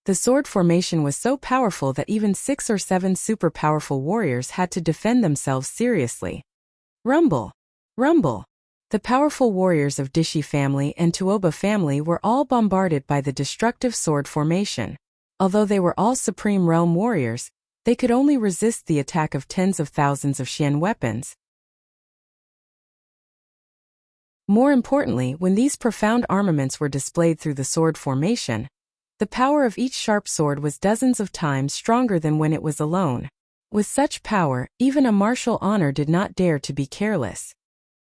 The sword formation was so powerful that even 6 or 7 super powerful warriors had to defend themselves seriously. Rumble! Rumble! The powerful warriors of Dishi family and Tuoba family were all bombarded by the destructive sword formation. Although they were all Supreme Realm warriors, they could only resist the attack of tens of thousands of Xian weapons. More importantly, when these profound armaments were displayed through the sword formation, the power of each sharp sword was dozens of times stronger than when it was alone. With such power, even a martial honor did not dare to be careless.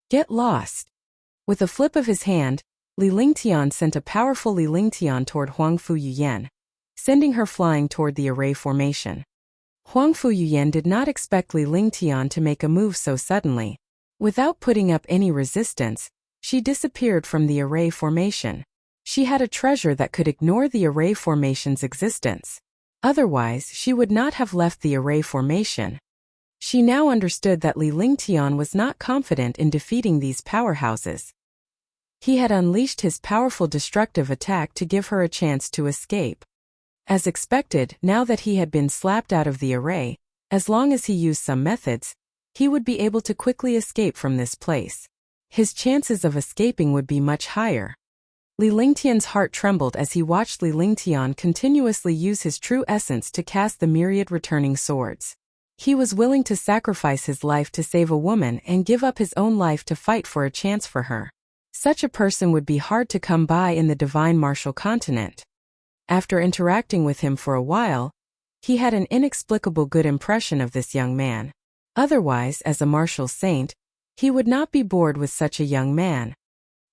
Get lost! With a flip of his hand, Li Lingtian sent a powerful Li Lingtian toward Huangfu Yuyan, sending her flying toward the array formation. Huangfu Yuyan did not expect Li Lingtian to make a move so suddenly. Without putting up any resistance, she disappeared from the array formation. She had a treasure that could ignore the array formation's existence. Otherwise, she would not have left the array formation. She now understood that Li Lingtian was not confident in defeating these powerhouses. He had unleashed his powerful destructive attack to give her a chance to escape. As expected, now that he had been slapped out of the array, as long as he used some methods, he would be able to quickly escape from this place. His chances of escaping would be much higher. Li Lingtian's heart trembled as he watched Li Lingtian continuously use his true essence to cast the myriad returning swords. He was willing to sacrifice his life to save a woman and give up his own life to fight for a chance for her. Such a person would be hard to come by in the divine martial continent. After interacting with him for a while, he had an inexplicable good impression of this young man. Otherwise, as a martial saint, he would not be bored with such a young man.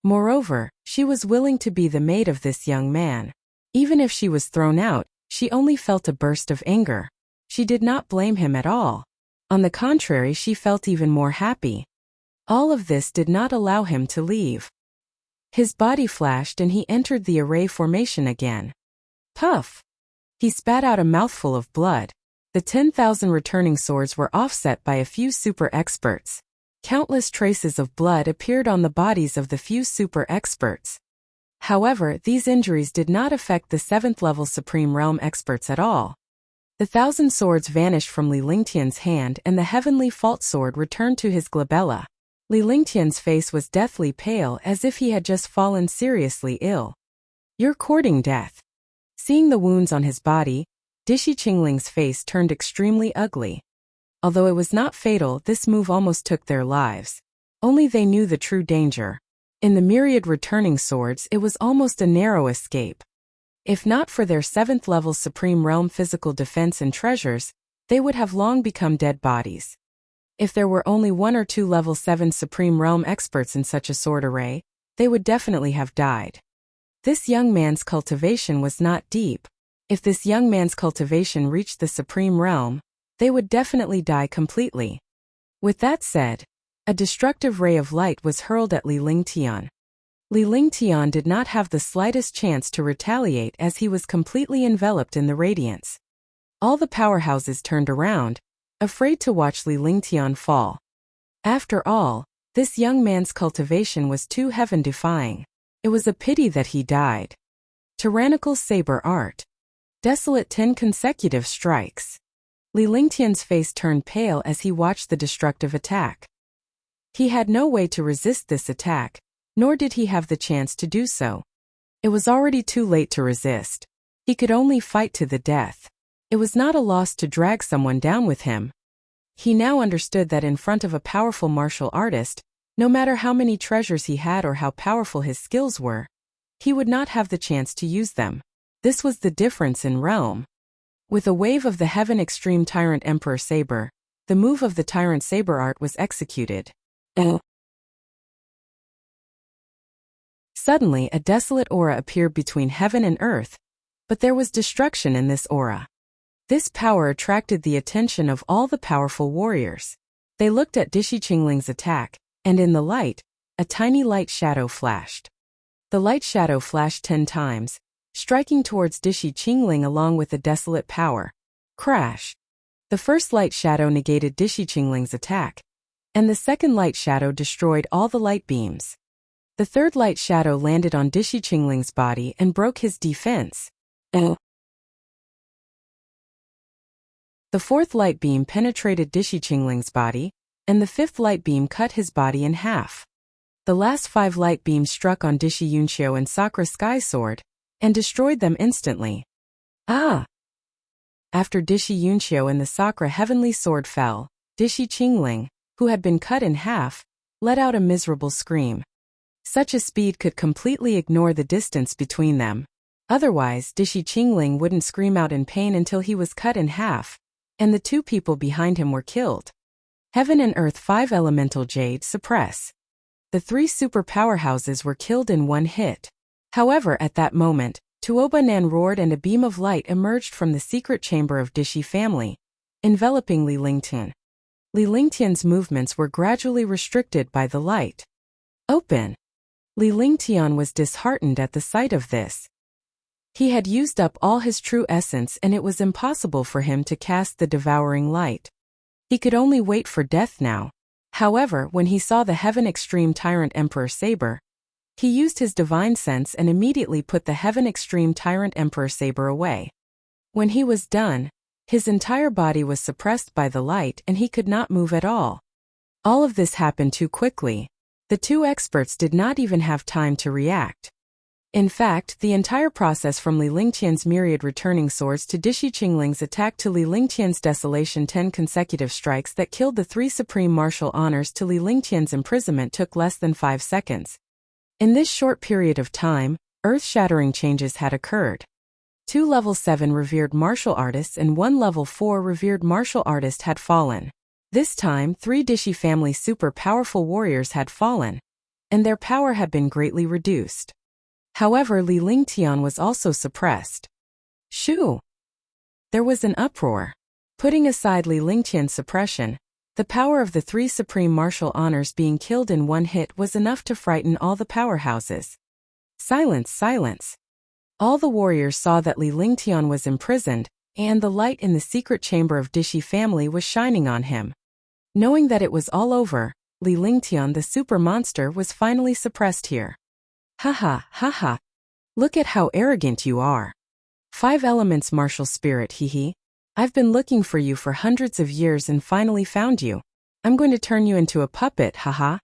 Moreover, she was willing to be the maid of this young man. Even if she was thrown out, she only felt a burst of anger. She did not blame him at all. On the contrary, she felt even more happy. All of this did not allow him to leave. His body flashed and he entered the array formation again. Puff! He spat out a mouthful of blood. The 10,000 returning swords were offset by a few super experts. Countless traces of blood appeared on the bodies of the few super experts. However, these injuries did not affect the 7th-level Supreme Realm experts at all. The 1,000 swords vanished from Li Lingtian's hand and the heavenly fault sword returned to his glabella. Li Lingtian's face was deathly pale as if he had just fallen seriously ill. "You're courting death." Seeing the wounds on his body, Dishi Qingling's face turned extremely ugly. Although it was not fatal, this move almost took their lives. Only they knew the true danger. In the myriad returning swords, it was almost a narrow escape. If not for their 7th-level Supreme Realm physical defense and treasures, they would have long become dead bodies. If there were only 1 or 2 level 7 Supreme Realm experts in such a sword array, they would definitely have died. This young man's cultivation was not deep. If this young man's cultivation reached the Supreme Realm, they would definitely die completely. With that said, a destructive ray of light was hurled at Li Lingtian. Li Lingtian did not have the slightest chance to retaliate as he was completely enveloped in the radiance. All the powerhouses turned around, afraid to watch Li Lingtian fall. After all, this young man's cultivation was too heaven-defying. It was a pity that he died. Tyrannical saber art. Desolate 10 consecutive strikes. Li Lingtian's face turned pale as he watched the destructive attack. He had no way to resist this attack, nor did he have the chance to do so. It was already too late to resist. He could only fight to the death. It was not a loss to drag someone down with him. He now understood that in front of a powerful martial artist, no matter how many treasures he had or how powerful his skills were, he would not have the chance to use them. This was the difference in realm. With a wave of the Heaven Extreme Tyrant Emperor Saber, the move of the Tyrant Saber art was executed. Suddenly, a desolate aura appeared between heaven and earth, but there was destruction in this aura. This power attracted the attention of all the powerful warriors. They looked at Dishi Qingling's attack, and in the light, a tiny light shadow flashed. The light shadow flashed 10 times, striking towards Dishi Qingling along with the desolate power. Crash! The first light shadow negated Dishi Qingling's attack, and the second light shadow destroyed all the light beams. The third light shadow landed on Dishi Qingling's body and broke his defense. The fourth light beam penetrated Dishi Qingling's body, and the fifth light beam cut his body in half. The last 5 light beams struck on Dishi Yunqiu and Sakura Sky Sword, and destroyed them instantly. After Dishi Yunqiu and the Sakura Heavenly Sword fell, Dishi Qingling, who had been cut in half, let out a miserable scream. Such a speed could completely ignore the distance between them. Otherwise, Dishi Qingling wouldn't scream out in pain until he was cut in half, and the 2 people behind him were killed. Heaven and Earth 5 Elemental Jade suppress. The 3 super powerhouses were killed in one hit. However, at that moment, Tuoba Nan roared and a beam of light emerged from the secret chamber of Dishi family, enveloping Li Lingtian. Li Lingtian's movements were gradually restricted by the light. Open! Li Lingtian was disheartened at the sight of this. He had used up all his true essence and it was impossible for him to cast the devouring light. He could only wait for death now. However, when he saw the Heaven Extreme Tyrant Emperor Saber, he used his divine sense and immediately put the Heaven Extreme Tyrant Emperor Saber away. When he was done, his entire body was suppressed by the light and he could not move at all. All of this happened too quickly. The 2 experts did not even have time to react. In fact, the entire process from Li Lingtian's myriad returning swords to Dishi Qingling's attack to Li Lingtian's desolation 10 consecutive strikes that killed the 3 supreme martial honors to Li Lingtian's imprisonment took less than 5 seconds. In this short period of time, earth-shattering changes had occurred. 2 level 7 revered martial artists and 1 level 4 revered martial artist had fallen. This time, 3 Dishi family super powerful warriors had fallen, and their power had been greatly reduced. However, Li Lingtian was also suppressed. Shoo! There was an uproar. Putting aside Li Lingtian's suppression, the power of the 3 supreme martial honors being killed in one hit was enough to frighten all the powerhouses. Silence, silence! All the warriors saw that Li Lingtian was imprisoned, and the light in the secret chamber of Dishi family was shining on him. Knowing that it was all over, Li Lingtian the super monster was finally suppressed here. Ha ha, Look at how arrogant you are. 5 elements martial spirit, hee. I've been looking for you for hundreds of years and finally found you. I'm going to turn you into a puppet, haha.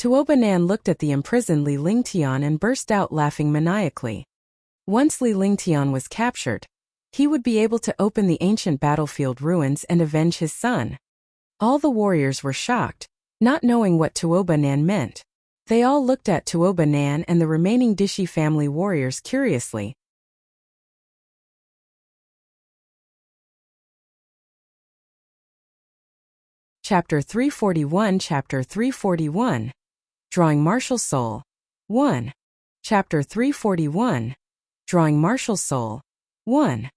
Tuobanan looked at the imprisoned Li Lingtian and burst out laughing maniacally. Once Li Lingtian was captured, he would be able to open the ancient battlefield ruins and avenge his son. All the warriors were shocked, not knowing what Tuobanan meant. They all looked at Tuobanan and the remaining Dishi family warriors curiously. Chapter 341 Chapter 341 Drawing Martial Soul 1. Chapter 341 Drawing Martial Soul 1.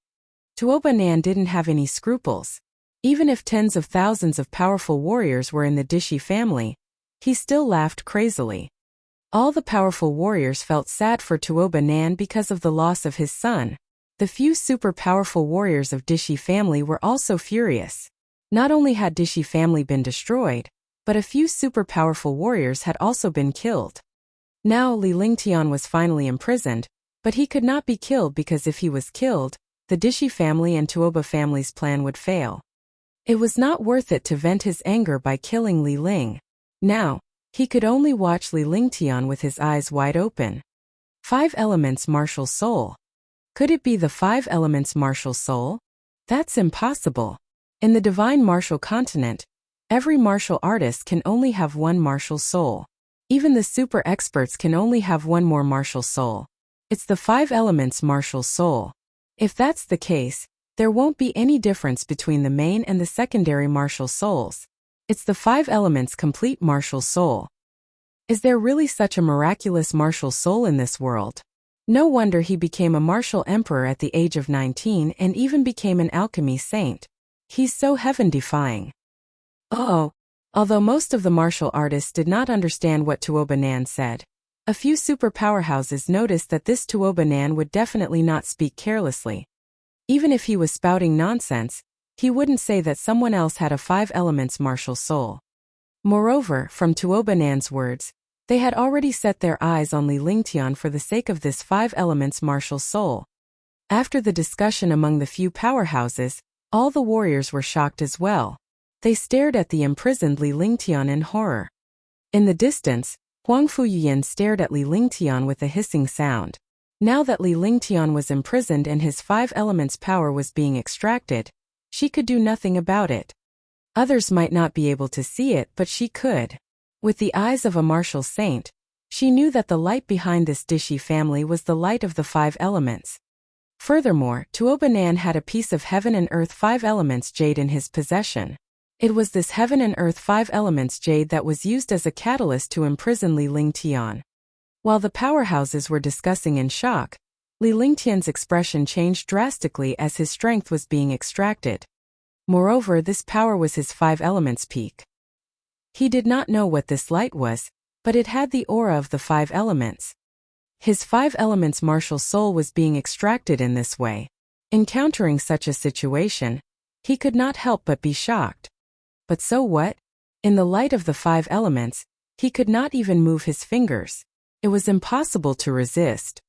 Tuobanan didn't have any scruples. Even if tens of thousands of powerful warriors were in the Dishi family, he still laughed crazily. All the powerful warriors felt sad for Tuobanan because of the loss of his son. The few super powerful warriors of Dishi family were also furious. Not only had Dishi family been destroyed, but a few super powerful warriors had also been killed. Now Li Lingtian was finally imprisoned, but he could not be killed because if he was killed, the Dishi family and Tuoba family's plan would fail. It was not worth it to vent his anger by killing Li Ling. Now, he could only watch Li Lingtian with his eyes wide open. 5 elements martial soul. Could it be the 5 elements martial soul? That's impossible. In the divine martial continent, every martial artist can only have one martial soul. Even the super experts can only have one more martial soul. It's the 5 elements martial soul. If that's the case, there won't be any difference between the main and the secondary martial souls. It's the 5 elements complete martial soul. Is there really such a miraculous martial soul in this world? No wonder he became a martial emperor at the age of 19 and even became an alchemy saint. He's so heaven-defying. Although most of the martial artists did not understand what Tuobanan said, a few super powerhouses noticed that this Tuobanan would definitely not speak carelessly. Even if he was spouting nonsense, he wouldn't say that someone else had a 5 elements martial soul. Moreover, from Tuobanan's words, they had already set their eyes on Li Lingtian for the sake of this 5 elements martial soul. After the discussion among the few powerhouses, all the warriors were shocked as well. They stared at the imprisoned Li Lingtian in horror. In the distance, Huang Fuyin stared at Li Lingtian with a hissing sound. Now that Li Lingtian was imprisoned and his 5 elements power was being extracted, she could do nothing about it. Others might not be able to see it, but she could. With the eyes of a martial saint, she knew that the light behind this Dishi family was the light of the 5 elements. Furthermore, Tuobanan had a piece of heaven and earth 5 elements jade in his possession. It was this heaven and earth 5 elements jade that was used as a catalyst to imprison Li Lingtian. While the powerhouses were discussing in shock, Li Lingtian's expression changed drastically as his strength was being extracted. Moreover, this power was his 5 elements peak. He did not know what this light was, but it had the aura of the 5 elements. His 5 elements martial soul was being extracted in this way. Encountering such a situation, he could not help but be shocked. But so what? In the light of the 5 elements, he could not even move his fingers. It was impossible to resist.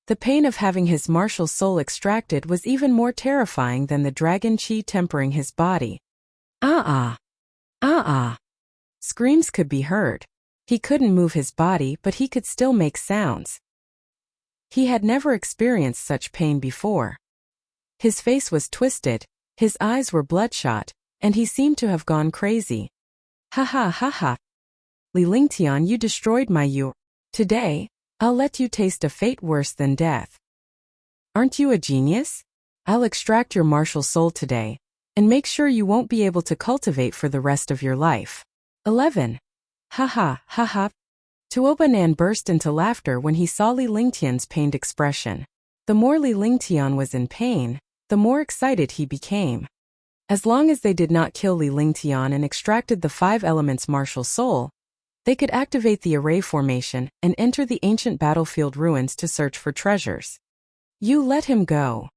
The pain of having his martial soul extracted was even more terrifying than the dragon chi tempering his body. Screams could be heard. He couldn't move his body, but he could still make sounds. He had never experienced such pain before. His face was twisted, his eyes were bloodshot, and he seemed to have gone crazy. Ha. Li Lingtian, you destroyed my you. Today, I'll let you taste a fate worse than death. Aren't you a genius? I'll extract your martial soul today, and make sure you won't be able to cultivate for the rest of your life. 11. Ha. Tuobanan burst into laughter when he saw Li Lingtian's pained expression. The more Li Lingtian was in pain, the more excited he became. As long as they did not kill Li Lingtian and extracted the 5 elements martial soul, they could activate the array formation and enter the ancient battlefield ruins to search for treasures. You let him go.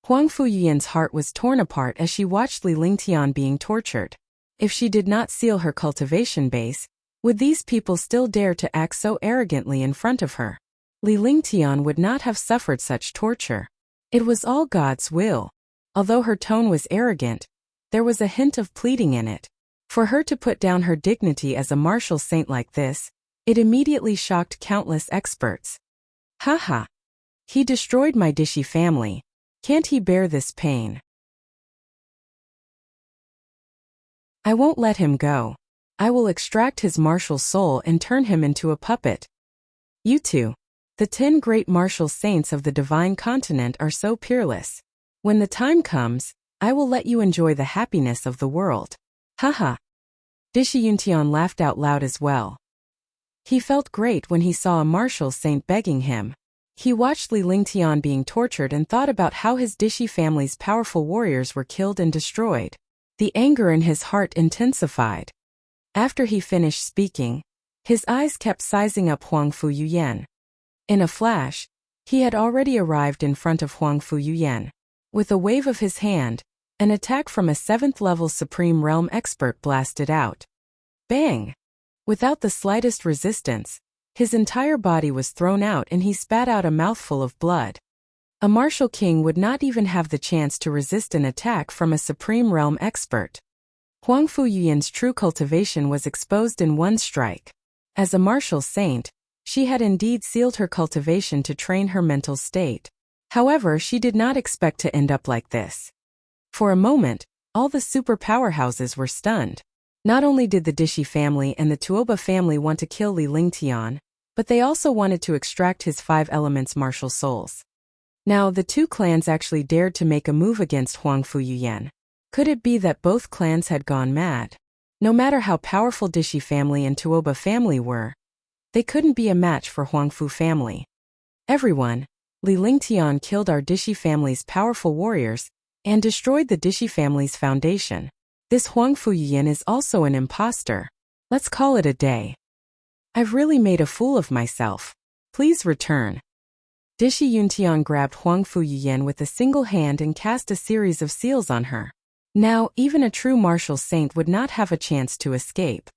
Huang Fuyin's heart was torn apart as she watched Li Lingtian being tortured. If she did not seal her cultivation base, Would these people still dare to act so arrogantly in front of her? Li Lingtian would not have suffered such torture. It was all God's will. Although her tone was arrogant, there was a hint of pleading in it. For her to put down her dignity as a martial saint like this, it immediately shocked countless experts. Haha. He destroyed my Dishi family. Can't he bear this pain? I won't let him go. I will extract his martial soul and turn him into a puppet. You two, the 10 great martial saints of the divine continent, are so peerless. When the time comes, I will let you enjoy the happiness of the world. Haha. Dishi Yuntian laughed out loud as well. He felt great when he saw a martial saint begging him. He watched Li Lingtian being tortured and thought about how his Dishi family's powerful warriors were killed and destroyed. The anger in his heart intensified. After he finished speaking, his eyes kept sizing up Huang Fu Yuyan. In a flash, he had already arrived in front of Huang Fu Yuyan. With a wave of his hand, an attack from a 7th-level Supreme Realm expert blasted out. Bang! Without the slightest resistance, his entire body was thrown out and he spat out a mouthful of blood. A martial king would not even have the chance to resist an attack from a Supreme Realm expert. Huang Fu Yuyan's true cultivation was exposed in one strike. As a martial saint, she had indeed sealed her cultivation to train her mental state. However, she did not expect to end up like this. For a moment, all the super powerhouses were stunned. Not only did the Dishi family and the Tuoba family want to kill Li Lingtian, but they also wanted to extract his 5 elements martial souls. Now, the 2 clans actually dared to make a move against Huang Fu Yuyan. Could it be that both clans had gone mad? No matter how powerful Dishi family and Tuoba family were, they couldn't be a match for Huang Fu family. Everyone, Li Lingtian killed our Dishi family's powerful warriors and destroyed the Dishi family's foundation. This Huang Fu Yuyan is also an imposter. Let's call it a day. I've really made a fool of myself. Please return. Dishi Yuntian grabbed Huang Fu Yuyan with a single hand and cast a series of seals on her. Now, even a true martial saint would not have a chance to escape.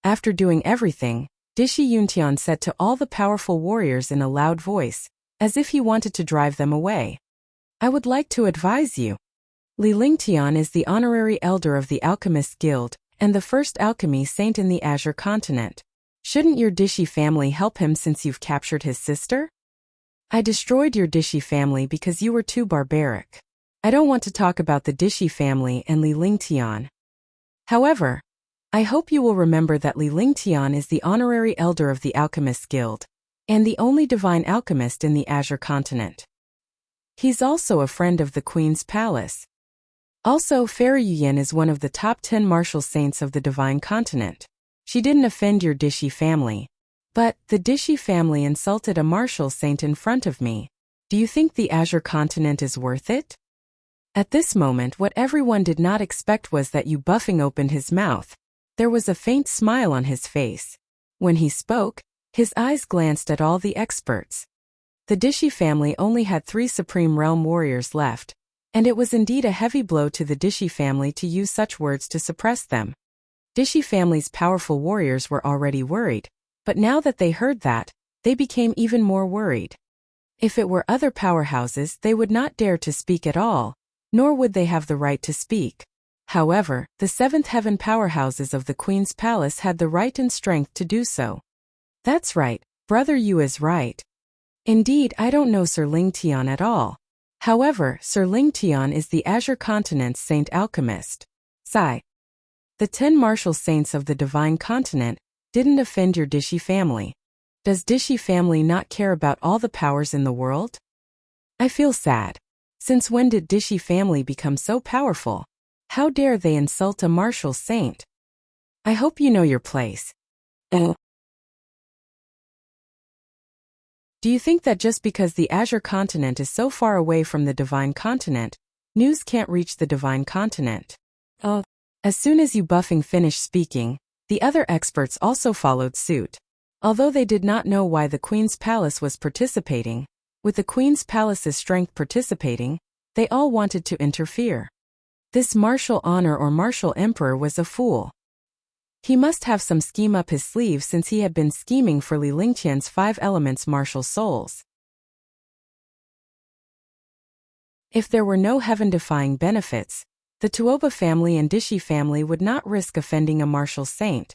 After doing everything, Dishi Yuntian said to all the powerful warriors in a loud voice, as if he wanted to drive them away. I would like to advise you. Li Lingtian is the honorary elder of the Alchemist Guild and the first alchemy saint in the Azure continent. Shouldn't your Dishi family help him since you've captured his sister? I destroyed your Dishi family because you were too barbaric. I don't want to talk about the Dishi family and Li Lingtian. However, I hope you will remember that Li Lingtian is the honorary elder of the Alchemist Guild and the only divine alchemist in the Azure continent. He's also a friend of the Queen's Palace. Also, Fairy Yuyan is one of the top 10 martial saints of the divine continent. She didn't offend your Dishi family. But the Dishi family insulted a martial saint in front of me. Do you think the Azure continent is worth it? At this moment, what everyone did not expect was that Yu Buffing opened his mouth. There was a faint smile on his face. When he spoke, his eyes glanced at all the experts. The Dishi family only had 3 Supreme Realm warriors left, and it was indeed a heavy blow to the Dishi family to use such words to suppress them. Dishi family's powerful warriors were already worried, but now that they heard that, they became even more worried. If it were other powerhouses, they would not dare to speak at all, nor would they have the right to speak. However, the 7th heaven powerhouses of the Queen's Palace had the right and strength to do so. That's right, Brother Yu is right. Indeed, I don't know Sir Lingtian at all. However, Sir Lingtian is the Azure Continent's Saint Alchemist. Sigh. The 10 martial saints of the divine continent didn't offend your Dishi family. Does Dishi family not care about all the powers in the world? I feel sad. Since when did Dishi family become so powerful? How dare they insult a martial saint? I hope you know your place. Do you think that just because the Azure continent is so far away from the divine continent, news can't reach the divine continent? As soon as Yu Buffing finished speaking, the other experts also followed suit. Although they did not know why the Queen's Palace was participating, with the Queen's Palace's strength participating, they all wanted to interfere. This martial honor or martial emperor was a fool. He must have some scheme up his sleeve since he had been scheming for Li Lingtian's 5 elements martial souls. If there were no heaven-defying benefits, the Tuoba family and Dishi family would not risk offending a martial saint.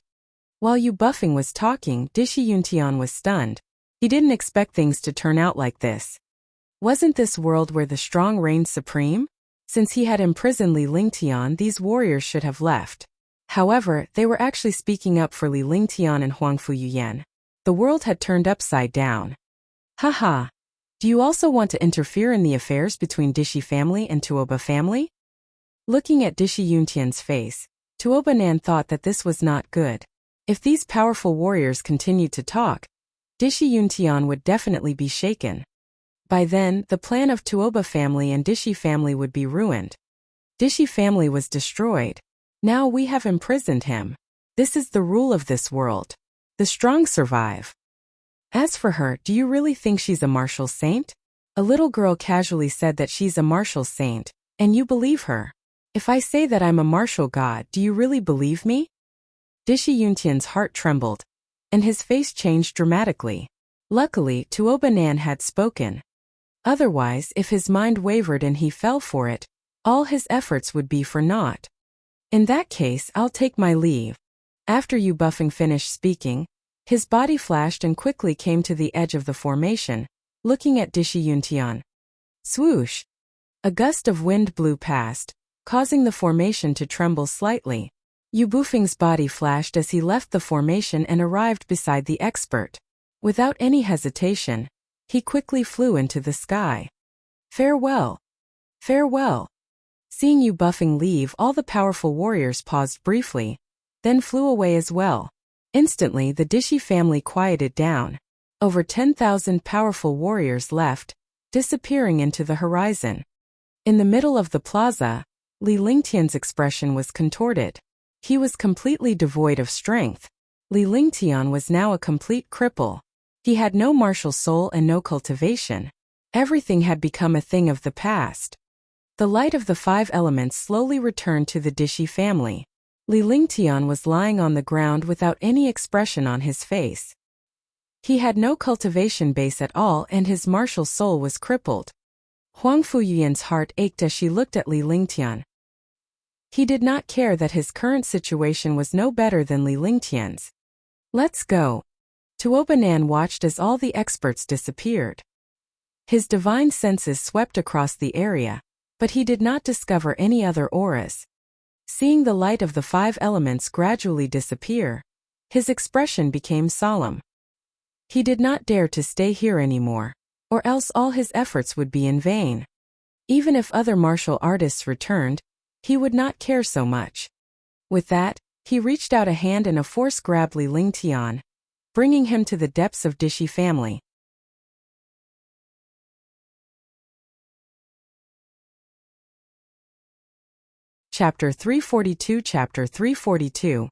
While Yu Buffing was talking, Dishi Yuntian was stunned. He didn't expect things to turn out like this. Wasn't this world where the strong reigned supreme? Since he had imprisoned Li Lingtian, these warriors should have left. However, they were actually speaking up for Li Lingtian and Huangfu Yuyan. The world had turned upside down. Haha. Do you also want to interfere in the affairs between Dishi family and Tuoba family? Looking at Dishi Yuntian's face, Tuoba Nan thought that this was not good. If these powerful warriors continued to talk, Dishi Yuntian would definitely be shaken. By then, the plan of Tuoba family and Dishi family would be ruined. Dishi family was destroyed. Now we have imprisoned him. This is the rule of this world. The strong survive. As for her, do you really think she's a martial saint? A little girl casually said that she's a martial saint, and you believe her. If I say that I'm a martial god, do you really believe me? Dishi Yuntian's heart trembled, and his face changed dramatically. Luckily, Tuoba Nan had spoken. Otherwise, if his mind wavered and he fell for it, all his efforts would be for naught. In that case, I'll take my leave. After Yu Buffing finished speaking, his body flashed and quickly came to the edge of the formation, looking at Dishi Yuntian. Swoosh! A gust of wind blew past, causing the formation to tremble slightly. Yu Buffing's body flashed as he left the formation and arrived beside the expert. Without any hesitation, he quickly flew into the sky. Farewell! Farewell! Seeing Yu Buffing leave, all the powerful warriors paused briefly, then flew away as well. Instantly, the Dishi family quieted down. Over 10,000 powerful warriors left, disappearing into the horizon. In the middle of the plaza, Li Lingtian's expression was contorted. He was completely devoid of strength. Li Lingtian was now a complete cripple. He had no martial soul and no cultivation. Everything had become a thing of the past. The light of the 5 elements slowly returned to the Dishi family. Li Lingtian was lying on the ground without any expression on his face. He had no cultivation base at all and his martial soul was crippled. Huangfu Yuyan's heart ached as she looked at Li Lingtian. He did not care that his current situation was no better than Li Lingtian's. Let's go. Tuoba Nan watched as all the experts disappeared. His divine senses swept across the area, but he did not discover any other auras. Seeing the light of the 5 elements gradually disappear, his expression became solemn. He did not dare to stay here anymore, or else all his efforts would be in vain. Even if other martial artists returned, he would not care so much. With that, he reached out a hand and a force grabbed Li Lingtian, bringing him to the depths of Dishi family. Chapter 342 Chapter 342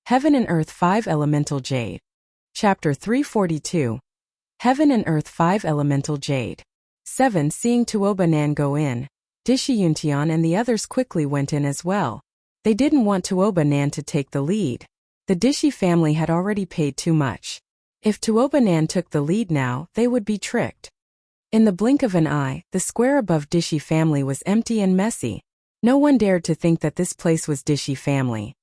Heaven and Earth 5 Elemental Jade. Chapter 342 Heaven and Earth 5 Elemental Jade. 7 Seeing Tuoba Nan go in, Dishi Yuntian and the others quickly went in as well. They didn't want Tuoba Nan to take the lead. The Dishi family had already paid too much. If Tuoba Nan took the lead now, they would be tricked. In the blink of an eye, the square above Dishi family was empty and messy. No one dared to think that this place was Dishi family.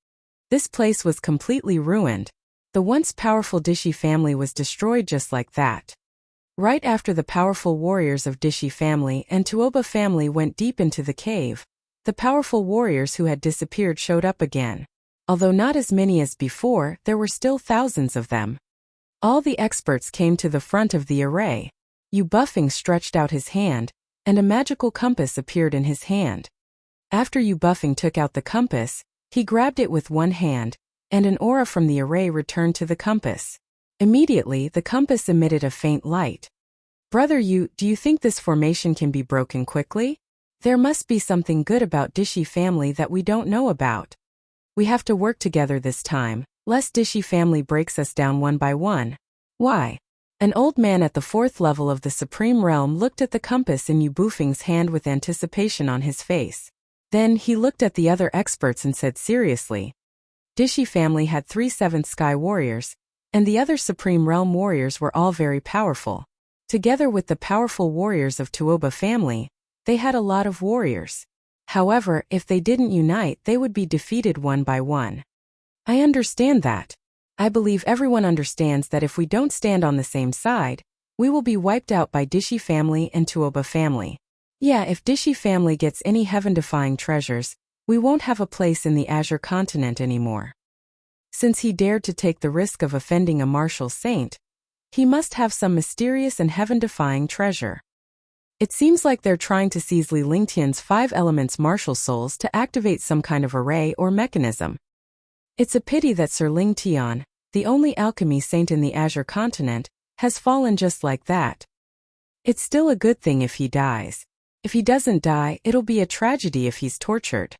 This place was completely ruined. The once powerful Dishi family was destroyed just like that. Right after the powerful warriors of Dishi family and Tuoba family went deep into the cave, the powerful warriors who had disappeared showed up again. Although not as many as before, there were still thousands of them. All the experts came to the front of the array. Yu Buffing stretched out his hand, and a magical compass appeared in his hand. After Yu Buffing took out the compass, he grabbed it with one hand, and an aura from the array returned to the compass. Immediately, the compass emitted a faint light. Brother Yu, do you think this formation can be broken quickly? There must be something good about Dishi family that we don't know about. We have to work together this time, lest Dishi family breaks us down one by one. Why? An old man at the 4th level of the Supreme Realm looked at the compass in Yu Buffing's hand with anticipation on his face. Then he looked at the other experts and said seriously, Dishi family had 3 seventh sky warriors, and the other supreme realm warriors were all very powerful. Together with the powerful warriors of Tuoba family, they had a lot of warriors. However, if they didn't unite, they would be defeated one by one. I understand that. I believe everyone understands that if we don't stand on the same side, we will be wiped out by Dishi family and Tuoba family. Yeah, if Dishi family gets any heaven-defying treasures, we won't have a place in the Azure continent anymore. Since he dared to take the risk of offending a martial saint, he must have some mysterious and heaven-defying treasure. It seems like they're trying to seize Li Lingtian's 5 elements martial souls to activate some kind of array or mechanism. It's a pity that Sir Lingtian, the only alchemy saint in the Azure continent, has fallen just like that. It's still a good thing if he dies. If he doesn't die, it'll be a tragedy if he's tortured.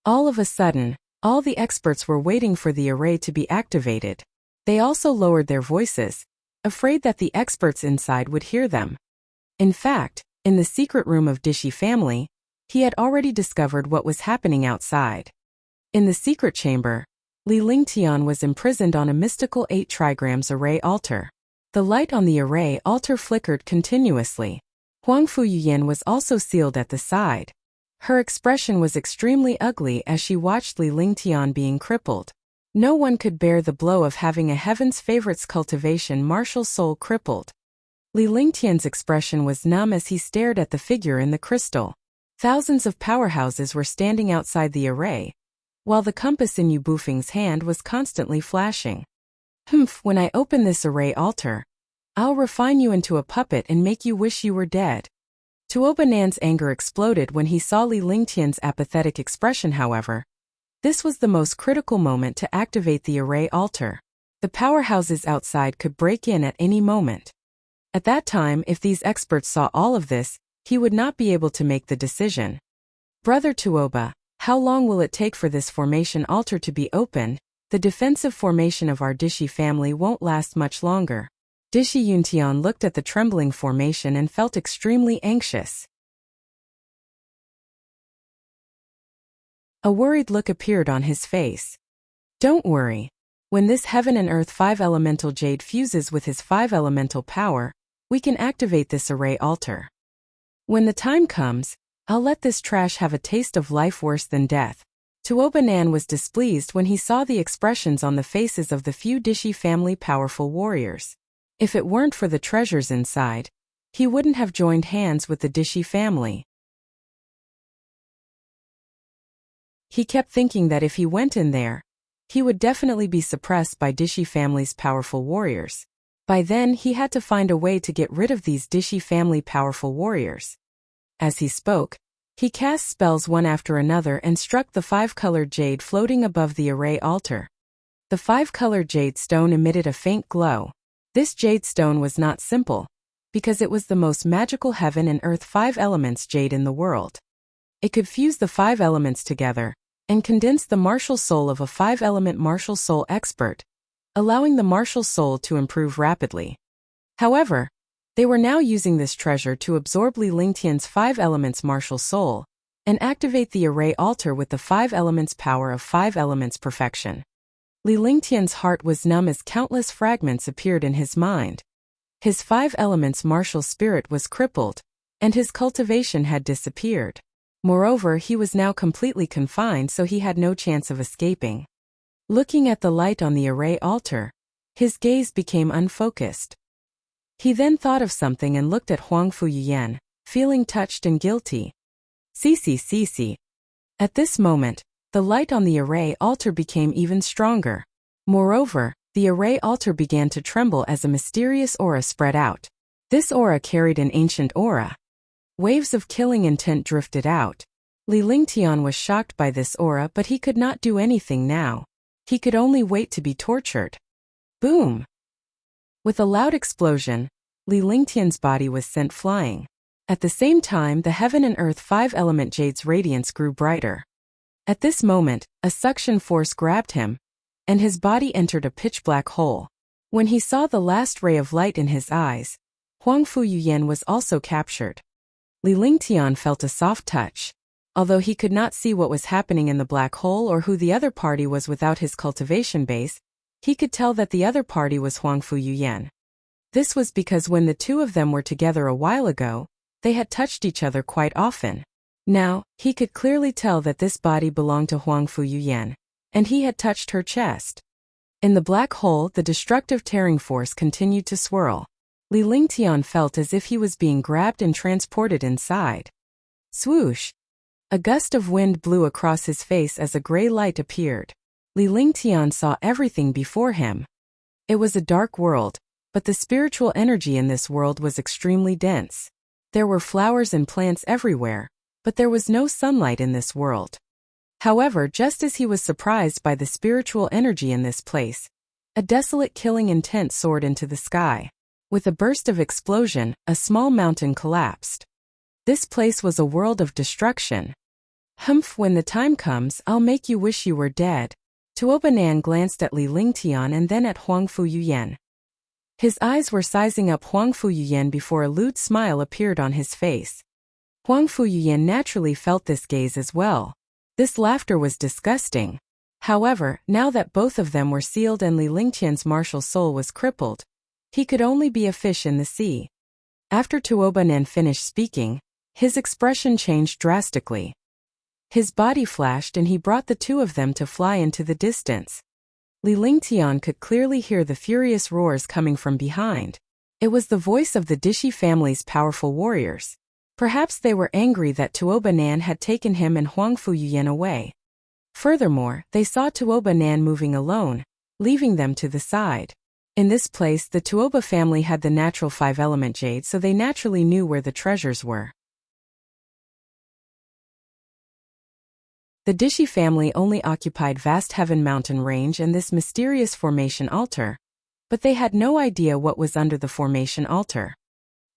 All of a sudden, all the experts were waiting for the array to be activated. They also lowered their voices, afraid that the experts inside would hear them. In fact, in the secret room of Dishi family, he had already discovered what was happening outside. In the secret chamber, Li Lingtian was imprisoned on a mystical 8 trigrams array altar. The light on the array altar flickered continuously. Huang Fuyuyan was also sealed at the side. Her expression was extremely ugly as she watched Li Lingtian being crippled. No one could bear the blow of having a heaven's favorites cultivation martial soul crippled. Li Lingtian's expression was numb as he stared at the figure in the crystal. Thousands of powerhouses were standing outside the array, while the compass in Yu Bufeng's hand was constantly flashing. When I open this array altar, I'll refine you into a puppet and make you wish you were dead. Tuoba Nan's anger exploded when he saw Li Lingtian's apathetic expression. However, this was the most critical moment to activate the array altar. The powerhouses outside could break in at any moment. At that time, if these experts saw all of this, he would not be able to make the decision. Brother Tuoba, how long will it take for this formation altar to be opened? The defensive formation of our Dishi family won't last much longer. Dishi Yuntian looked at the trembling formation and felt extremely anxious. A worried look appeared on his face. Don't worry. When this heaven and earth 5 elemental jade fuses with his 5 elemental power, we can activate this array altar. When the time comes, I'll let this trash have a taste of life worse than death. Tuoba Nan was displeased when he saw the expressions on the faces of the few Dishi family powerful warriors. If it weren't for the treasures inside, he wouldn't have joined hands with the Dishi family. He kept thinking that if he went in there, he would definitely be suppressed by Dishi family's powerful warriors. By then, he had to find a way to get rid of these Dishi family powerful warriors. As he spoke, he cast spells one after another and struck the 5-colored jade floating above the array altar. The 5-colored jade stone emitted a faint glow. This jade stone was not simple, because it was the most magical heaven and earth 5 elements jade in the world. It could fuse the 5 elements together and condense the martial soul of a 5-element martial soul expert, allowing the martial soul to improve rapidly. However, they were now using this treasure to absorb Li Lingtian's 5 elements martial soul and activate the array altar with the 5 elements power of 5 elements perfection. Li Lingtian's heart was numb as countless fragments appeared in his mind. His 5 elements martial spirit was crippled, and his cultivation had disappeared. Moreover, he was now completely confined, so he had no chance of escaping. Looking at the light on the array altar, his gaze became unfocused. He then thought of something and looked at Huang Fuyuyan, feeling touched and guilty. See. At this moment, the light on the array altar became even stronger. Moreover, the array altar began to tremble as a mysterious aura spread out. This aura carried an ancient aura. Waves of killing intent drifted out. Li Lingtian was shocked by this aura, but he could not do anything now. He could only wait to be tortured. Boom! With a loud explosion, Li Lingtian's body was sent flying. At the same time, the heaven and earth 5-element jade's radiance grew brighter. At this moment, a suction force grabbed him, and his body entered a pitch-black hole. When he saw the last ray of light in his eyes, Huang Fuyuyan was also captured. Li Lingtian felt a soft touch. Although he could not see what was happening in the black hole or who the other party was without his cultivation base, he could tell that the other party was Huangfu Yuyan. This was because when the two of them were together a while ago, they had touched each other quite often. Now, he could clearly tell that this body belonged to Huangfu Yuyan, and he had touched her chest. In the black hole, the destructive tearing force continued to swirl. Li Lingtian felt as if he was being grabbed and transported inside. Swoosh! A gust of wind blew across his face as a gray light appeared. Li Lingtian saw everything before him. It was a dark world, but the spiritual energy in this world was extremely dense. There were flowers and plants everywhere, but there was no sunlight in this world. However, just as he was surprised by the spiritual energy in this place, a desolate killing intent soared into the sky. With a burst of explosion, a small mountain collapsed. This place was a world of destruction. Humph, when the time comes, I'll make you wish you were dead. Tuobanan glanced at Li Lingtian and then at Huangfu Yuyan. His eyes were sizing up Huangfu Yuyan before a lewd smile appeared on his face. Huangfu Yuyan naturally felt this gaze as well. This laughter was disgusting. However, now that both of them were sealed and Li Lingtian's martial soul was crippled, he could only be a fish in the sea. After Tuobanan finished speaking, his expression changed drastically. His body flashed and he brought the two of them to fly into the distance. Li Lingtian could clearly hear the furious roars coming from behind. It was the voice of the Dishi family's powerful warriors. Perhaps they were angry that Tuobanan had taken him and Huangfu Yuyan away. Furthermore, they saw Tuobanan moving alone, leaving them to the side. In this place, the Tuoba family had the natural 5-element jade, so they naturally knew where the treasures were. The Dishi family only occupied vast Heaven Mountain range and this mysterious formation altar, but they had no idea what was under the formation altar.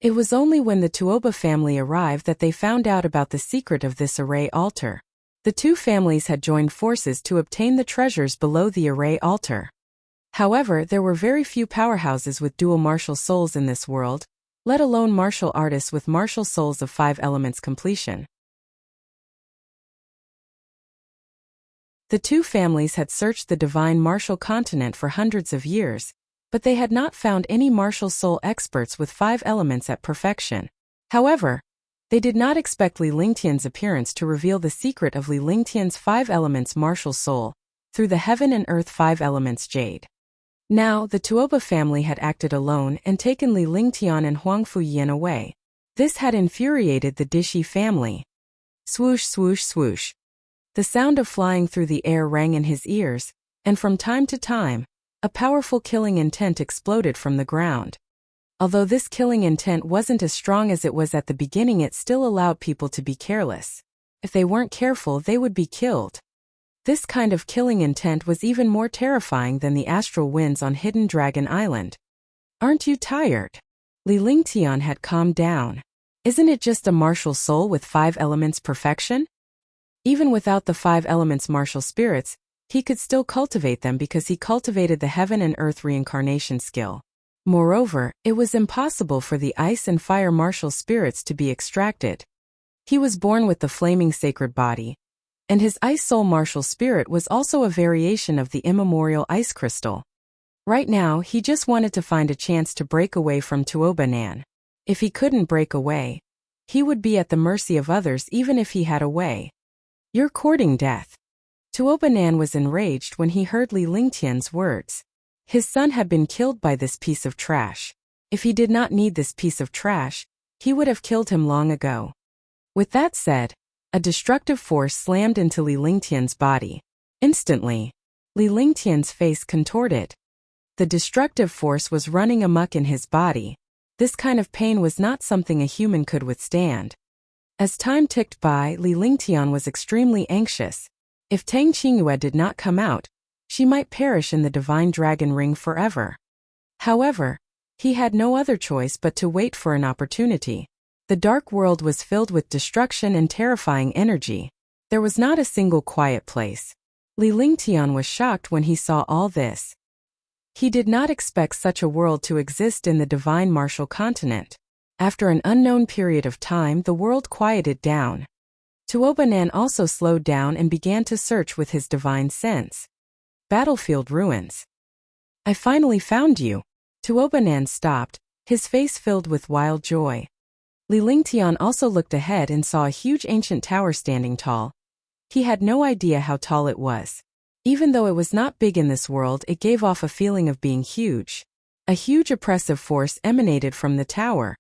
It was only when the Tuoba family arrived that they found out about the secret of this array altar. The two families had joined forces to obtain the treasures below the array altar. However, there were very few powerhouses with dual martial souls in this world, let alone martial artists with martial souls of 5 elements completion. The two families had searched the divine martial continent for hundreds of years, but they had not found any martial soul experts with 5 elements at perfection. However, they did not expect Li Lingtian's appearance to reveal the secret of Li Lingtian's 5 elements martial soul through the heaven and earth 5 elements jade. Now, the Tuoba family had acted alone and taken Li Lingtian and Huangfu Yuyan away. This had infuriated the Dishi family. Swoosh, swoosh, swoosh. The sound of flying through the air rang in his ears, and from time to time, a powerful killing intent exploded from the ground. Although this killing intent wasn't as strong as it was at the beginning, it still allowed people to be careless. If they weren't careful, they would be killed. This kind of killing intent was even more terrifying than the astral winds on Hidden Dragon Island. Aren't you tired? Li Lingtian had calmed down. Isn't it just a martial soul with 5 elements perfection? Even without the 5 elements martial spirits, he could still cultivate them because he cultivated the heaven and earth reincarnation skill. Moreover, it was impossible for the ice and fire martial spirits to be extracted. He was born with the flaming sacred body, and his ice soul martial spirit was also a variation of the immemorial ice crystal. Right now, he just wanted to find a chance to break away from Tuobanan. If he couldn't break away, he would be at the mercy of others even if he had a way. You're courting death. Tuobanan was enraged when he heard Li Lingtian's words. His son had been killed by this piece of trash. If he did not need this piece of trash, he would have killed him long ago. With that said, a destructive force slammed into Li Lingtian's body. Instantly, Li Lingtian's face contorted. The destructive force was running amok in his body. This kind of pain was not something a human could withstand. As time ticked by, Li Lingtian was extremely anxious. If Tang Qingyue did not come out, she might perish in the divine dragon ring forever. However, he had no other choice but to wait for an opportunity. The dark world was filled with destruction and terrifying energy. There was not a single quiet place. Li Lingtian was shocked when he saw all this. He did not expect such a world to exist in the divine martial continent. After an unknown period of time, the world quieted down. Tuobanan also slowed down and began to search with his divine sense. Battlefield ruins. I finally found you. Tuobanan stopped, his face filled with wild joy. Li Lingtian also looked ahead and saw a huge ancient tower standing tall. He had no idea how tall it was. Even though it was not big in this world, it gave off a feeling of being huge. A huge oppressive force emanated from the tower.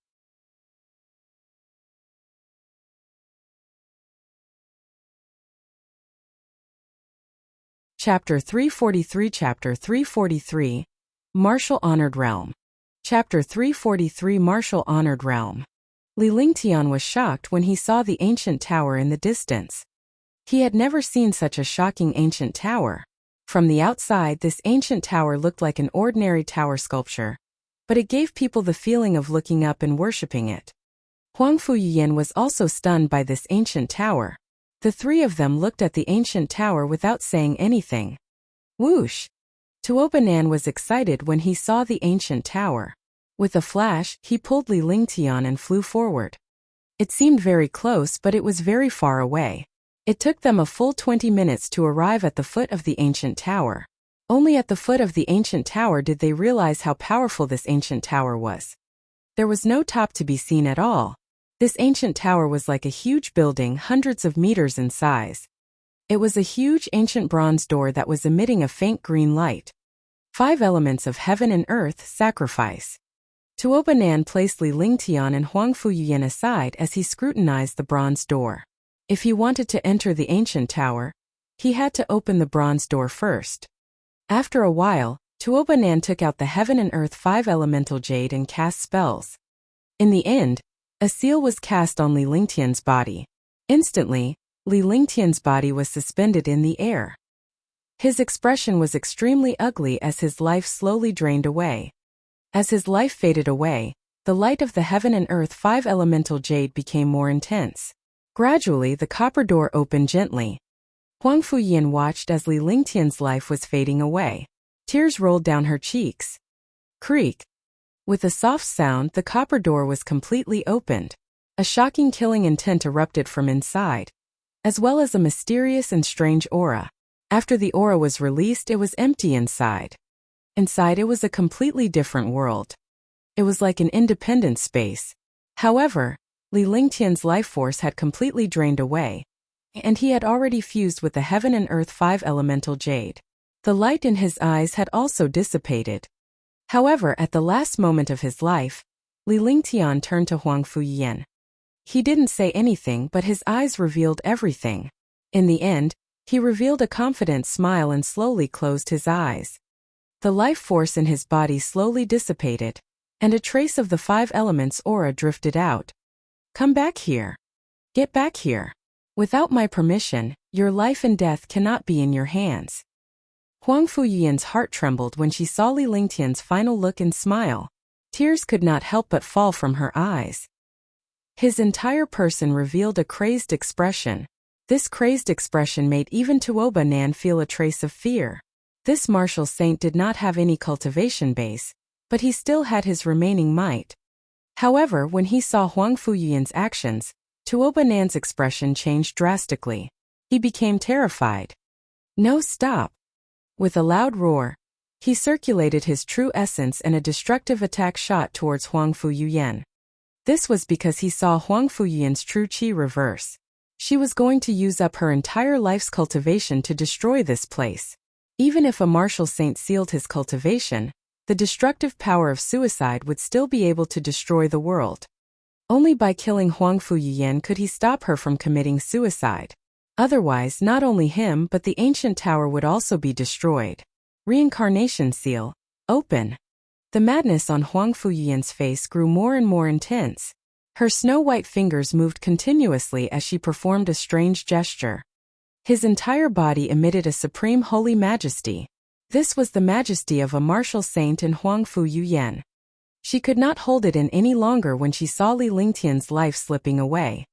Chapter 343 Chapter 343 Martial Honored Realm. Chapter 343 Martial Honored Realm. Li Lingtian was shocked when he saw the ancient tower in the distance. He had never seen such a shocking ancient tower. From the outside, this ancient tower looked like an ordinary tower sculpture, but it gave people the feeling of looking up and worshipping it. Huang Fuyian was also stunned by this ancient tower. The three of them looked at the ancient tower without saying anything. Whoosh! Tuobanan was excited when he saw the ancient tower. With a flash, he pulled Li Lingtian and flew forward. It seemed very close, but it was very far away. It took them a full 20 minutes to arrive at the foot of the ancient tower. Only at the foot of the ancient tower did they realize how powerful this ancient tower was. There was no top to be seen at all. This ancient tower was like a huge building, hundreds of meters in size. It was a huge ancient bronze door that was emitting a faint green light. 5 elements of heaven and earth, sacrifice. Tuobanan placed Li Lingtian and Huang Fuyian aside as he scrutinized the bronze door. If he wanted to enter the ancient tower, he had to open the bronze door first. After a while, Tuobanan took out the heaven and earth 5 elemental jade and cast spells. In the end, a seal was cast on Li Lingtian's body. Instantly, Li Lingtian's body was suspended in the air. His expression was extremely ugly as his life slowly drained away. As his life faded away, the light of the heaven and earth 5 elemental jade became more intense. Gradually, the copper door opened gently. Huang Fuyian watched as Li Lingtian's life was fading away. Tears rolled down her cheeks. Creak. With a soft sound, the copper door was completely opened. A shocking killing intent erupted from inside, as well as a mysterious and strange aura. After the aura was released, it was empty inside. Inside, it was a completely different world. It was like an independent space. However, Li Lingtian's life force had completely drained away, and he had already fused with the heaven and earth 5 elemental jade. The light in his eyes had also dissipated. However, at the last moment of his life, Li Lingtian turned to Huang Fuyian. He didn't say anything, but his eyes revealed everything. In the end, he revealed a confident smile and slowly closed his eyes. The life force in his body slowly dissipated, and a trace of the 5 elements aura drifted out. Come back here. Get back here. Without my permission, your life and death cannot be in your hands. Huang Fuyian's heart trembled when she saw Li Lingtian's final look and smile. Tears could not help but fall from her eyes. His entire person revealed a crazed expression. This crazed expression made even Tuobanan feel a trace of fear. This martial saint did not have any cultivation base, but he still had his remaining might. However, when he saw Huang Fuyian's actions, Tuobanan's expression changed drastically. He became terrified. No, stop. With a loud roar, he circulated his true essence and a destructive attack shot towards Huang Fuyian. This was because he saw Huang Fuyian's true chi reverse. She was going to use up her entire life's cultivation to destroy this place. Even if a martial saint sealed his cultivation, the destructive power of suicide would still be able to destroy the world. Only by killing Huang Fuyian could he stop her from committing suicide. Otherwise, not only him but the ancient tower would also be destroyed. Reincarnation seal. Open. The madness on Huang Fuyian's face grew more and more intense. Her snow-white fingers moved continuously as she performed a strange gesture. His entire body emitted a supreme holy majesty. This was the majesty of a martial saint in Huang Fuyian. She could not hold it in any longer when she saw Li Lingtian's life slipping away.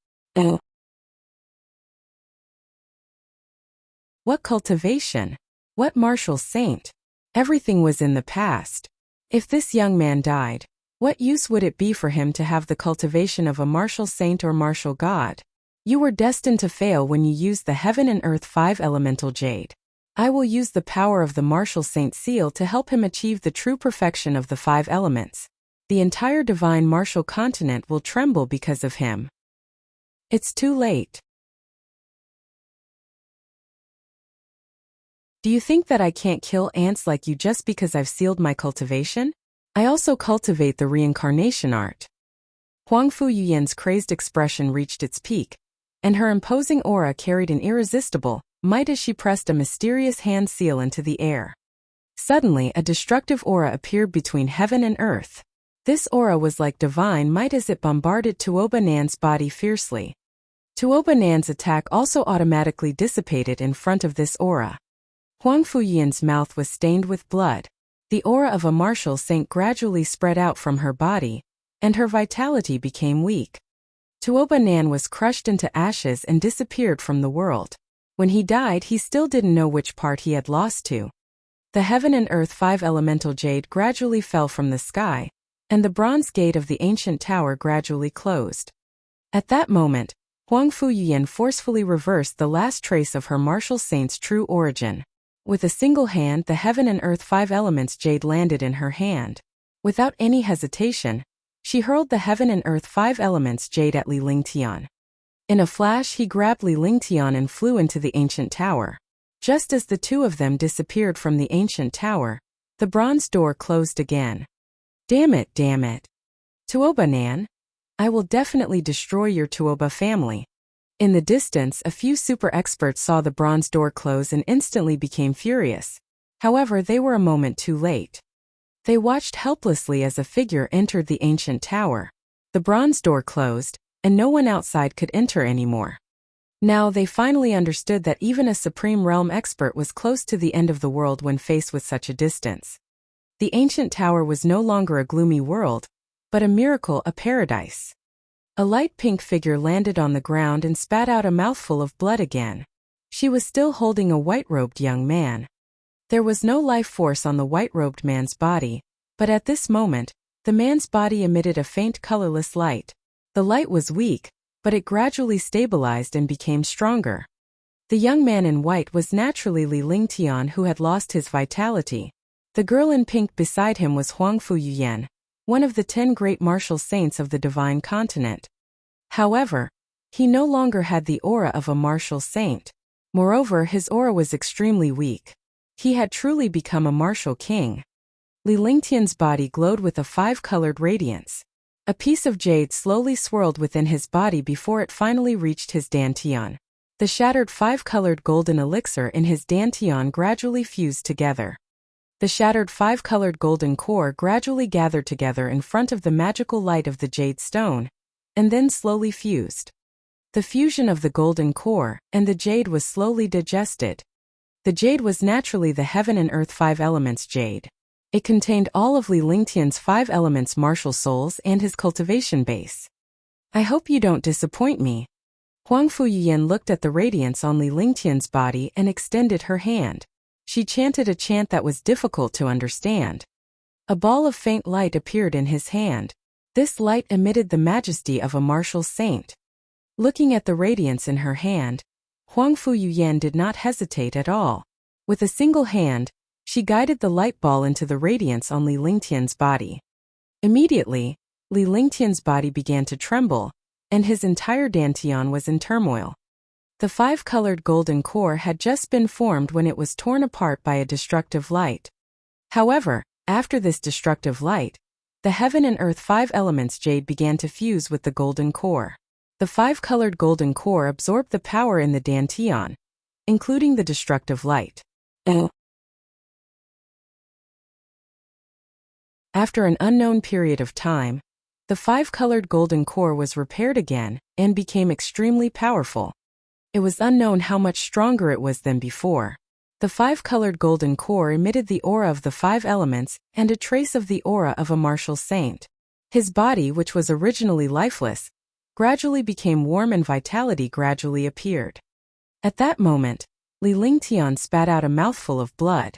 What cultivation? What martial saint? Everything was in the past. If this young man died, what use would it be for him to have the cultivation of a martial saint or martial god? You were destined to fail when you used the Heaven and Earth 5 elemental jade. I will use the power of the martial saint seal to help him achieve the true perfection of the 5 elements. The entire divine martial continent will tremble because of him. It's too late. Do you think that I can't kill ants like you just because I've sealed my cultivation? I also cultivate the reincarnation art. Huang Fu Yuyan's crazed expression reached its peak, and her imposing aura carried an irresistible might as she pressed a mysterious hand seal into the air. Suddenly, a destructive aura appeared between heaven and earth. This aura was like divine might as it bombarded Tuoba Nan's body fiercely. Tuoba Nan's attack also automatically dissipated in front of this aura. Huang Fuyan's mouth was stained with blood. The aura of a martial saint gradually spread out from her body, and her vitality became weak. Tuoba Nan was crushed into ashes and disappeared from the world. When he died, he still didn't know which part he had lost to. The Heaven and Earth 5 elemental jade gradually fell from the sky, and the bronze gate of the ancient tower gradually closed. At that moment, Huang Fuyan forcefully reversed the last trace of her martial saint's true origin. With a single hand, the Heaven and Earth 5 elements jade landed in her hand. Without any hesitation, she hurled the Heaven and Earth 5 elements jade at Li Lingtian. In a flash, he grabbed Li Lingtian and flew into the ancient tower. Just as the two of them disappeared from the ancient tower, the bronze door closed again. Damn it, damn it. Tuoba Nan? I will definitely destroy your Tuoba family. In the distance, a few super experts saw the bronze door close and instantly became furious. However, they were a moment too late. They watched helplessly as a figure entered the ancient tower. The bronze door closed, and no one outside could enter anymore. Now they finally understood that even a Supreme Realm expert was close to the end of the world when faced with such a distance. The ancient tower was no longer a gloomy world, but a miracle, a paradise. A light pink figure landed on the ground and spat out a mouthful of blood again. She was still holding a white-robed young man. There was no life force on the white-robed man's body, but at this moment, the man's body emitted a faint colorless light. The light was weak, but it gradually stabilized and became stronger. The young man in white was naturally Li Lingtian, who had lost his vitality. The girl in pink beside him was Huang Fuyan, one of the 10 great martial saints of the divine continent. However, he no longer had the aura of a martial saint. Moreover, his aura was extremely weak. He had truly become a martial king. Li Lingtian's body glowed with a 5-colored radiance. A piece of jade slowly swirled within his body before it finally reached his dantian. The shattered 5-colored golden elixir in his dantian gradually fused together. The shattered 5-colored golden core gradually gathered together in front of the magical light of the jade stone, and then slowly fused. The fusion of the golden core and the jade was slowly digested. The jade was naturally the Heaven and Earth 5 elements jade. It contained all of Li Lingtian's 5 elements martial souls and his cultivation base. I hope you don't disappoint me. Huang Fuyan looked at the radiance on Li Lingtian's body and extended her hand. She chanted a chant that was difficult to understand. A ball of faint light appeared in his hand. This light emitted the majesty of a martial saint. Looking at the radiance in her hand, Huang Fuyan did not hesitate at all. With a single hand, she guided the light ball into the radiance on Li Lingtian's body. Immediately, Li Lingtian's body began to tremble, and his entire dantian was in turmoil. The 5-colored golden core had just been formed when it was torn apart by a destructive light. However, after this destructive light, the Heaven and Earth 5 elements jade began to fuse with the golden core. The 5-colored golden core absorbed the power in the dantian, including the destructive light. After an unknown period of time, the 5-colored golden core was repaired again and became extremely powerful. It was unknown how much stronger it was than before. The 5-colored golden core emitted the aura of the 5 elements and a trace of the aura of a martial saint. His body, which was originally lifeless, gradually became warm and vitality gradually appeared. At that moment, Li Lingtian spat out a mouthful of blood.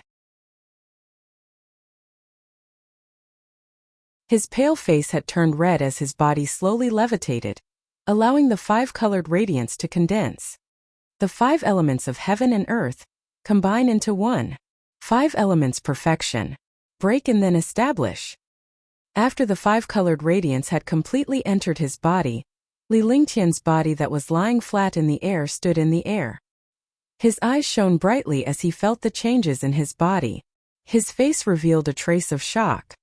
His pale face had turned red as his body slowly levitated, allowing the 5-colored radiance to condense. The 5 elements of heaven and earth combine into one. 5 elements perfection. Break and then establish. After the 5-colored radiance had completely entered his body, Li Lingtian's body that was lying flat in the air stood in the air. His eyes shone brightly as he felt the changes in his body. His face revealed a trace of shock.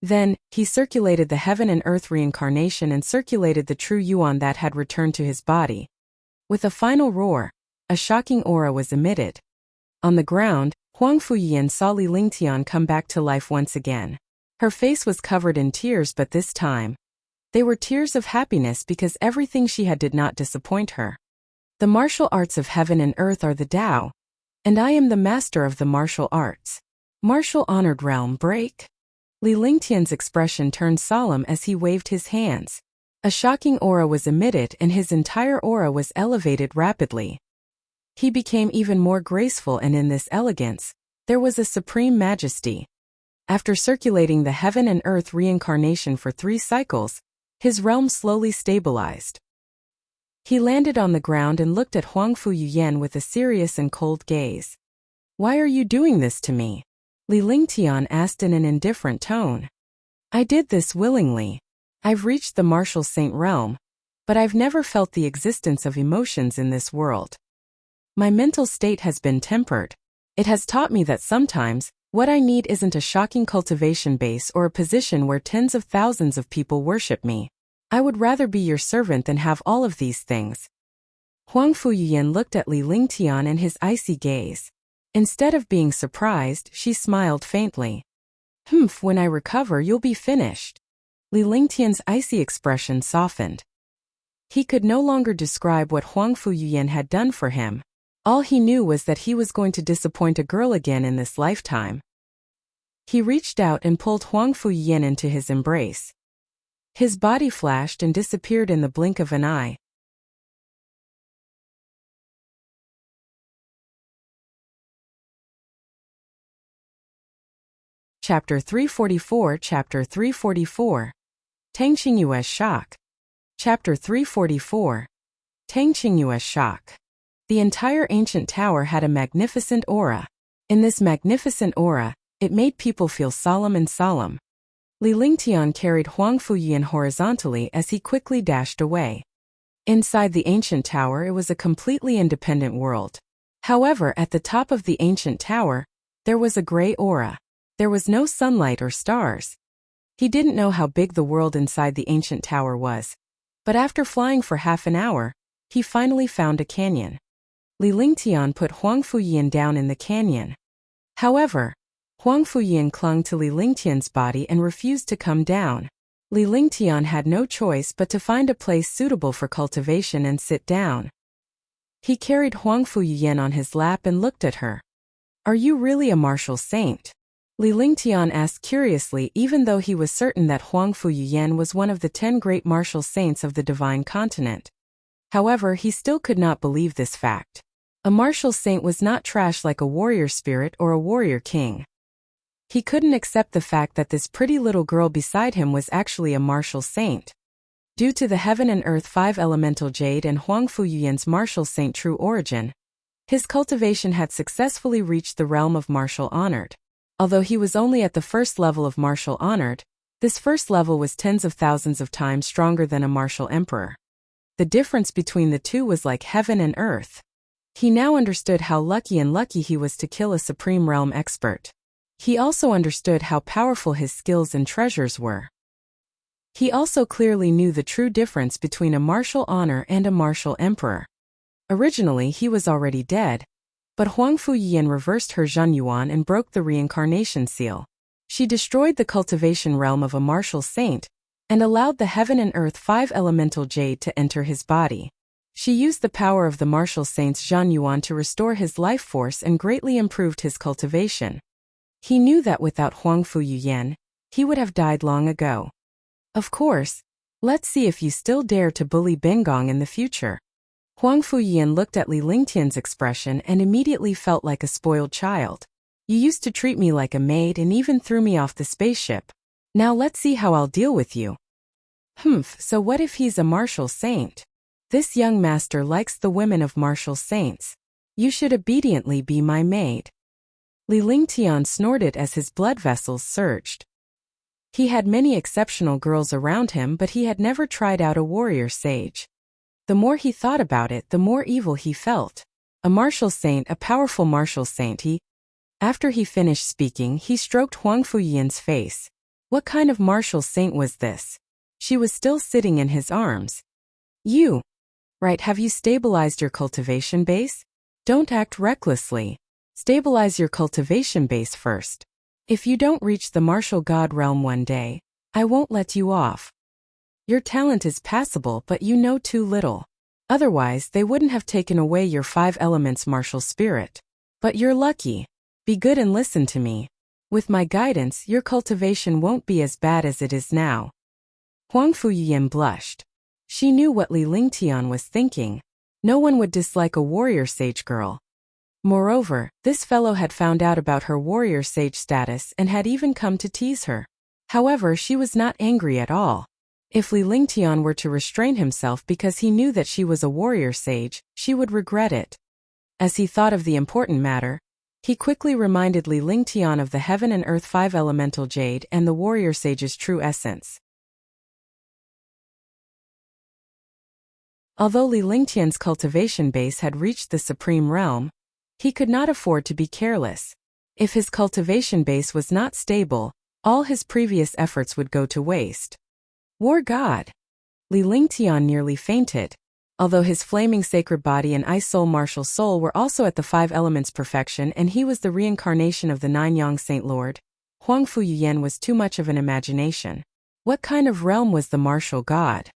Then, he circulated the heaven and earth reincarnation and circulated the true yuan that had returned to his body. With a final roar, a shocking aura was emitted. On the ground, Huang Fuyian saw Li Lingtian come back to life once again. Her face was covered in tears, but this time, they were tears of happiness because everything she had did not disappoint her. The martial arts of heaven and earth are the Tao, and I am the master of the martial arts. Martial honored realm break. Li Lingtian's expression turned solemn as he waved his hands. A shocking aura was emitted and his entire aura was elevated rapidly. He became even more graceful, and in this elegance, there was a supreme majesty. After circulating the heaven and earth reincarnation for 3 cycles, his realm slowly stabilized. He landed on the ground and looked at Huang Fuyian with a serious and cold gaze. "Why are you doing this to me?" Li Lingtian asked in an indifferent tone. "I did this willingly. I've reached the martial saint realm, but I've never felt the existence of emotions in this world. My mental state has been tempered. It has taught me that sometimes, what I need isn't a shocking cultivation base or a position where tens of thousands of people worship me. I would rather be your servant than have all of these things." Huang Fuyian looked at Li Lingtian and his icy gaze. Instead of being surprised, she smiled faintly. When I recover you'll be finished." Li Lingtian's icy expression softened. He could no longer describe what Huang Fuyian had done for him. All he knew was that he was going to disappoint a girl again in this lifetime. He reached out and pulled Huang Fuyian into his embrace. His body flashed and disappeared in the blink of an eye. Chapter 344 Chapter 344 Tang Qingyue's Shock. Chapter 344 Tang Qingyue's Shock. The entire ancient tower had a magnificent aura. In this magnificent aura, it made people feel solemn and solemn. Li Lingtian carried Huang Fuyian horizontally as he quickly dashed away. Inside the ancient tower it was a completely independent world. However, at the top of the ancient tower, there was a gray aura. There was no sunlight or stars. He didn't know how big the world inside the ancient tower was. But after flying for half an hour, he finally found a canyon. Li Lingtian put Huang Fuyian down in the canyon. However, Huang Fuyian clung to Li Lingtian's body and refused to come down. Li Lingtian had no choice but to find a place suitable for cultivation and sit down. He carried Huang Fuyian on his lap and looked at her. "Are you really a martial saint?" Li Lingtian asked curiously, even though he was certain that Huang Fuyian was one of the 10 great martial saints of the divine continent. However, he still could not believe this fact. A martial saint was not trash like a warrior spirit or a warrior king. He couldn't accept the fact that this pretty little girl beside him was actually a martial saint. Due to the heaven and earth 5 elemental jade and Huang Fuyian's martial saint true origin, his cultivation had successfully reached the realm of martial honored. Although he was only at the first level of martial honored, this first level was tens of thousands of times stronger than a martial emperor. The difference between the two was like heaven and earth. He now understood how lucky he was to kill a supreme realm expert. He also understood how powerful his skills and treasures were. He also clearly knew the true difference between a martial honor and a martial emperor. Originally he was already dead, but Huang Fuyian reversed her Zhenyuan and broke the reincarnation seal. She destroyed the cultivation realm of a martial saint, and allowed the heaven and earth 5 elemental jade to enter his body. She used the power of the martial saint's Zhenyuan to restore his life force and greatly improved his cultivation. He knew that without Huang Fuyian, he would have died long ago. Of course, let's see if you still dare to bully Bengong in the future. Huang Fuyian looked at Li Lingtian's expression and immediately felt like a spoiled child. You used to treat me like a maid and even threw me off the spaceship. Now let's see how I'll deal with you. So what if he's a martial saint? This young master likes the women of martial saints. You should obediently be my maid. Li Lingtian snorted as his blood vessels surged. He had many exceptional girls around him, but he had never tried out a warrior sage. The more he thought about it, the more evil he felt. A martial saint, a powerful martial saint. After he finished speaking, he stroked Huang Fuyian's face. What kind of martial saint was this? She was still sitting in his arms. You. Right, have you stabilized your cultivation base? Don't act recklessly. Stabilize your cultivation base first. If you don't reach the martial god realm one day, I won't let you off. Your talent is passable, but you know too little. Otherwise, they wouldn't have taken away your 5 elements martial spirit. But you're lucky. Be good and listen to me. With my guidance, your cultivation won't be as bad as it is now. Huang Fuyian blushed. She knew what Li Lingtian was thinking. No one would dislike a warrior sage girl. Moreover, this fellow had found out about her warrior sage status and had even come to tease her. However, she was not angry at all. If Li Lingtian were to restrain himself because he knew that she was a warrior sage, she would regret it. As he thought of the important matter, he quickly reminded Li Lingtian of the heaven and earth 5 elemental jade and the warrior sage's true essence. Although Li Lingtian's cultivation base had reached the supreme realm, he could not afford to be careless. If his cultivation base was not stable, all his previous efforts would go to waste. War God! Li Lingtian nearly fainted. Although his flaming sacred body and ice soul martial soul were also at the 5 elements perfection and he was the reincarnation of the 9 yang saint lord, Huang Fuyian was too much of an imagination. What kind of realm was the martial god?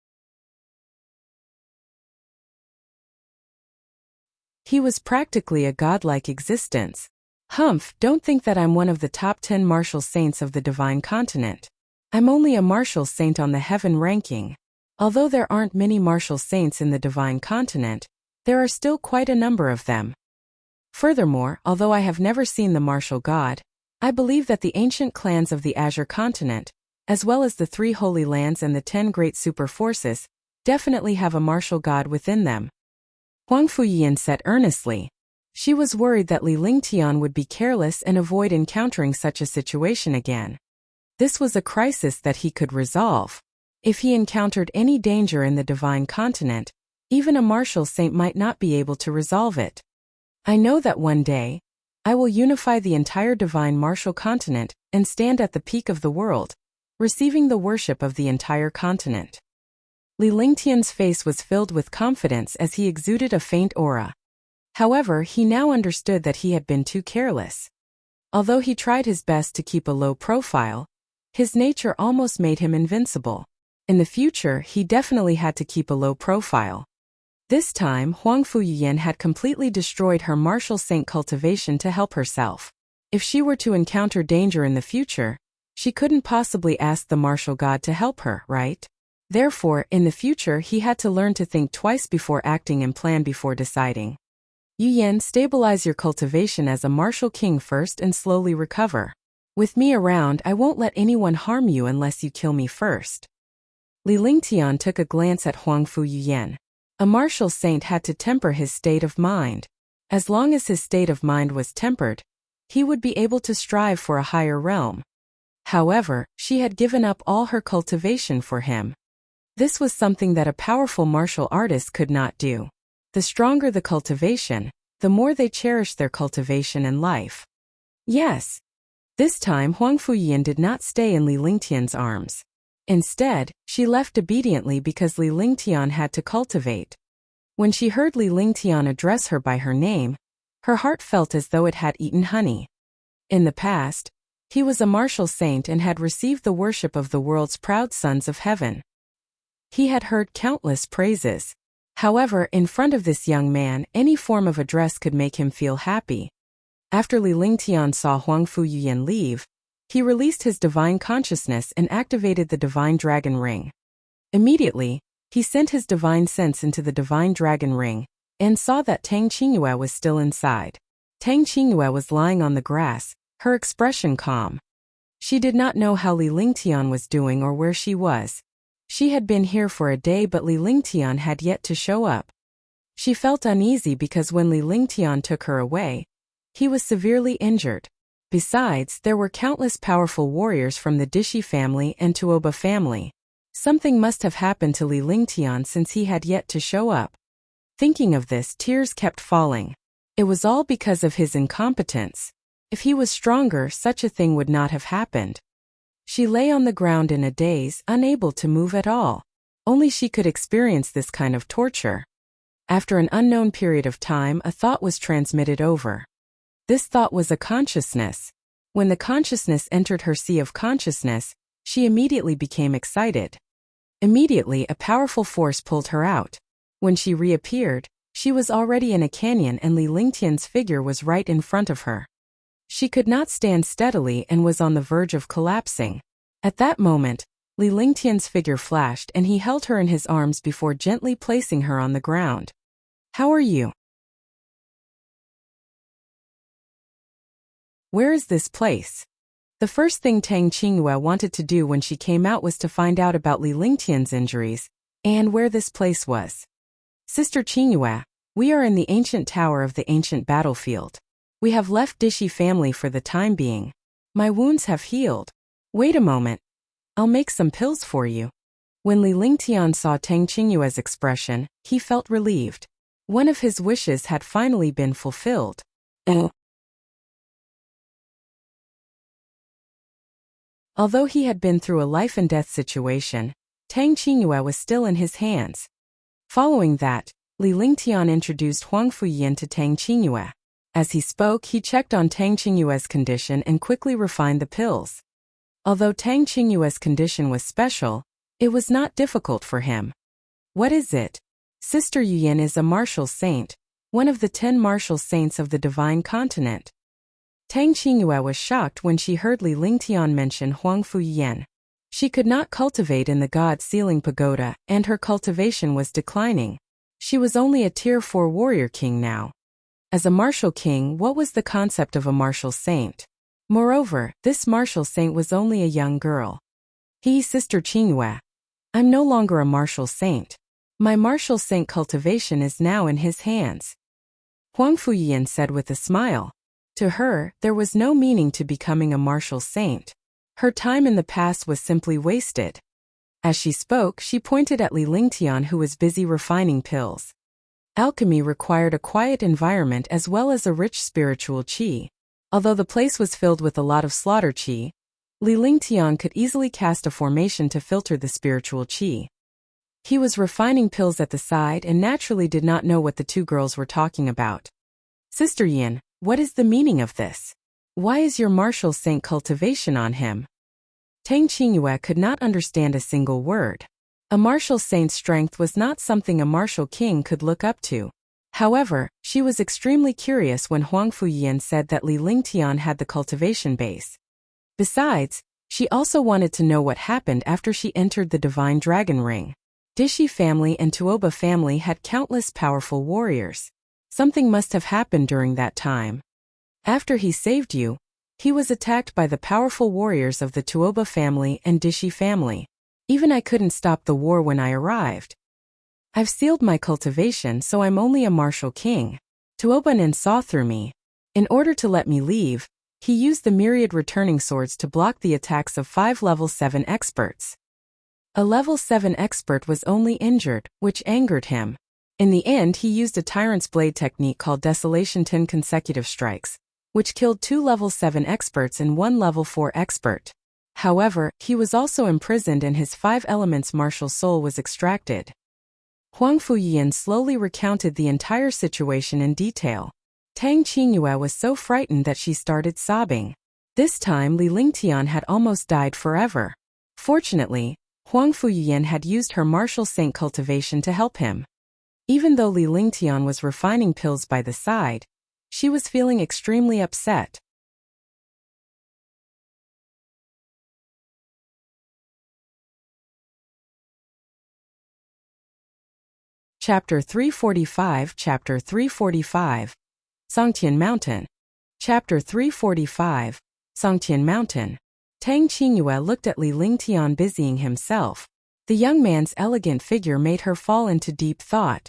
He was practically a godlike existence. Don't think that I'm one of the top 10 martial saints of the divine continent. I'm only a martial saint on the heaven ranking. Although there aren't many martial saints in the divine continent, there are still quite a number of them. Furthermore, although I have never seen the martial god, I believe that the ancient clans of the Azure continent, as well as the 3 holy lands and the 10 great super forces, definitely have a martial god within them. Huang Fuyian said earnestly. She was worried that Li Lingtian would be careless and avoid encountering such a situation again. This was a crisis that he could resolve. If he encountered any danger in the divine continent, even a martial saint might not be able to resolve it. I know that one day, I will unify the entire divine martial continent and stand at the peak of the world, receiving the worship of the entire continent. Li Lingtian's face was filled with confidence as he exuded a faint aura. However, he now understood that he had been too careless. Although he tried his best to keep a low profile, his nature almost made him invincible. In the future, he definitely had to keep a low profile. This time, Huang Fuyian had completely destroyed her martial saint cultivation to help herself. If she were to encounter danger in the future, she couldn't possibly ask the martial god to help her, right? Therefore, in the future he had to learn to think twice before acting and plan before deciding. Yu Yan, stabilize your cultivation as a martial king first and slowly recover. With me around, I won't let anyone harm you unless you kill me first. Li Lingtian took a glance at Huang Fuyian. A martial saint had to temper his state of mind. As long as his state of mind was tempered, he would be able to strive for a higher realm. However, she had given up all her cultivation for him. This was something that a powerful martial artist could not do. The stronger the cultivation, the more they cherished their cultivation and life. Yes. This time Huang Fuyian did not stay in Li Lingtian's arms. Instead, she left obediently because Li Lingtian had to cultivate. When she heard Li Lingtian address her by her name, her heart felt as though it had eaten honey. In the past, he was a martial saint and had received the worship of the world's proud sons of heaven. He had heard countless praises. However, in front of this young man, any form of address could make him feel happy. After Li Lingtian saw Huang Fuyian leave, he released his divine consciousness and activated the divine dragon ring. Immediately, he sent his divine sense into the divine dragon ring, and saw that Tang Qingyue was still inside. Tang Qingyue was lying on the grass, her expression calm. She did not know how Li Lingtian was doing or where she was. She had been here for a day, but Li Lingtian had yet to show up. She felt uneasy because when Li Lingtian took her away, he was severely injured. Besides, there were countless powerful warriors from the Dishi family and Tuoba family. Something must have happened to Li Lingtian since he had yet to show up. Thinking of this, tears kept falling. It was all because of his incompetence. If he was stronger, such a thing would not have happened. She lay on the ground in a daze, unable to move at all. Only she could experience this kind of torture. After an unknown period of time, a thought was transmitted over. This thought was a consciousness. When the consciousness entered her sea of consciousness, she immediately became excited. Immediately, a powerful force pulled her out. When she reappeared, she was already in a canyon and Li Lingtian's figure was right in front of her. She could not stand steadily and was on the verge of collapsing. At that moment, Li Lingtian's figure flashed and he held her in his arms before gently placing her on the ground. "How are you? Where is this place?" The first thing Tang Qingyue wanted to do when she came out was to find out about Li Lingtian's injuries and where this place was. "Sister Qingyue, we are in the ancient tower of the ancient battlefield. We have left Dishi family for the time being. My wounds have healed. Wait a moment. I'll make some pills for you." When Li Lingtian saw Tang Qingyue's expression, he felt relieved. One of his wishes had finally been fulfilled. Although he had been through a life-and-death situation, Tang Qingyue was still in his hands. Following that, Li Lingtian introduced Huang Fuyin to Tang Qingyue. As he spoke, he checked on Tang Qingyue's condition and quickly refined the pills. Although Tang Qingyue's condition was special, it was not difficult for him. "What is it?" "Sister Yuyin is a martial saint, one of the 10 martial saints of the divine continent." Tang Qingyue was shocked when she heard Li Lingtian mention Huang Fuyin. She could not cultivate in the God-sealing pagoda, and her cultivation was declining. She was only a Tier 4 warrior king now. As a martial king, what was the concept of a martial saint? Moreover, this martial saint was only a young girl. "Sister Qingyue, I'm no longer a martial saint. My martial saint cultivation is now in his hands," Huang Fuyin said with a smile. To her, there was no meaning to becoming a martial saint. Her time in the past was simply wasted. As she spoke, she pointed at Li Lingtian, who was busy refining pills. Alchemy required a quiet environment as well as a rich spiritual qi. Although the place was filled with a lot of slaughter qi, Li Lingtian could easily cast a formation to filter the spiritual qi. He was refining pills at the side and naturally did not know what the two girls were talking about. "Sister Yin, what is the meaning of this? Why is your martial saint cultivation on him?" Tang Qingyue could not understand a single word. A martial saint's strength was not something a martial king could look up to. However, she was extremely curious when Huang Fuyin said that Li Lingtian had the cultivation base. Besides, she also wanted to know what happened after she entered the Divine Dragon Ring. Dishi family and Tuoba family had countless powerful warriors. Something must have happened during that time. After he saved you, he was attacked by the powerful warriors of the Tuoba family and Dishi family. Even I couldn't stop the war when I arrived. I've sealed my cultivation, so I'm only a martial king. Tuobanin saw through me. In order to let me leave, he used the myriad returning swords to block the attacks of 5 level 7 experts. A level 7 expert was only injured, which angered him. In the end, he used a tyrant's blade technique called Desolation 10 consecutive strikes, which killed 2 level 7 experts and 1 level 4 expert. However, he was also imprisoned and his 5 elements martial soul was extracted. Huang Fuyin slowly recounted the entire situation in detail. Tang Qingyue was so frightened that she started sobbing. This time Li Lingtian had almost died forever. Fortunately, Huang Fuyin had used her martial saint cultivation to help him. Even though Li Lingtian was refining pills by the side, she was feeling extremely upset. Chapter 345 Chapter 345 Songtian Mountain. Chapter 345 Songtian Mountain. Tang Qingyue looked at Li Lingtian busying himself. The young man's elegant figure made her fall into deep thought.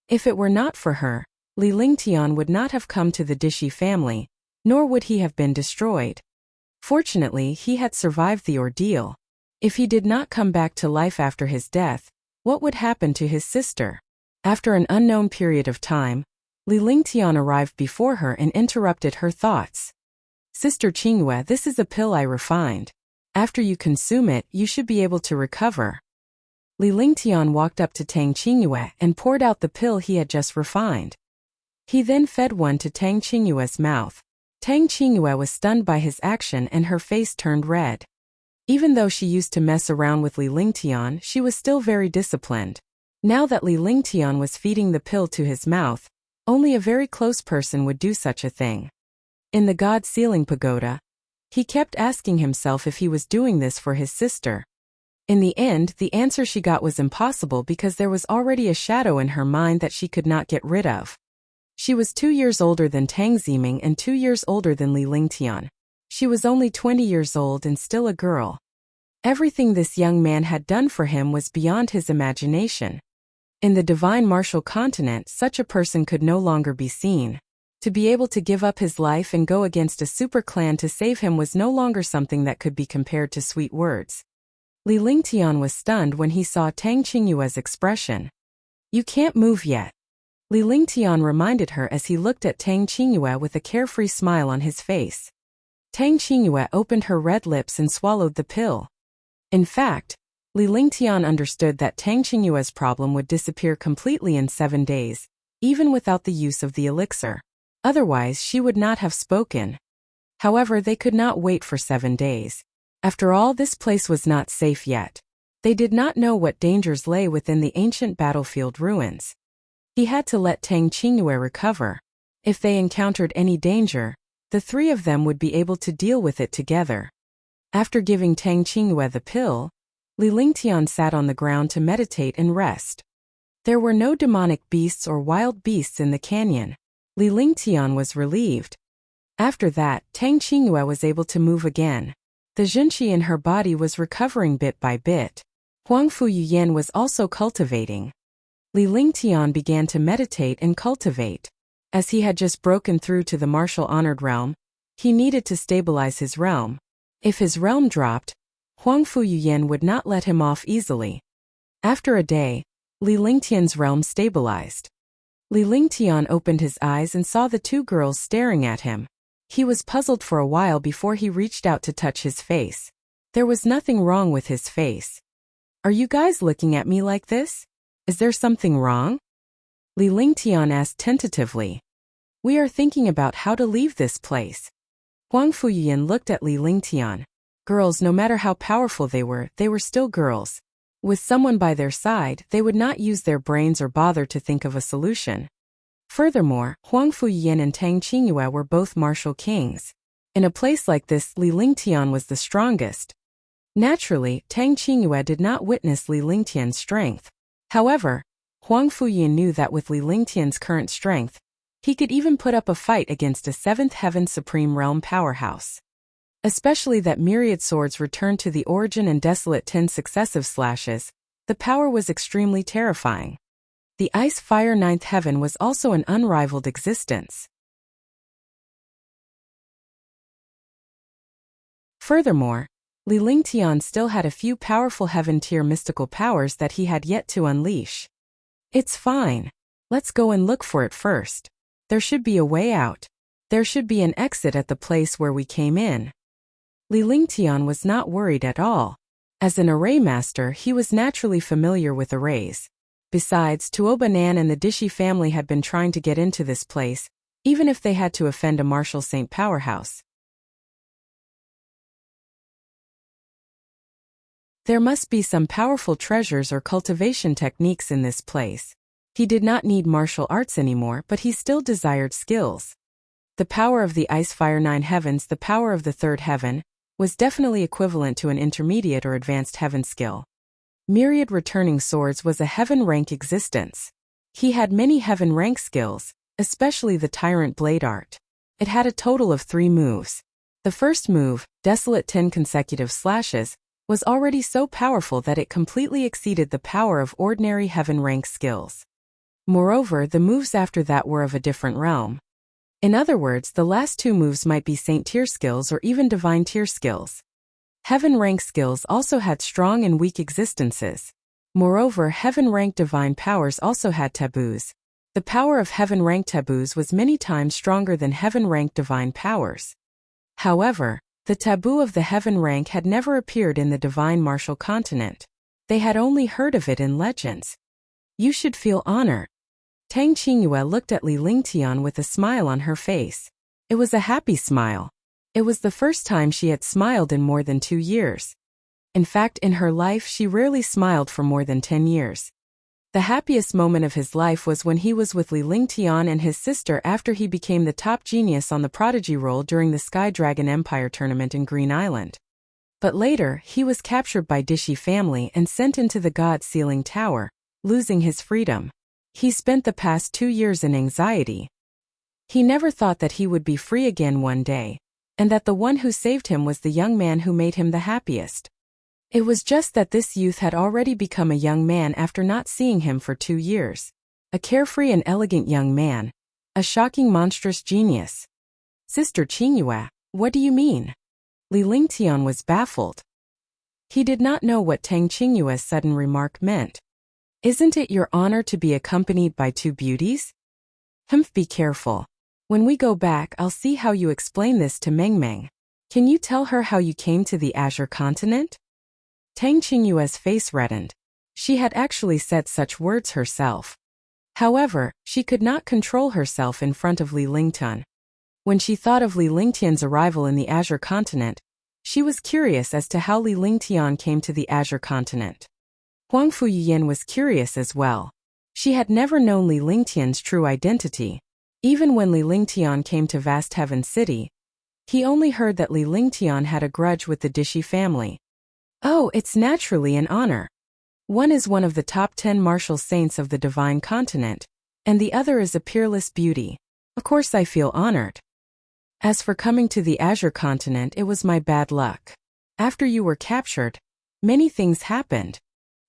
If it were not for her, Li Lingtian would not have come to the Dishi family, nor would he have been destroyed. Fortunately, he had survived the ordeal. If he did not come back to life after his death, what would happen to his sister? After an unknown period of time, Li Lingtian arrived before her and interrupted her thoughts. Sister Qingyue, this is a pill I refined. After you consume it, you should be able to recover. Li Lingtian walked up to Tang Qingyue and poured out the pill he had just refined. He then fed one to Tang Qingyue's mouth. Tang Qingyue was stunned by his action and her face turned red. Even though she used to mess around with Li Lingtian, she was still very disciplined. Now that Li Lingtian was feeding the pill to his mouth, only a very close person would do such a thing. In the God Ceiling Pagoda, he kept asking himself if he was doing this for his sister. In the end, the answer she got was impossible because there was already a shadow in her mind that she could not get rid of. She was 2 years older than Tang Ziming and 2 years older than Li Lingtian. She was only 20 years old and still a girl. Everything this young man had done for him was beyond his imagination. In the divine martial continent, such a person could no longer be seen. To be able to give up his life and go against a super clan to save him was no longer something that could be compared to sweet words. Li Lingtian was stunned when he saw Tang Qingyue's expression. You can't move yet. Li Lingtian reminded her as he looked at Tang Qingyue with a carefree smile on his face. Tang Qingyue opened her red lips and swallowed the pill. In fact, Li Lingtian understood that Tang Qingyue's problem would disappear completely in 7 days, even without the use of the elixir. Otherwise, she would not have spoken. However, they could not wait for 7 days. After all, this place was not safe yet. They did not know what dangers lay within the ancient battlefield ruins. He had to let Tang Qingyue recover. If they encountered any danger, the three of them would be able to deal with it together. After giving Tang Qingyue the pill, Li Lingtian sat on the ground to meditate and rest. There were no demonic beasts or wild beasts in the canyon. Li Lingtian was relieved. After that, Tang Qingyue was able to move again. The Junqi in her body was recovering bit by bit. Huangfu Yuyan was also cultivating. Li Lingtian began to meditate and cultivate. As he had just broken through to the martial honored realm, he needed to stabilize his realm. If his realm dropped, Huangfu Yuyan would not let him off easily. After a day, Li Lingtian's realm stabilized. Li Lingtian opened his eyes and saw the two girls staring at him. He was puzzled for a while before he reached out to touch his face. There was nothing wrong with his face. Are you guys looking at me like this? Is there something wrong? Li Lingtian asked tentatively. We are thinking about how to leave this place. Huangfu Yuyan looked at Li Lingtian. Girls, no matter how powerful they were still girls. With someone by their side, they would not use their brains or bother to think of a solution. Furthermore, Huangfu Yuyan and Tang Qingyue were both martial kings. In a place like this, Li Lingtian was the strongest. Naturally, Tang Qingyue did not witness Li Lingtian's strength. However, Huangfu Yuyan knew that with Li Lingtian's current strength, he could even put up a fight against a 7th Heaven Supreme Realm powerhouse. Especially that myriad swords returned to the origin and desolate 10 successive slashes, the power was extremely terrifying. The Ice Fire 9th Heaven was also an unrivaled existence. Furthermore, Li Lingtian still had a few powerful heaven-tier mystical powers that he had yet to unleash. It's fine. Let's go and look for it first. There should be a way out. There should be an exit at the place where we came in. Li Lingtian was not worried at all. As an array master, he was naturally familiar with arrays. Besides, Tuoba Nan and the Dishi family had been trying to get into this place, even if they had to offend a martial saint powerhouse. There must be some powerful treasures or cultivation techniques in this place. He did not need martial arts anymore, but he still desired skills. The power of the Ice Fire 9 Heavens, the power of the 3rd Heaven, was definitely equivalent to an intermediate or advanced heaven skill. Myriad Returning Swords was a heaven rank existence. He had many heaven rank skills, especially the Tyrant Blade Art. It had a total of 3 moves. The first move, Desolate 10 consecutive slashes, was already so powerful that it completely exceeded the power of ordinary heaven rank skills. Moreover, the moves after that were of a different realm. In other words, the last two moves might be saint tier skills or even divine tier skills. Heaven rank skills also had strong and weak existences. Moreover, heaven rank divine powers also had taboos. The power of heaven rank taboos was many times stronger than heaven rank divine powers. However, the taboo of the heaven rank had never appeared in the divine martial continent. They had only heard of it in legends. You should feel honored. Tang Qingyue looked at Li Lingtian with a smile on her face. It was a happy smile. It was the first time she had smiled in more than 2 years. In fact, in her life she rarely smiled for more than 10 years. The happiest moment of his life was when he was with Li Lingtian and his sister after he became the top genius on the prodigy roll during the Sky Dragon Empire tournament in Green Island. But later, he was captured by Dishi family and sent into the God Sealing Tower, losing his freedom. He spent the past 2 years in anxiety. He never thought that he would be free again one day, and that the one who saved him was the young man who made him the happiest. It was just that this youth had already become a young man after not seeing him for 2 years. A carefree and elegant young man. A shocking monstrous genius. Sister Qingyue, what do you mean? Li Lingtian was baffled. He did not know what Tang Qingyue's sudden remark meant. Isn't it your honor to be accompanied by 2 beauties? Be careful. When we go back, I'll see how you explain this to Meng Meng. Can you tell her how you came to the Azure continent? Tang Qingyue's face reddened. She had actually said such words herself. However, she could not control herself in front of Li Lingtian. When she thought of Li Lingtian's arrival in the Azure continent, she was curious as to how Li Lingtian came to the Azure continent. Huang Fuyian was curious as well. She had never known Li Lingtian's true identity. Even when Li Lingtian came to Vast Heaven City, he only heard that Li Lingtian had a grudge with the Dishi family. Oh, it's naturally an honor. One is one of the top 10 martial saints of the divine continent, and the other is a peerless beauty. Of course I feel honored. As for coming to the Azure continent, it was my bad luck. After you were captured, many things happened.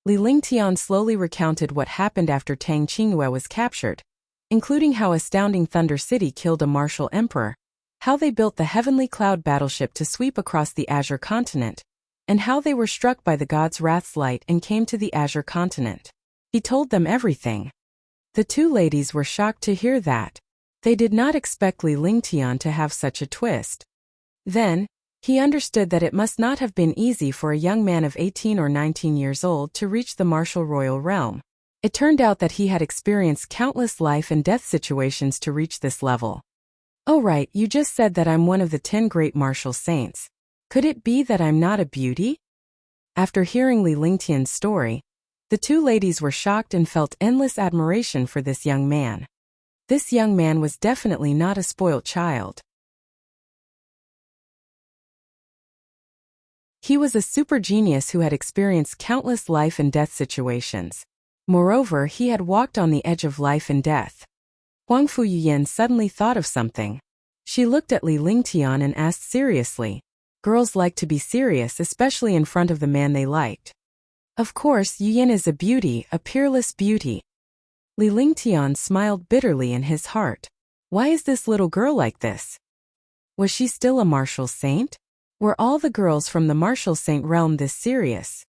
Li Lingtian slowly recounted what happened after Tang Qingyue was captured, including how Astounding Thunder City killed a martial emperor, how they built the Heavenly Cloud battleship to sweep across the Azure continent, and how they were struck by the God's Wrath's light and came to the Azure continent. He told them everything. The 2 ladies were shocked to hear that. They did not expect Li Lingtian to have such a twist. Then, he understood that it must not have been easy for a young man of 18 or 19 years old to reach the martial royal realm. It turned out that he had experienced countless life and death situations to reach this level. Oh right, you just said that I'm one of the 10 great martial saints. Could it be that I'm not a beauty? After hearing Li Lingtian's story, the 2 ladies were shocked and felt endless admiration for this young man. This young man was definitely not a spoilt child. He was a super genius who had experienced countless life and death situations. Moreover, he had walked on the edge of life and death. Huang Fuyian suddenly thought of something. She looked at Li Lingtian and asked seriously. Girls like to be serious, especially in front of the man they liked. Of course, Yuyin is a beauty, a peerless beauty. Li Lingtian smiled bitterly in his heart. Why is this little girl like this? Was she still a martial saint? Were all the girls from the martial saint realm this serious?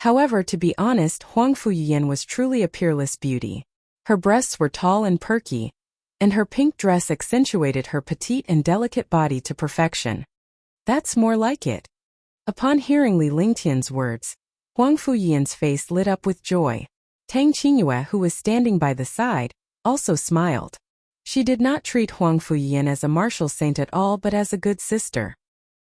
However, to be honest, Huang Fuyian was truly a peerless beauty. Her breasts were tall and perky, and her pink dress accentuated her petite and delicate body to perfection. That's more like it. Upon hearing Li Lingtian's words, Huang Fuyian's face lit up with joy. Tang Qingyue, who was standing by the side, also smiled. She did not treat Huang Fuyian as a martial saint at all but as a good sister.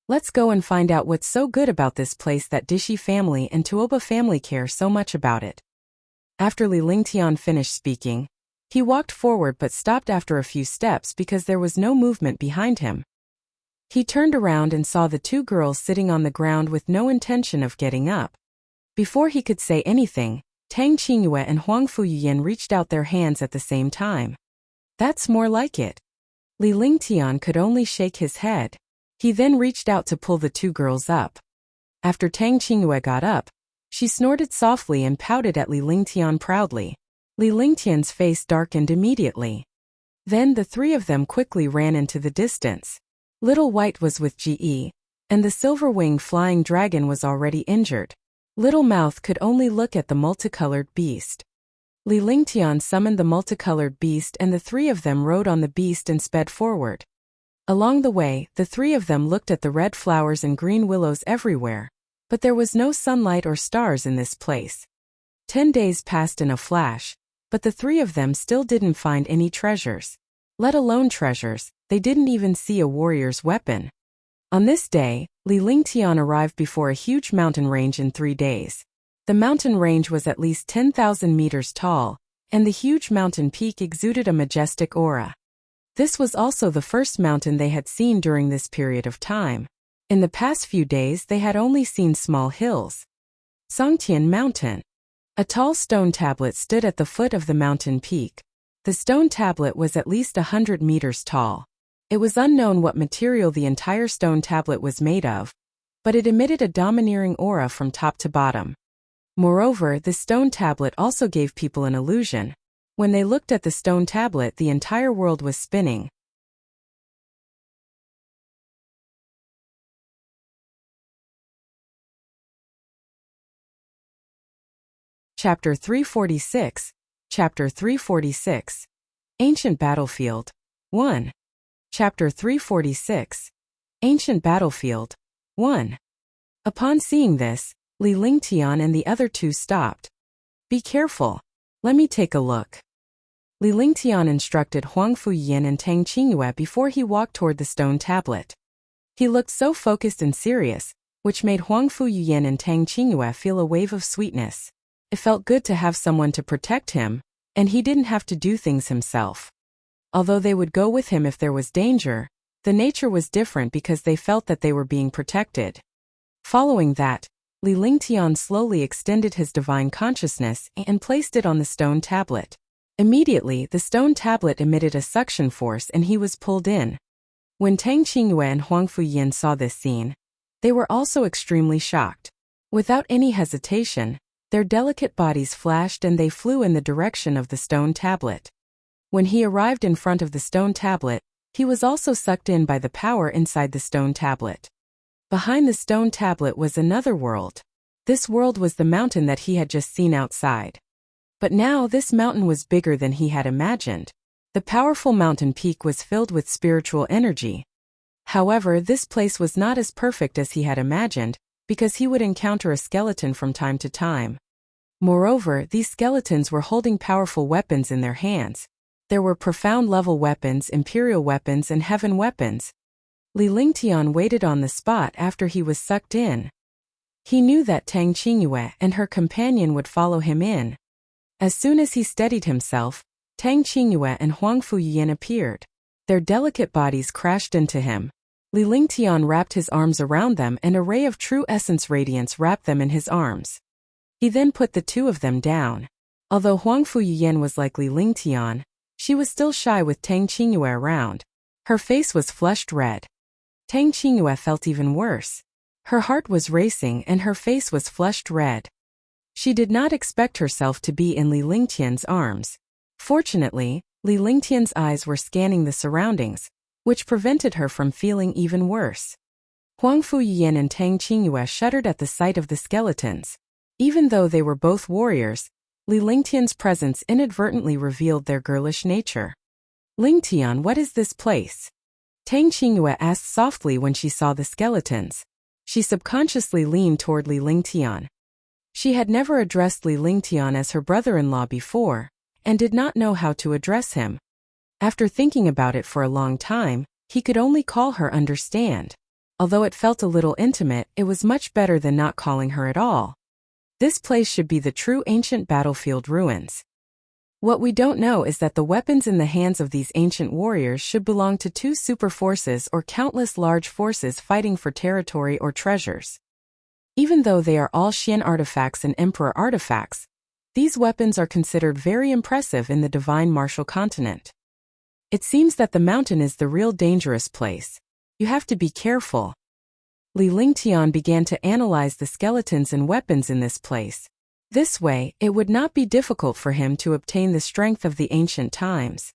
Let's go and find out what's so good about this place that Dishi family and Tuoba family care so much about it. After Li Lingtian finished speaking, he walked forward but stopped after a few steps because there was no movement behind him. He turned around and saw the 2 girls sitting on the ground with no intention of getting up. Before he could say anything, Tang Qingyue and Huang Fuyian reached out their hands at the same time. That's more like it. Li Lingtian could only shake his head. He then reached out to pull the two girls up. After Tang Qingyue got up, she snorted softly and pouted at Li Lingtian proudly. Li Lingtian's face darkened immediately. Then the three of them quickly ran into the distance. Little White was with Ge, and the silver-winged flying dragon was already injured. Little Mouth could only look at the multicolored beast. Li Lingtian summoned the multicolored beast and the three of them rode on the beast and sped forward. Along the way, the three of them looked at the red flowers and green willows everywhere, but there was no sunlight or stars in this place. 10 days passed in a flash, but the three of them still didn't find any treasures. Let alone treasures, they didn't even see a warrior's weapon. On this day, Li Lingtian arrived before a huge mountain range in 3 days. The mountain range was at least 10,000 meters tall, and the huge mountain peak exuded a majestic aura. This was also the first mountain they had seen during this period of time. In the past few days they had only seen small hills. Songtian Mountain. A tall stone tablet stood at the foot of the mountain peak. The stone tablet was at least 100 meters tall. It was unknown what material the entire stone tablet was made of, but it emitted a domineering aura from top to bottom. Moreover, the stone tablet also gave people an illusion. When they looked at the stone tablet, the entire world was spinning. Chapter 346. Chapter 346. Ancient Battlefield. 1. Chapter 346. Ancient Battlefield. 1. Upon seeing this, Li Lingtian and the other two stopped. Be careful. Let me take a look. Li Lingtian instructed Huang Fuyin and Tang Qingyue before he walked toward the stone tablet. He looked so focused and serious, which made Huang Fuyin and Tang Qingyue feel a wave of sweetness. It felt good to have someone to protect him, and he didn't have to do things himself. Although they would go with him if there was danger, the nature was different because they felt that they were being protected. Following that, Li Lingtian slowly extended his divine consciousness and placed it on the stone tablet. Immediately, the stone tablet emitted a suction force and he was pulled in. When Tang Qingyue and Huang Fuyin saw this scene, they were also extremely shocked. Without any hesitation, their delicate bodies flashed and they flew in the direction of the stone tablet. When he arrived in front of the stone tablet, he was also sucked in by the power inside the stone tablet. Behind the stone tablet was another world. This world was the mountain that he had just seen outside. But now this mountain was bigger than he had imagined. The powerful mountain peak was filled with spiritual energy. However, this place was not as perfect as he had imagined, because he would encounter a skeleton from time to time. Moreover, these skeletons were holding powerful weapons in their hands. There were profound-level weapons, imperial weapons, and heaven weapons. Li Lingtian waited on the spot after he was sucked in. He knew that Tang Qingyue and her companion would follow him in. As soon as he steadied himself, Tang Qingyue and Huang Fuyin appeared. Their delicate bodies crashed into him. Li Lingtian wrapped his arms around them and a ray of true essence radiance wrapped them in his arms. He then put the two of them down. Although Huang Fuyin was like Li Lingtian, she was still shy with Tang Qingyue around. Her face was flushed red. Tang Qingyue felt even worse. Her heart was racing and her face was flushed red. She did not expect herself to be in Li Lingtian's arms. Fortunately, Li Lingtian's eyes were scanning the surroundings, which prevented her from feeling even worse. Huang Fuyin and Tang Qingyue shuddered at the sight of the skeletons. Even though they were both warriors, Li Lingtian's presence inadvertently revealed their girlish nature. Lingtian, what is this place? Tang Qingyue asked softly when she saw the skeletons. She subconsciously leaned toward Li Lingtian. She had never addressed Li Lingtian as her brother-in-law before, and did not know how to address him. After thinking about it for a long time, he could only call her understand. Although it felt a little intimate, it was much better than not calling her at all. This place should be the true ancient battlefield ruins. What we don't know is that the weapons in the hands of these ancient warriors should belong to two super forces or countless large forces fighting for territory or treasures. Even though they are all Xian artifacts and Emperor artifacts, these weapons are considered very impressive in the divine martial continent. It seems that the mountain is the real dangerous place. You have to be careful. Li Lingtian began to analyze the skeletons and weapons in this place. This way, it would not be difficult for him to obtain the strength of the ancient times.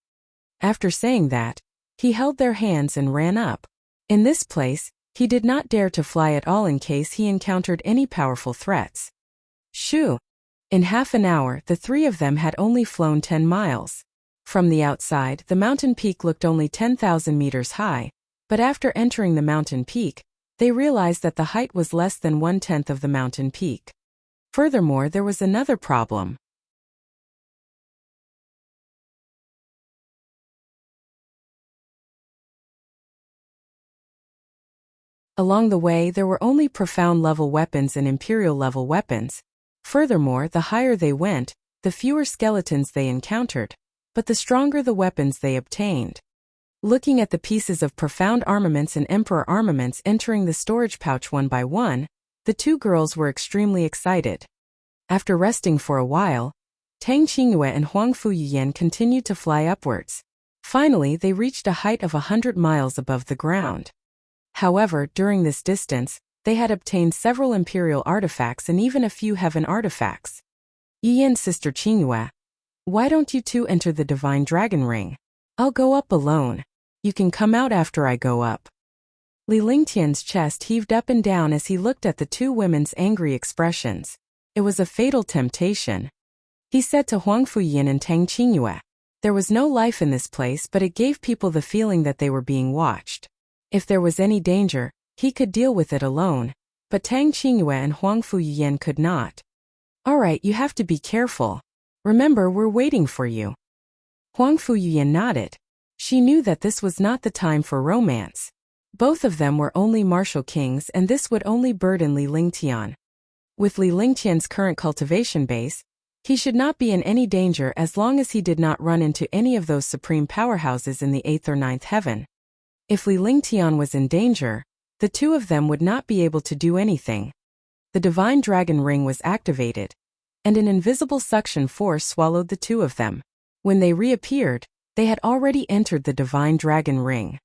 After saying that, he held their hands and ran up. In this place, he did not dare to fly at all in case he encountered any powerful threats. Shoo! In half an hour, the three of them had only flown 10 miles. From the outside, the mountain peak looked only 10,000 meters high, but after entering the mountain peak, they realized that the height was less than 1/10 of the mountain peak. Furthermore, there was another problem. Along the way, there were only profound-level weapons and imperial-level weapons. Furthermore, the higher they went, the fewer skeletons they encountered, but the stronger the weapons they obtained. Looking at the pieces of profound armaments and emperor armaments entering the storage pouch one by one, the two girls were extremely excited. After resting for a while, Tang Qingyue and Huang Fuyiyan continued to fly upwards. Finally, they reached a height of 100 miles above the ground. However, during this distance, they had obtained several imperial artifacts and even a few heaven artifacts. Yiyan's sister Qingyue, why don't you two enter the divine dragon ring? I'll go up alone. You can come out after I go up. Li Lingtian's chest heaved up and down as he looked at the two women's angry expressions. It was a fatal temptation. He said to Huang Fuyin and Tang Qingyue, there was no life in this place, but it gave people the feeling that they were being watched. If there was any danger, he could deal with it alone, but Tang Qingyue and Huang Fuyin could not. Alright, you have to be careful. Remember, we're waiting for you. Huang Fuyin nodded. She knew that this was not the time for romance. Both of them were only martial kings, and this would only burden Li Lingtian. With Li Lingtian's current cultivation base, he should not be in any danger as long as he did not run into any of those supreme powerhouses in the 8th or 9th heaven. If Li Lingtian was in danger, the two of them would not be able to do anything. The divine dragon ring was activated, and an invisible suction force swallowed the two of them. When they reappeared, they had already entered the divine dragon ring.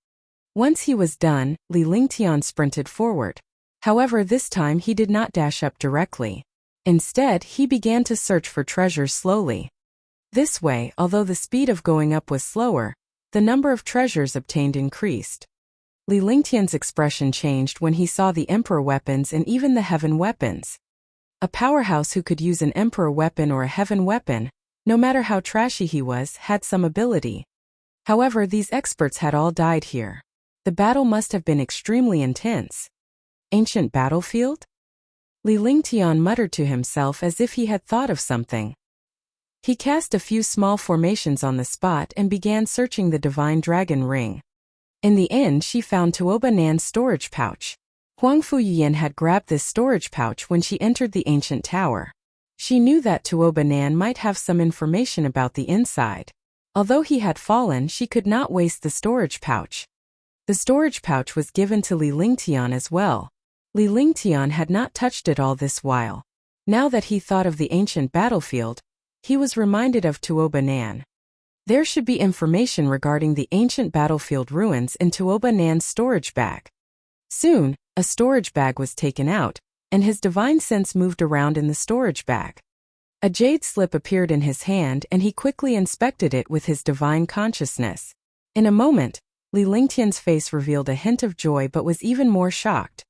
Once he was done, Li Lingtian sprinted forward. However, this time he did not dash up directly. Instead, he began to search for treasures slowly. This way, although the speed of going up was slower, the number of treasures obtained increased. Li Lingtian's expression changed when he saw the emperor weapons and even the heaven weapons. A powerhouse who could use an emperor weapon or a heaven weapon, no matter how trashy he was, had some ability. However, these experts had all died here. The battle must have been extremely intense. Ancient battlefield? Li Lingtian muttered to himself as if he had thought of something. He cast a few small formations on the spot and began searching the divine dragon ring. In the end, she found Tuoba Nan's storage pouch. Huang Fuyiyan had grabbed this storage pouch when she entered the ancient tower. She knew that Tuoba Nan might have some information about the inside. Although he had fallen, she could not waste the storage pouch. The storage pouch was given to Li Lingtian as well. Li Lingtian had not touched it all this while. Now that he thought of the ancient battlefield, he was reminded of Tuoba Nan. There should be information regarding the ancient battlefield ruins in Tuoba Nan's storage bag. Soon, a storage bag was taken out, and his divine sense moved around in the storage bag. A jade slip appeared in his hand and he quickly inspected it with his divine consciousness. In a moment, Li Lingtian's face revealed a hint of joy but was even more shocked.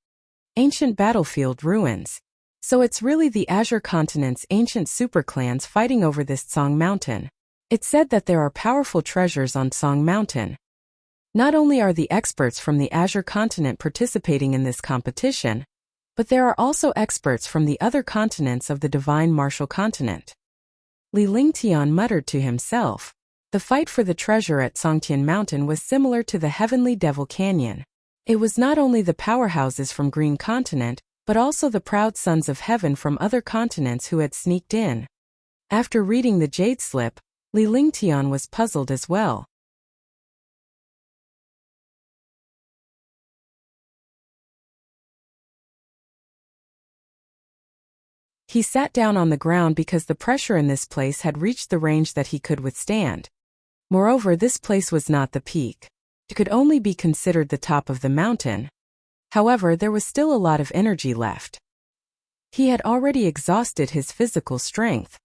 Ancient battlefield ruins. So it's really the Azure continent's ancient superclans fighting over this Tsang Mountain. It's said that there are powerful treasures on Tsang Mountain. Not only are the experts from the Azure continent participating in this competition, but there are also experts from the other continents of the divine martial continent. Li Lingtian muttered to himself. The fight for the treasure at Tsangtian Mountain was similar to the Heavenly Devil Canyon. It was not only the powerhouses from Green Continent, but also the proud sons of heaven from other continents who had sneaked in. After reading the jade slip, Li Lingtian was puzzled as well. He sat down on the ground because the pressure in this place had reached the range that he could withstand. Moreover, this place was not the peak. It could only be considered the top of the mountain. However, there was still a lot of energy left. He had already exhausted his physical strength.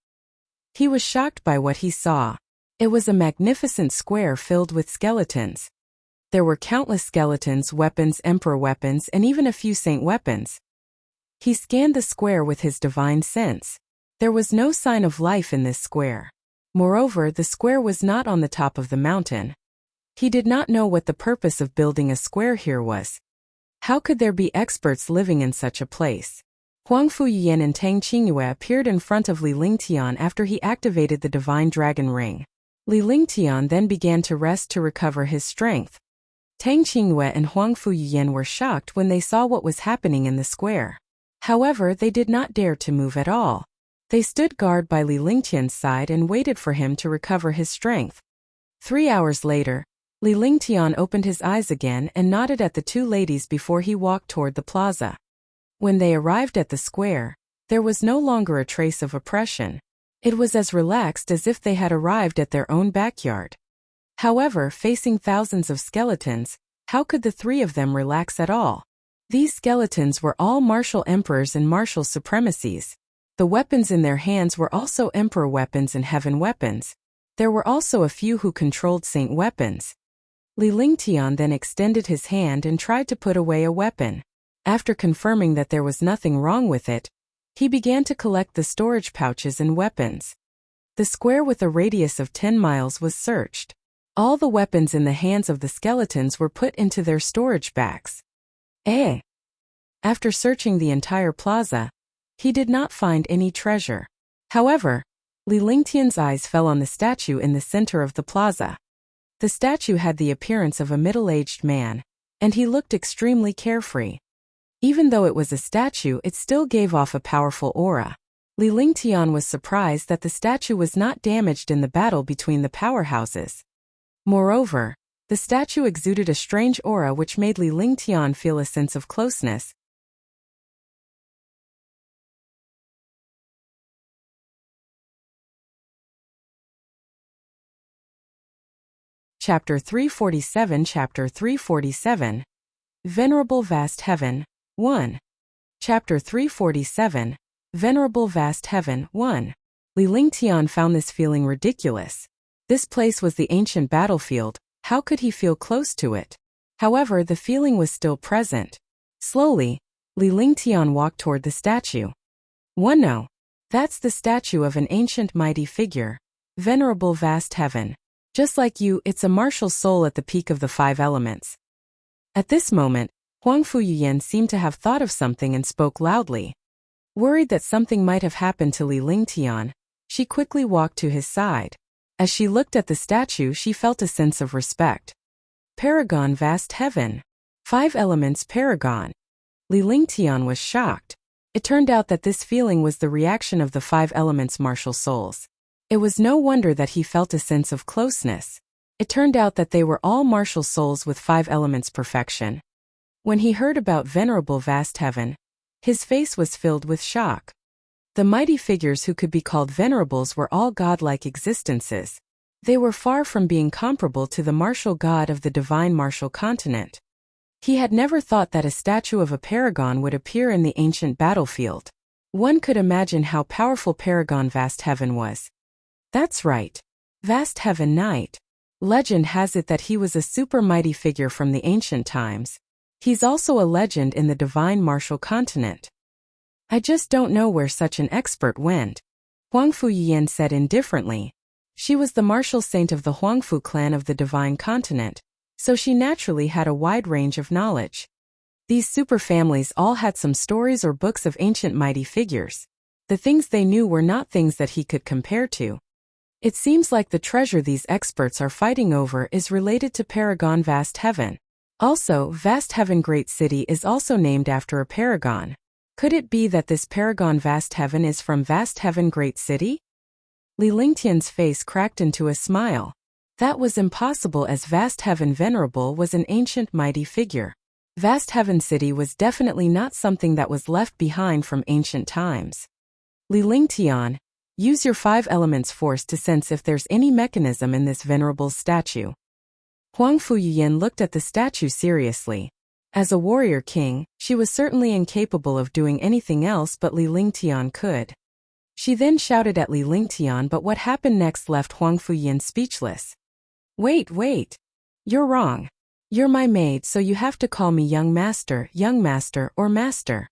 He was shocked by what he saw. It was a magnificent square filled with skeletons. There were countless skeletons, weapons, emperor weapons, and even a few saint weapons. He scanned the square with his divine sense. There was no sign of life in this square. Moreover, the square was not on the top of the mountain. He did not know what the purpose of building a square here was. How could there be experts living in such a place? Huang Fuyan and Tang Qingyue appeared in front of Li Lingtian after he activated the divine dragon ring. Li Lingtian then began to rest to recover his strength. Tang Qingyue and Huang Fuyan were shocked when they saw what was happening in the square. However, they did not dare to move at all. They stood guard by Li Lingtian's side and waited for him to recover his strength. 3 hours later, Li Lingtian opened his eyes again and nodded at the two ladies before he walked toward the plaza. When they arrived at the square, there was no longer a trace of oppression. It was as relaxed as if they had arrived at their own backyard. However, facing thousands of skeletons, how could the three of them relax at all? These skeletons were all martial emperors and martial supremacies. The weapons in their hands were also emperor weapons and heaven weapons. There were also a few who controlled saint weapons. Li Lingtian then extended his hand and tried to put away a weapon. After confirming that there was nothing wrong with it, he began to collect the storage pouches and weapons. The square with a radius of 10 miles was searched. All the weapons in the hands of the skeletons were put into their storage bags. After searching the entire plaza, he did not find any treasure. However, Li Lingtian's eyes fell on the statue in the center of the plaza. The statue had the appearance of a middle-aged man, and he looked extremely carefree. Even though it was a statue, it still gave off a powerful aura. Li Lingtian was surprised that the statue was not damaged in the battle between the powerhouses. Moreover, the statue exuded a strange aura which made Li Lingtian feel a sense of closeness. Chapter 347 Chapter 347 Venerable Vast Heaven 1. Chapter 347 Venerable Vast Heaven 1. Li Lingtian found this feeling ridiculous. This place was the ancient battlefield. How could he feel close to it? However, the feeling was still present. Slowly, Li Lingtian walked toward the statue. No. That's the statue of an ancient mighty figure. Venerable Vast Heaven. Just like you, it's a martial soul at the peak of the 5 elements. At this moment, Huang Fuyan seemed to have thought of something and spoke loudly. Worried that something might have happened to Li Lingtian, she quickly walked to his side. As she looked at the statue, she felt a sense of respect. Paragon Vast Heaven. 5 elements Paragon. Li Lingtian was shocked. It turned out that this feeling was the reaction of the 5 elements martial souls. It was no wonder that he felt a sense of closeness. It turned out that they were all martial souls with 5 elements perfection. When he heard about Venerable Vast Heaven, his face was filled with shock. The mighty figures who could be called venerables were all godlike existences. They were far from being comparable to the martial god of the divine martial continent. He had never thought that a statue of a paragon would appear in the ancient battlefield. One could imagine how powerful Paragon Vast Heaven was. That's right. Vast Heaven Knight. Legend has it that he was a super mighty figure from the ancient times. He's also a legend in the divine martial continent. I just don't know where such an expert went. Huang Fuyan said indifferently. She was the martial saint of the Huangfu clan of the divine continent, so she naturally had a wide range of knowledge. These super families all had some stories or books of ancient mighty figures. The things they knew were not things that he could compare to. It seems like the treasure these experts are fighting over is related to Paragon Vast Heaven. Also, Vast Heaven Great City is also named after a paragon. Could it be that this Paragon Vast Heaven is from Vast Heaven Great City? Li Lingtian's face cracked into a smile. That was impossible, as Vast Heaven Venerable was an ancient mighty figure. Vast Heaven City was definitely not something that was left behind from ancient times. Li Lingtian, Use your 5 elements force to sense if there's any mechanism in this venerable statue. Huang Fuyian looked at the statue seriously. As a warrior king, she was certainly incapable of doing anything else but Li Lingtian could. She then shouted at Li Lingtian, but what happened next left Huang Fuyian speechless. Wait. You're wrong. You're my maid, so you have to call me young master, or master.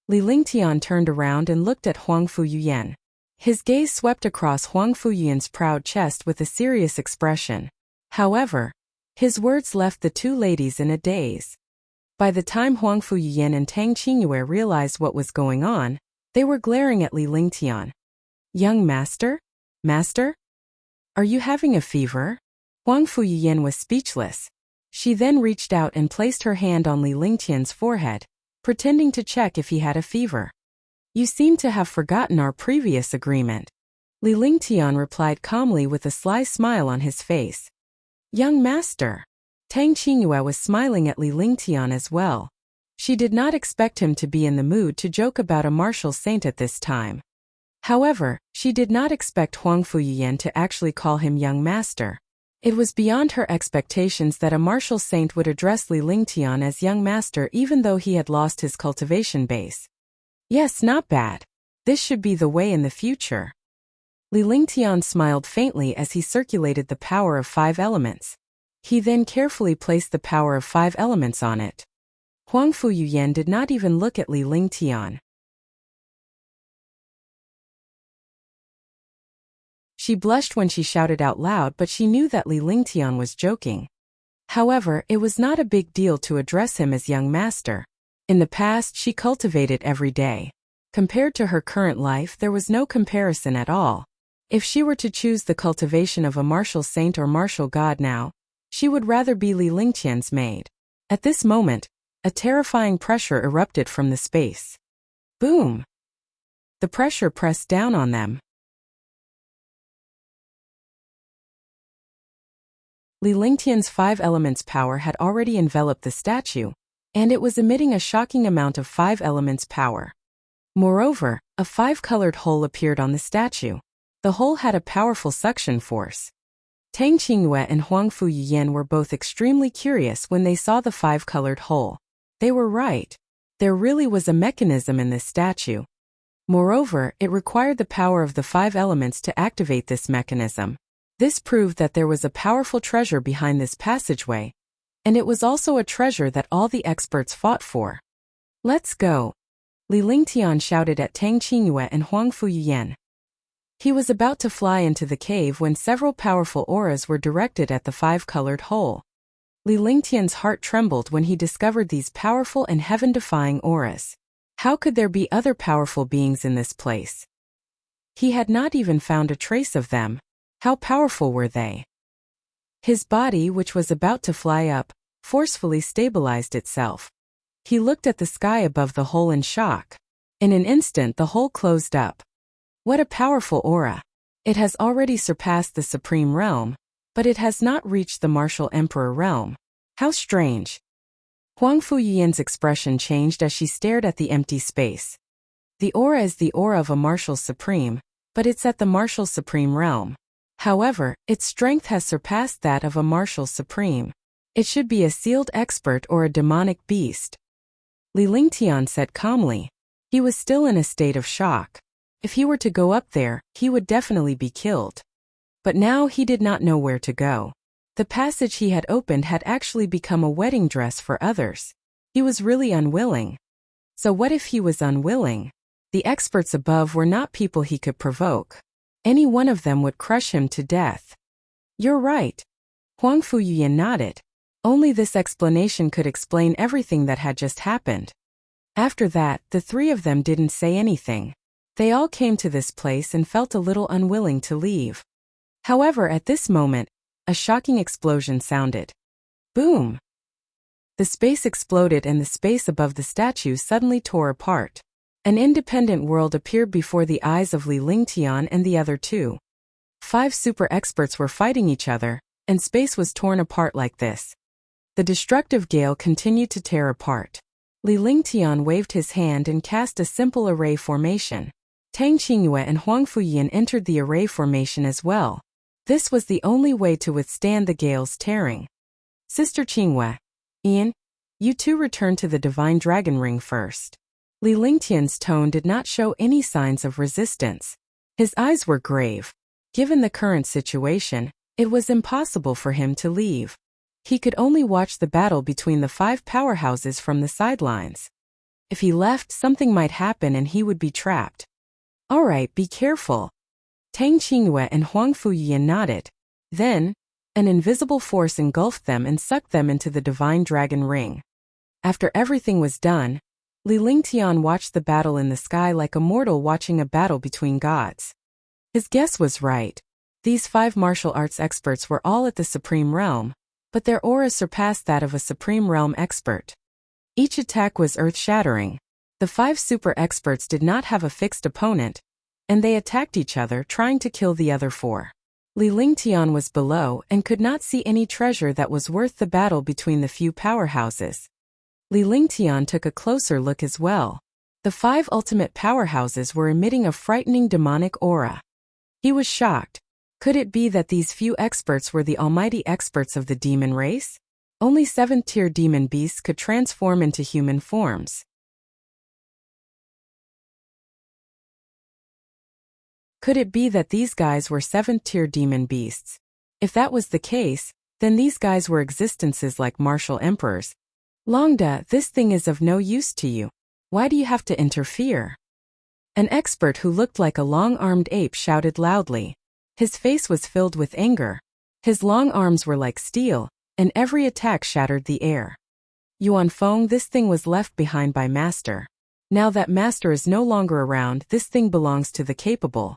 Li Lingtian turned around and looked at Huang Fuyian. His gaze swept across Huang Fuyian's proud chest with a serious expression. However, his words left the two ladies in a daze. By the time Huang Fuyian and Tang Qingyue realized what was going on, they were glaring at Li Lingtian. Young master? Master? Are you having a fever? Huang Fuyian was speechless. She then reached out and placed her hand on Li Lingtian's forehead, pretending to check if he had a fever. You seem to have forgotten our previous agreement. Li Lingtian replied calmly with a sly smile on his face. Young master. Tang Qingyue was smiling at Li Lingtian as well. She did not expect him to be in the mood to joke about a martial saint at this time. However, she did not expect Huang Fuyian to actually call him young master. It was beyond her expectations that a martial saint would address Li Lingtian as young master even though he had lost his cultivation base. Yes, not bad. This should be the way in the future. Li Lingtian smiled faintly as he circulated the power of 5 elements. He then carefully placed the power of 5 elements on it. Huang Fuyian did not even look at Li Lingtian. She blushed when she shouted out loud, but she knew that Li Lingtian was joking. However, it was not a big deal to address him as young master. In the past, she cultivated every day. Compared to her current life, there was no comparison at all. If she were to choose the cultivation of a martial saint or martial god now, she would rather be Li Lingtian's maid. At this moment, a terrifying pressure erupted from the space. Boom! The pressure pressed down on them. Li Lingtian's 5 elements power had already enveloped the statue, and it was emitting a shocking amount of 5 elements power. Moreover, a 5-colored hole appeared on the statue. The hole had a powerful suction force. Tang Qingyue and Huang Fuyian were both extremely curious when they saw the 5-colored hole. They were right. There really was a mechanism in this statue. Moreover, it required the power of the 5 elements to activate this mechanism. This proved that there was a powerful treasure behind this passageway, and it was also a treasure that all the experts fought for. Let's go! Li Lingtian shouted at Tang Qingyue and Huang Fuyian. He was about to fly into the cave when several powerful auras were directed at the 5-colored hole. Li Lingtian's heart trembled when he discovered these powerful and heaven-defying auras. How could there be other powerful beings in this place? He had not even found a trace of them. How powerful were they? His body, which was about to fly up, forcefully stabilized itself. He looked at the sky above the hole in shock. In an instant, the hole closed up. What a powerful aura! It has already surpassed the Supreme Realm, but it has not reached the Martial Emperor realm. How strange! Huang Fuyian's expression changed as she stared at the empty space. The aura is the aura of a Martial Supreme, but it's at the Martial Supreme realm. However, its strength has surpassed that of a Martial Supreme. It should be a sealed expert or a demonic beast. Li Lingtian said calmly. He was still in a state of shock. If he were to go up there, he would definitely be killed. But now he did not know where to go. The passage he had opened had actually become a wedding dress for others. He was really unwilling. So what if he was unwilling? The experts above were not people he could provoke. Any one of them would crush him to death. You're right. Huang Fuyian nodded. Only this explanation could explain everything that had just happened. After that, the 3 of them didn't say anything. They all came to this place and felt a little unwilling to leave. However, at this moment, a shocking explosion sounded. Boom! The space exploded and the space above the statue suddenly tore apart. An independent world appeared before the eyes of Li Lingtian and the other 2. 5 super experts were fighting each other, and space was torn apart like this. The destructive gale continued to tear apart. Li Lingtian waved his hand and cast a simple array formation. Tang Qingyue and Huang Fuyin entered the array formation as well. This was the only way to withstand the gale's tearing. Sister Qingyue, Ian, you two return to the Divine Dragon Ring first. Li Lingtian's tone did not show any signs of resistance. His eyes were grave. Given the current situation, it was impossible for him to leave. He could only watch the battle between the 5 powerhouses from the sidelines. If he left, something might happen and he would be trapped. All right, be careful. Tang Qingyue and Huang Fuyin nodded. Then, an invisible force engulfed them and sucked them into the Divine Dragon Ring. After everything was done, Li Lingtian watched the battle in the sky like a mortal watching a battle between gods. His guess was right. These 5 martial arts experts were all at the Supreme Realm, but their aura surpassed that of a Supreme Realm expert. Each attack was earth-shattering. The 5 super experts did not have a fixed opponent, and they attacked each other trying to kill the other 4. Li Lingtian was below and could not see any treasure that was worth the battle between the few powerhouses. Li Lingtian took a closer look as well. The 5 ultimate powerhouses were emitting a frightening demonic aura. He was shocked. Could it be that these few experts were the almighty experts of the demon race? Only 7th-tier demon beasts could transform into human forms. Could it be that these guys were 7th-tier demon beasts? If that was the case, then these guys were existences like martial emperors. Longda, this thing is of no use to you. Why do you have to interfere? An expert who looked like a long-armed ape shouted loudly. His face was filled with anger. His long arms were like steel, and every attack shattered the air. Yuan Feng, this thing was left behind by Master. Now that Master is no longer around, this thing belongs to the capable.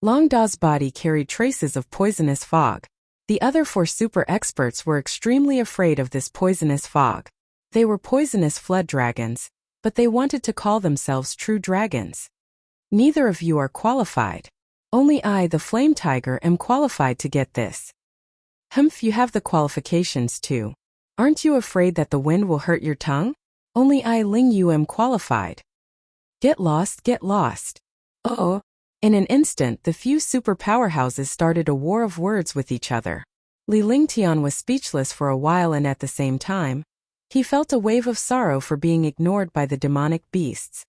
Longda's body carried traces of poisonous fog. The other 4 super experts were extremely afraid of this poisonous fog. They were poisonous flood dragons, but they wanted to call themselves true dragons. Neither of you are qualified. Only I, the Flame Tiger, am qualified to get this. Humph, you have the qualifications too. Aren't you afraid that the wind will hurt your tongue? Only I, Ling Yu, am qualified. Get lost, get lost. Uh-oh. In an instant, the few super powerhouses started a war of words with each other. Li Lingtian was speechless for a while, and at the same time, he felt a wave of sorrow for being ignored by the demonic beasts.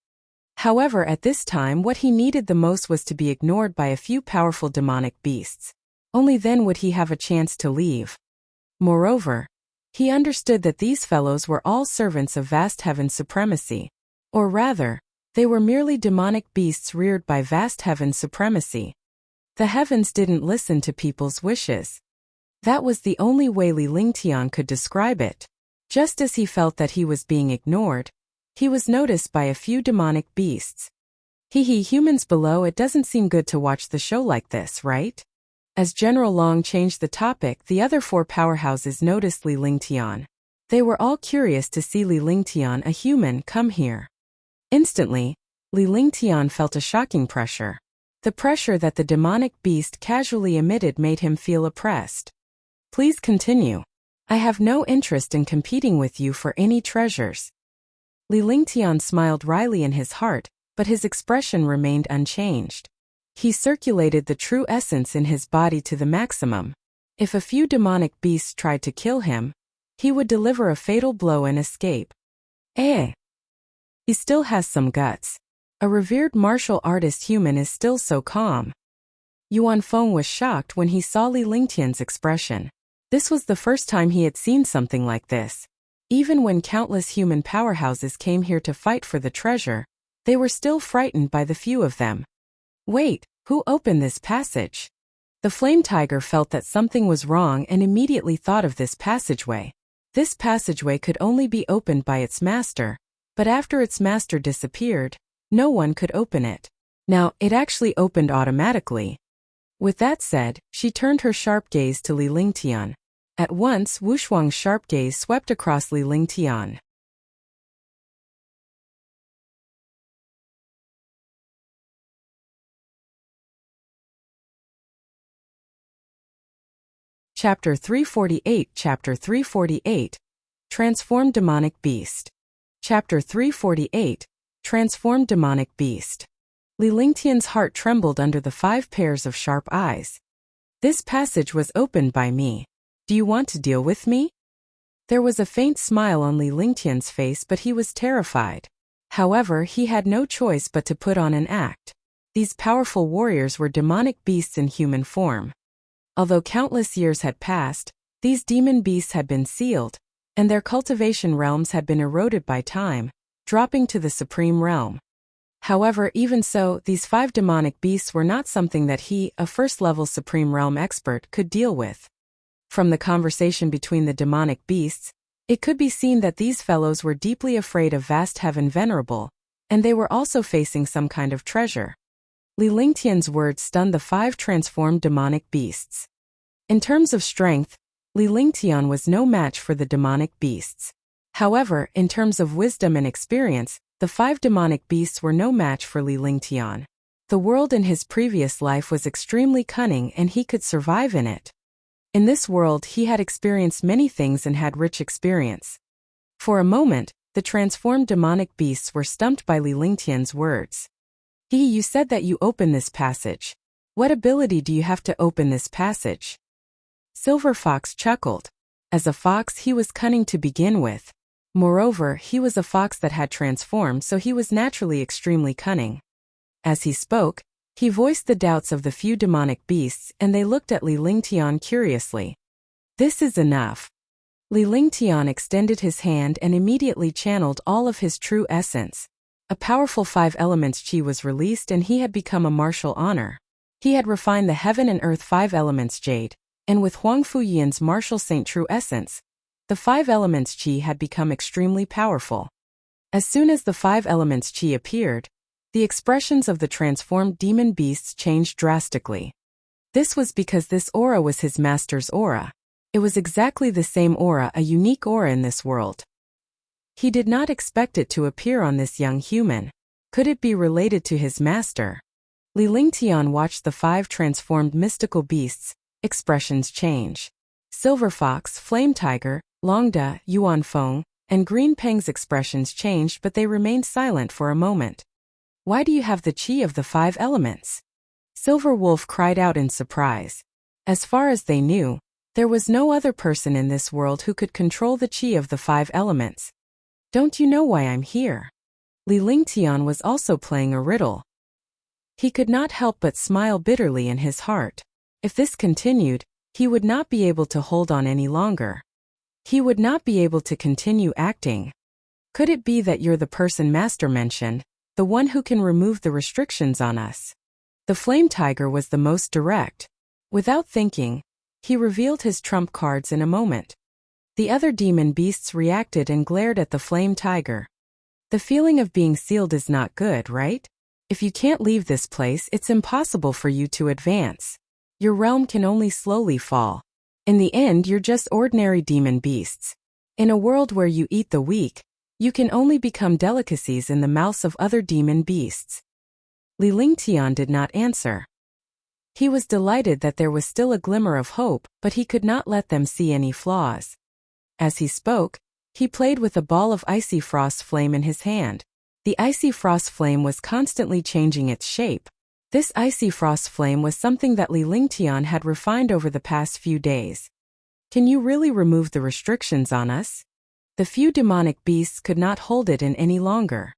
However, at this time what he needed the most was to be ignored by a few powerful demonic beasts. Only then would he have a chance to leave. Moreover, he understood that these fellows were all servants of vast heaven's supremacy. Or rather, they were merely demonic beasts reared by vast heaven's supremacy. The heavens didn't listen to people's wishes. That was the only way Li Lingtian could describe it. Just as he felt that he was being ignored, he was noticed by a few demonic beasts. Humans below, it doesn't seem good to watch the show like this, right? As General Long changed the topic, the other 4 powerhouses noticed Li Lingtian. They were all curious to see Li Lingtian, a human, come here. Instantly, Li Lingtian felt a shocking pressure. The pressure that the demonic beast casually emitted made him feel oppressed. Please continue. I have no interest in competing with you for any treasures. Li Lingtian smiled wryly in his heart, but his expression remained unchanged. He circulated the true essence in his body to the maximum. If a few demonic beasts tried to kill him, he would deliver a fatal blow and escape. He still has some guts. A revered martial artist human is still so calm. Yuan Feng was shocked when he saw Li Lingtian's expression. This was the first time he had seen something like this. Even when countless human powerhouses came here to fight for the treasure, they were still frightened by the few of them. Wait, who opened this passage? The Flame Tiger felt that something was wrong and immediately thought of this passageway. This passageway could only be opened by its master, but after its master disappeared, no one could open it. Now, it actually opened automatically. With that said, she turned her sharp gaze to Li Lingtian. At once, Wu Shuang's sharp gaze swept across Li Lingtian. Chapter 348 Chapter 348 Transformed Demonic Beast. Chapter 348, Transformed Demonic Beast. Li Lingtian's heart trembled under the 5 pairs of sharp eyes. This passage was opened by me. Do you want to deal with me? There was a faint smile on Li Lingtian's face, but he was terrified. However, he had no choice but to put on an act. These powerful warriors were demonic beasts in human form. Although countless years had passed, these demon beasts had been sealed, and their cultivation realms had been eroded by time, dropping to the supreme realm. However, even so, these 5 demonic beasts were not something that he, a first-level supreme realm expert, could deal with. From the conversation between the demonic beasts, it could be seen that these fellows were deeply afraid of vast heaven venerable, and they were also facing some kind of treasure. Li Lingtian's words stunned the 5 transformed demonic beasts. In terms of strength, Li Lingtian was no match for the demonic beasts. However, in terms of wisdom and experience, the 5 demonic beasts were no match for Li Lingtian. The world in his previous life was extremely cunning and he could survive in it. In this world he had experienced many things and had rich experience. For a moment, the transformed demonic beasts were stumped by Li Lingtian's words. You said that you open this passage. What ability do you have to open this passage? Silver Fox chuckled. As a fox he was cunning to begin with. Moreover, he was a fox that had transformed, so he was naturally extremely cunning. As he spoke, he voiced the doubts of the few demonic beasts and they looked at Li Lingtian curiously. This is enough. Li Lingtian extended his hand and immediately channeled all of his true essence. A powerful 5 elements chi was released and he had become a martial honor. He had refined the heaven and earth 5 elements jade, and with Huang Fuyian's martial saint true essence, the 5 elements chi had become extremely powerful. As soon as the 5 elements chi appeared, the expressions of the transformed demon beasts changed drastically. This was because this aura was his master's aura. It was exactly the same aura, a unique aura in this world. He did not expect it to appear on this young human. Could it be related to his master? Li Lingtian watched the 5 transformed mystical beasts' expressions change. Silver Fox, Flame Tiger, Longda, Yuan Feng, and Green Peng's expressions changed, but they remained silent for a moment. Why do you have the chi of the 5 elements? Silver Wolf cried out in surprise. As far as they knew, there was no other person in this world who could control the chi of the 5 elements. Don't you know why I'm here? Li Lingtian was also playing a riddle. He could not help but smile bitterly in his heart. If this continued, he would not be able to hold on any longer. He would not be able to continue acting. Could it be that you're the person Master mentioned, the one who can remove the restrictions on us? The Flame Tiger was the most direct. Without thinking, he revealed his trump cards in a moment. The other demon beasts reacted and glared at the Flame Tiger. The feeling of being sealed is not good, right? If you can't leave this place, it's impossible for you to advance. Your realm can only slowly fall. In the end, you're just ordinary demon beasts. In a world where you eat the weak, you can only become delicacies in the mouths of other demon beasts. Li Lingtian did not answer. He was delighted that there was still a glimmer of hope, but he could not let them see any flaws. As he spoke, he played with a ball of icy frost flame in his hand. The icy frost flame was constantly changing its shape. This icy frost flame was something that Li Lingtian had refined over the past few days. Can you really remove the restrictions on us? The few demonic beasts could not hold it in any longer.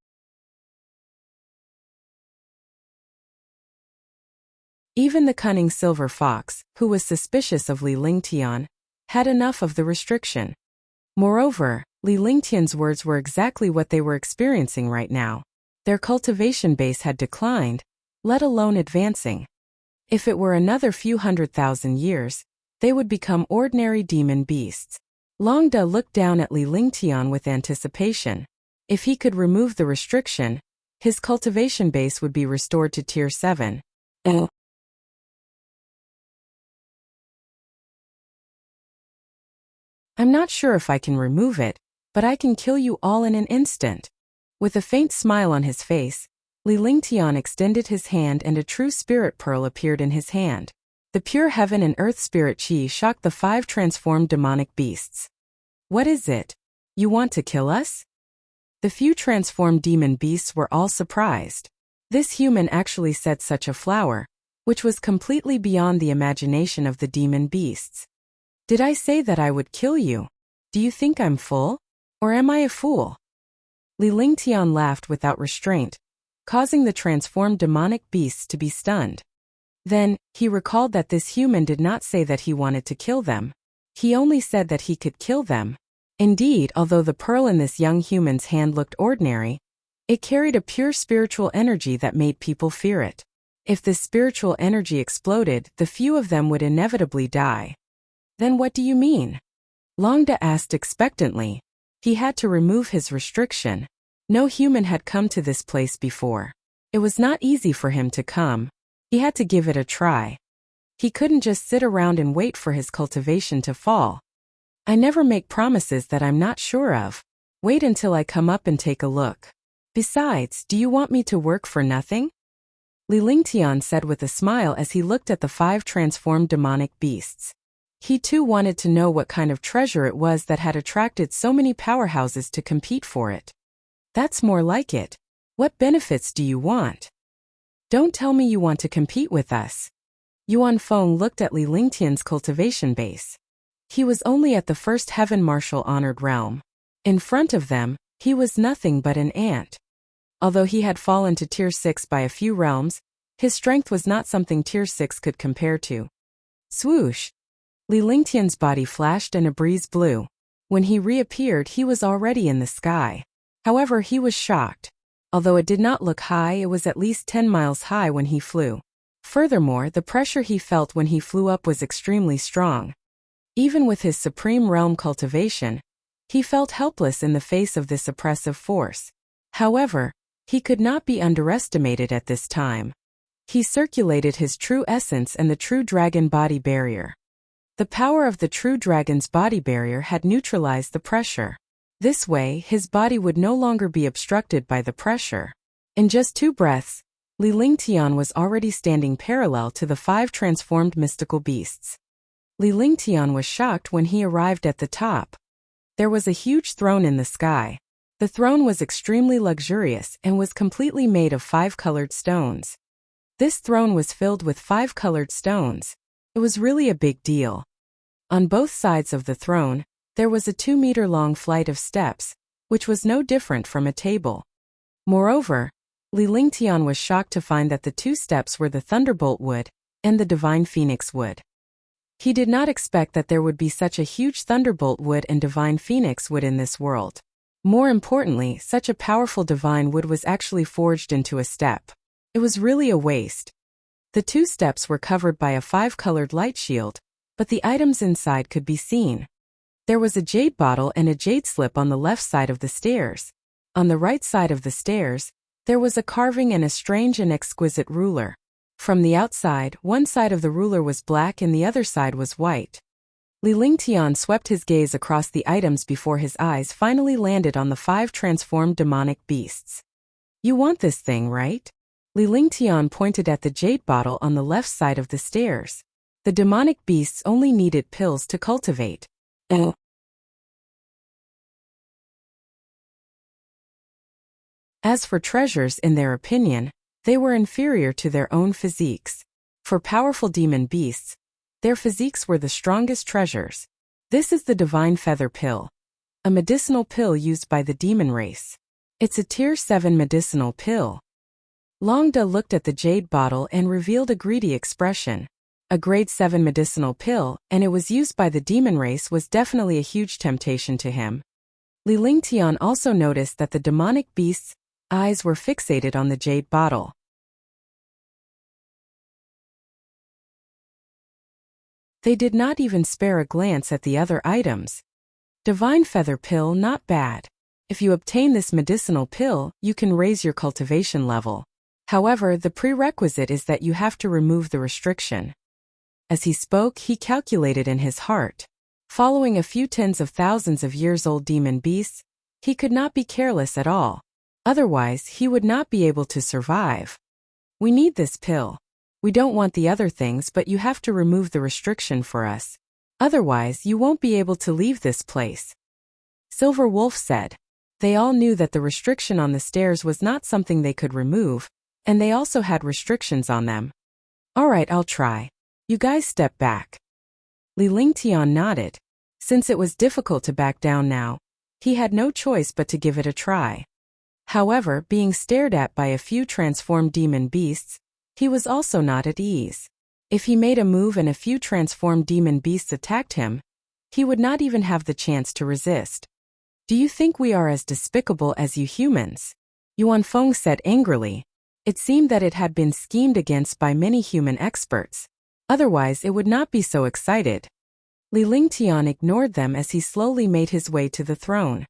Even the cunning Silver Fox, who was suspicious of Li Lingtian, had enough of the restriction. Moreover, Li Lingtian's words were exactly what they were experiencing right now. Their cultivation base had declined, let alone advancing. If it were another few 100,000 years, they would become ordinary demon beasts. Longda looked down at Li Lingtian with anticipation. If he could remove the restriction, his cultivation base would be restored to Tier 7. I'm not sure if I can remove it, but I can kill you all in an instant. With a faint smile on his face, Li Lingtian extended his hand and a true spirit pearl appeared in his hand. The pure heaven and earth spirit chi shocked the 5 transformed demonic beasts. What is it? You want to kill us? The few transformed demon beasts were all surprised. This human actually said such a flower, which was completely beyond the imagination of the demon beasts. Did I say that I would kill you? Do you think I'm full? Or am I a fool? Li Lingtian laughed without restraint, causing the transformed demonic beasts to be stunned. Then, he recalled that this human did not say that he wanted to kill them. He only said that he could kill them. Indeed, although the pearl in this young human's hand looked ordinary, it carried a pure spiritual energy that made people fear it. If this spiritual energy exploded, the few of them would inevitably die. Then what do you mean? Longda asked expectantly. He had to remove his restriction. No human had come to this place before. It was not easy for him to come. He had to give it a try. He couldn't just sit around and wait for his cultivation to fall. I never make promises that I'm not sure of. Wait until I come up and take a look. Besides, do you want me to work for nothing? Li Lingtian said with a smile as he looked at the 5 transformed demonic beasts. He too wanted to know what kind of treasure it was that had attracted so many powerhouses to compete for it. That's more like it. What benefits do you want? Don't tell me you want to compete with us. Yuan Feng looked at Li Lingtian's cultivation base. He was only at the first heaven martial honored realm. In front of them, he was nothing but an ant. Although he had fallen to tier 6 by a few realms, his strength was not something tier 6 could compare to. Swoosh! Li Lingtian's body flashed and a breeze blew. When he reappeared, he was already in the sky. However, he was shocked. Although it did not look high, it was at least 10 miles high when he flew. Furthermore, the pressure he felt when he flew up was extremely strong. Even with his supreme realm cultivation, he felt helpless in the face of this oppressive force. However, he could not be underestimated at this time. He circulated his true essence and the true dragon body barrier. The power of the true dragon's body barrier had neutralized the pressure. This way, his body would no longer be obstructed by the pressure. In just 2 breaths, Li Lingtian was already standing parallel to the 5 transformed mystical beasts. Li Lingtian was shocked when he arrived at the top. There was a huge throne in the sky. The throne was extremely luxurious and was completely made of 5 colored stones. This throne was filled with 5 colored stones. It was really a big deal. On both sides of the throne, there was a 2-meter-long flight of steps, which was no different from a table. Moreover, Li Lingtian was shocked to find that the 2 steps were the thunderbolt wood and the divine phoenix wood. He did not expect that there would be such a huge thunderbolt wood and divine phoenix wood in this world. More importantly, such a powerful divine wood was actually forged into a step. It was really a waste. The 2 steps were covered by a 5-colored light shield, but the items inside could be seen. There was a jade bottle and a jade slip on the left side of the stairs. On the right side of the stairs, there was a carving and a strange and exquisite ruler. From the outside, one side of the ruler was black and the other side was white. Li Lingtian swept his gaze across the items before his eyes finally landed on the 5 transformed demonic beasts. You want this thing, right? Li Lingtian pointed at the jade bottle on the left side of the stairs. The demonic beasts only needed pills to cultivate. As for treasures, in their opinion, they were inferior to their own physiques. For powerful demon beasts, their physiques were the strongest treasures. This is the divine feather pill, a medicinal pill used by the demon race. It's a tier 7 medicinal pill. Longda looked at the jade bottle and revealed a greedy expression. A grade 7 medicinal pill, and it was used by the demon race, was definitely a huge temptation to him. Li Lingtian also noticed that the demonic beasts' eyes were fixated on the jade bottle. They did not even spare a glance at the other items. Divine feather pill, not bad. If you obtain this medicinal pill, you can raise your cultivation level. However, the prerequisite is that you have to remove the restriction. As he spoke, he calculated in his heart. Following a few tens of thousands of years old demon beasts, he could not be careless at all. Otherwise, he would not be able to survive. We need this pill. We don't want the other things, but you have to remove the restriction for us. Otherwise, you won't be able to leave this place. Silver Wolf said. They all knew that the restriction on the stairs was not something they could remove, and they also had restrictions on them. Alright, I'll try. You guys step back. Li Lingtian nodded. Since it was difficult to back down now, he had no choice but to give it a try. However, being stared at by a few transformed demon beasts, he was also not at ease. If he made a move and a few transformed demon beasts attacked him, he would not even have the chance to resist. Do you think we are as despicable as you humans? Yuan Feng said angrily. It seemed that it had been schemed against by many human experts. Otherwise it would not be so excited. Li Lingtian ignored them as he slowly made his way to the throne.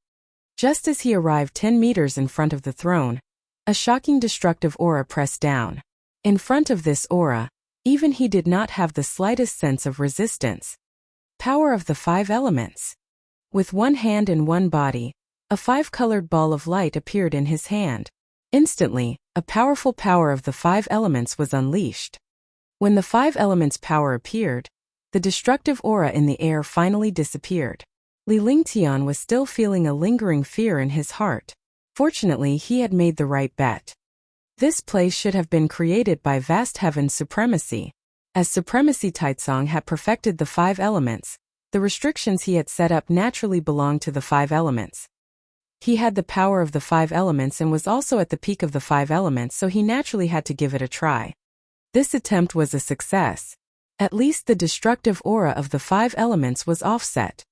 Just as he arrived 10 meters in front of the throne, a shocking destructive aura pressed down. In front of this aura, even he did not have the slightest sense of resistance. Power of the 5 elements. With one hand and one body, a 5-colored ball of light appeared in his hand. Instantly, a powerful power of the 5 elements was unleashed. When the 5 elements' power appeared, the destructive aura in the air finally disappeared. Li Lingtian was still feeling a lingering fear in his heart. Fortunately, he had made the right bet. This place should have been created by vast heaven's supremacy. As Supremacy Taitsong had perfected the 5 elements, the restrictions he had set up naturally belonged to the 5 elements. He had the power of the 5 elements and was also at the peak of the 5 elements, so he naturally had to give it a try. This attempt was a success. At least the destructive aura of the 5 elements was offset.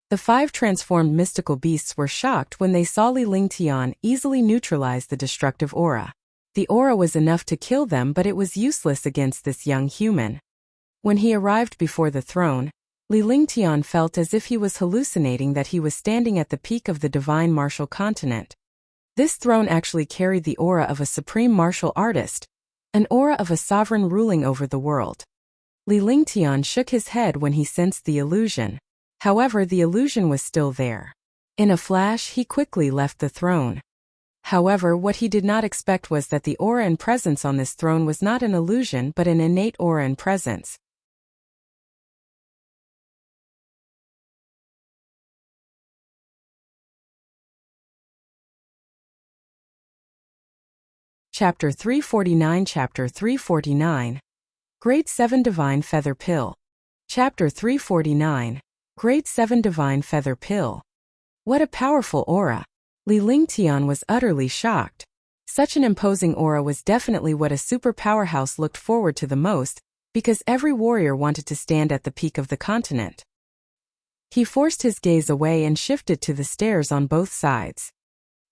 The 5 transformed mystical beasts were shocked when they saw Li Lingtian easily neutralize the destructive aura. The aura was enough to kill them, but it was useless against this young human. When he arrived before the throne, Li Lingtian felt as if he was hallucinating that he was standing at the peak of the divine martial continent. This throne actually carried the aura of a supreme martial artist, an aura of a sovereign ruling over the world. Li Lingtian shook his head when he sensed the illusion. However, the illusion was still there. In a flash, he quickly left the throne. However, what he did not expect was that the aura and presence on this throne was not an illusion but an innate aura and presence. Chapter 349 Chapter 349 Grade 7 Divine Feather Pill. Chapter 349 Grade 7 Divine Feather Pill. What a powerful aura! Li Lingtian was utterly shocked. Such an imposing aura was definitely what a super powerhouse looked forward to the most, because every warrior wanted to stand at the peak of the continent. He forced his gaze away and shifted to the stairs on both sides.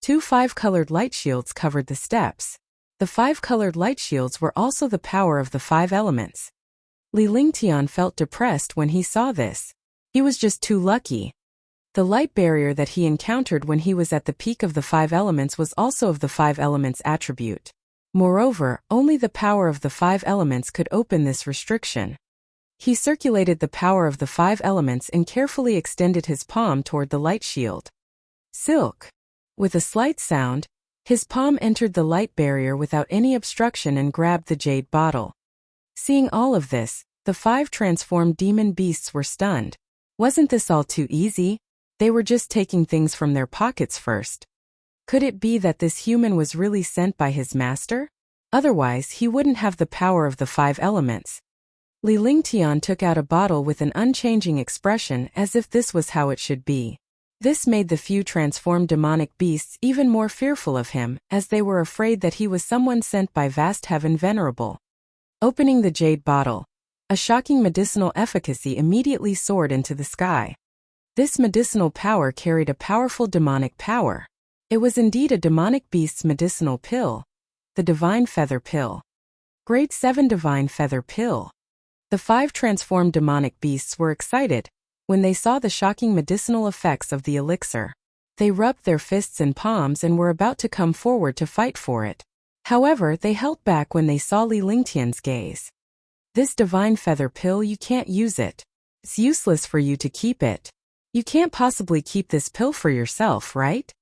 2 5-colored light shields covered the steps. The 5-colored light shields were also the power of the 5 elements. Li Lingtian felt depressed when he saw this. He was just too lucky. The light barrier that he encountered when he was at the peak of the 5 elements was also of the 5 elements attribute. Moreover, only the power of the 5 elements could open this restriction. He circulated the power of the 5 elements and carefully extended his palm toward the light shield. Silk. With a slight sound, his palm entered the light barrier without any obstruction and grabbed the jade bottle. Seeing all of this, the 5 transformed demon beasts were stunned. Wasn't this all too easy? They were just taking things from their pockets first. Could it be that this human was really sent by his master? Otherwise, he wouldn't have the power of the 5 elements. Li Lingtian took out a bottle with an unchanging expression as if this was how it should be. This made the few transformed demonic beasts even more fearful of him, as they were afraid that he was someone sent by vast heaven venerable. Opening the jade bottle, a shocking medicinal efficacy immediately soared into the sky. This medicinal power carried a powerful demonic power. It was indeed a demonic beast's medicinal pill, the Divine Feather Pill. Grade 7 Divine Feather Pill. The 5 transformed demonic beasts were excited when they saw the shocking medicinal effects of the elixir. They rubbed their fists and palms and were about to come forward to fight for it. However, they held back when they saw Li Lingtian's gaze. This Divine Feather Pill, you can't use it. It's useless for you to keep it. You can't possibly keep this pill for yourself, right?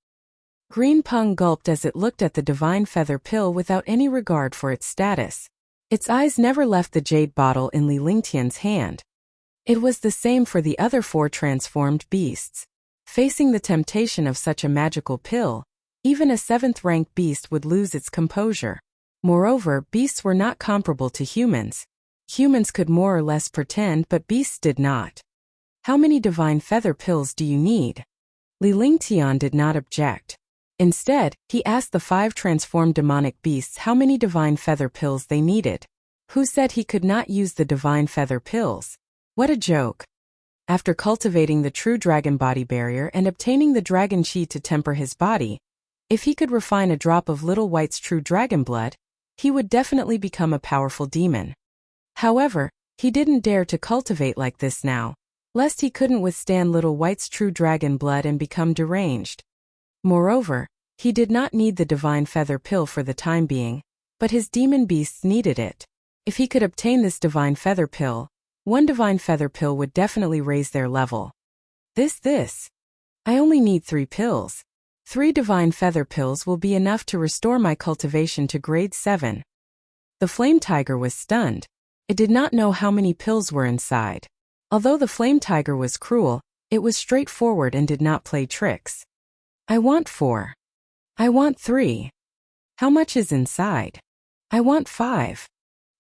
Green Peng gulped as it looked at the Divine Feather Pill without any regard for its status. Its eyes never left the jade bottle in Li Lingtian's hand. It was the same for the other 4 transformed beasts. Facing the temptation of such a magical pill, even a 7th-rank beast would lose its composure. Moreover, beasts were not comparable to humans. Humans could more or less pretend, but beasts did not. How many divine feather pills do you need? Li Lingtian did not object. Instead, he asked the 5 transformed demonic beasts how many divine feather pills they needed. Who said he could not use the divine feather pills? What a joke. After cultivating the true dragon body barrier and obtaining the dragon chi to temper his body, if he could refine a drop of Little White's true dragon blood, he would definitely become a powerful demon. However, he didn't dare to cultivate like this now, lest he couldn't withstand Little White's true dragon blood and become deranged. Moreover, he did not need the divine feather pill for the time being, but his demon beasts needed it. If he could obtain this divine feather pill, one divine feather pill would definitely raise their level. This. I only need 3 pills. 3 divine feather pills will be enough to restore my cultivation to grade 7. The flame tiger was stunned. It did not know how many pills were inside. Although the flame tiger was cruel, it was straightforward and did not play tricks. I want 4. I want 3. How much is inside? I want 5.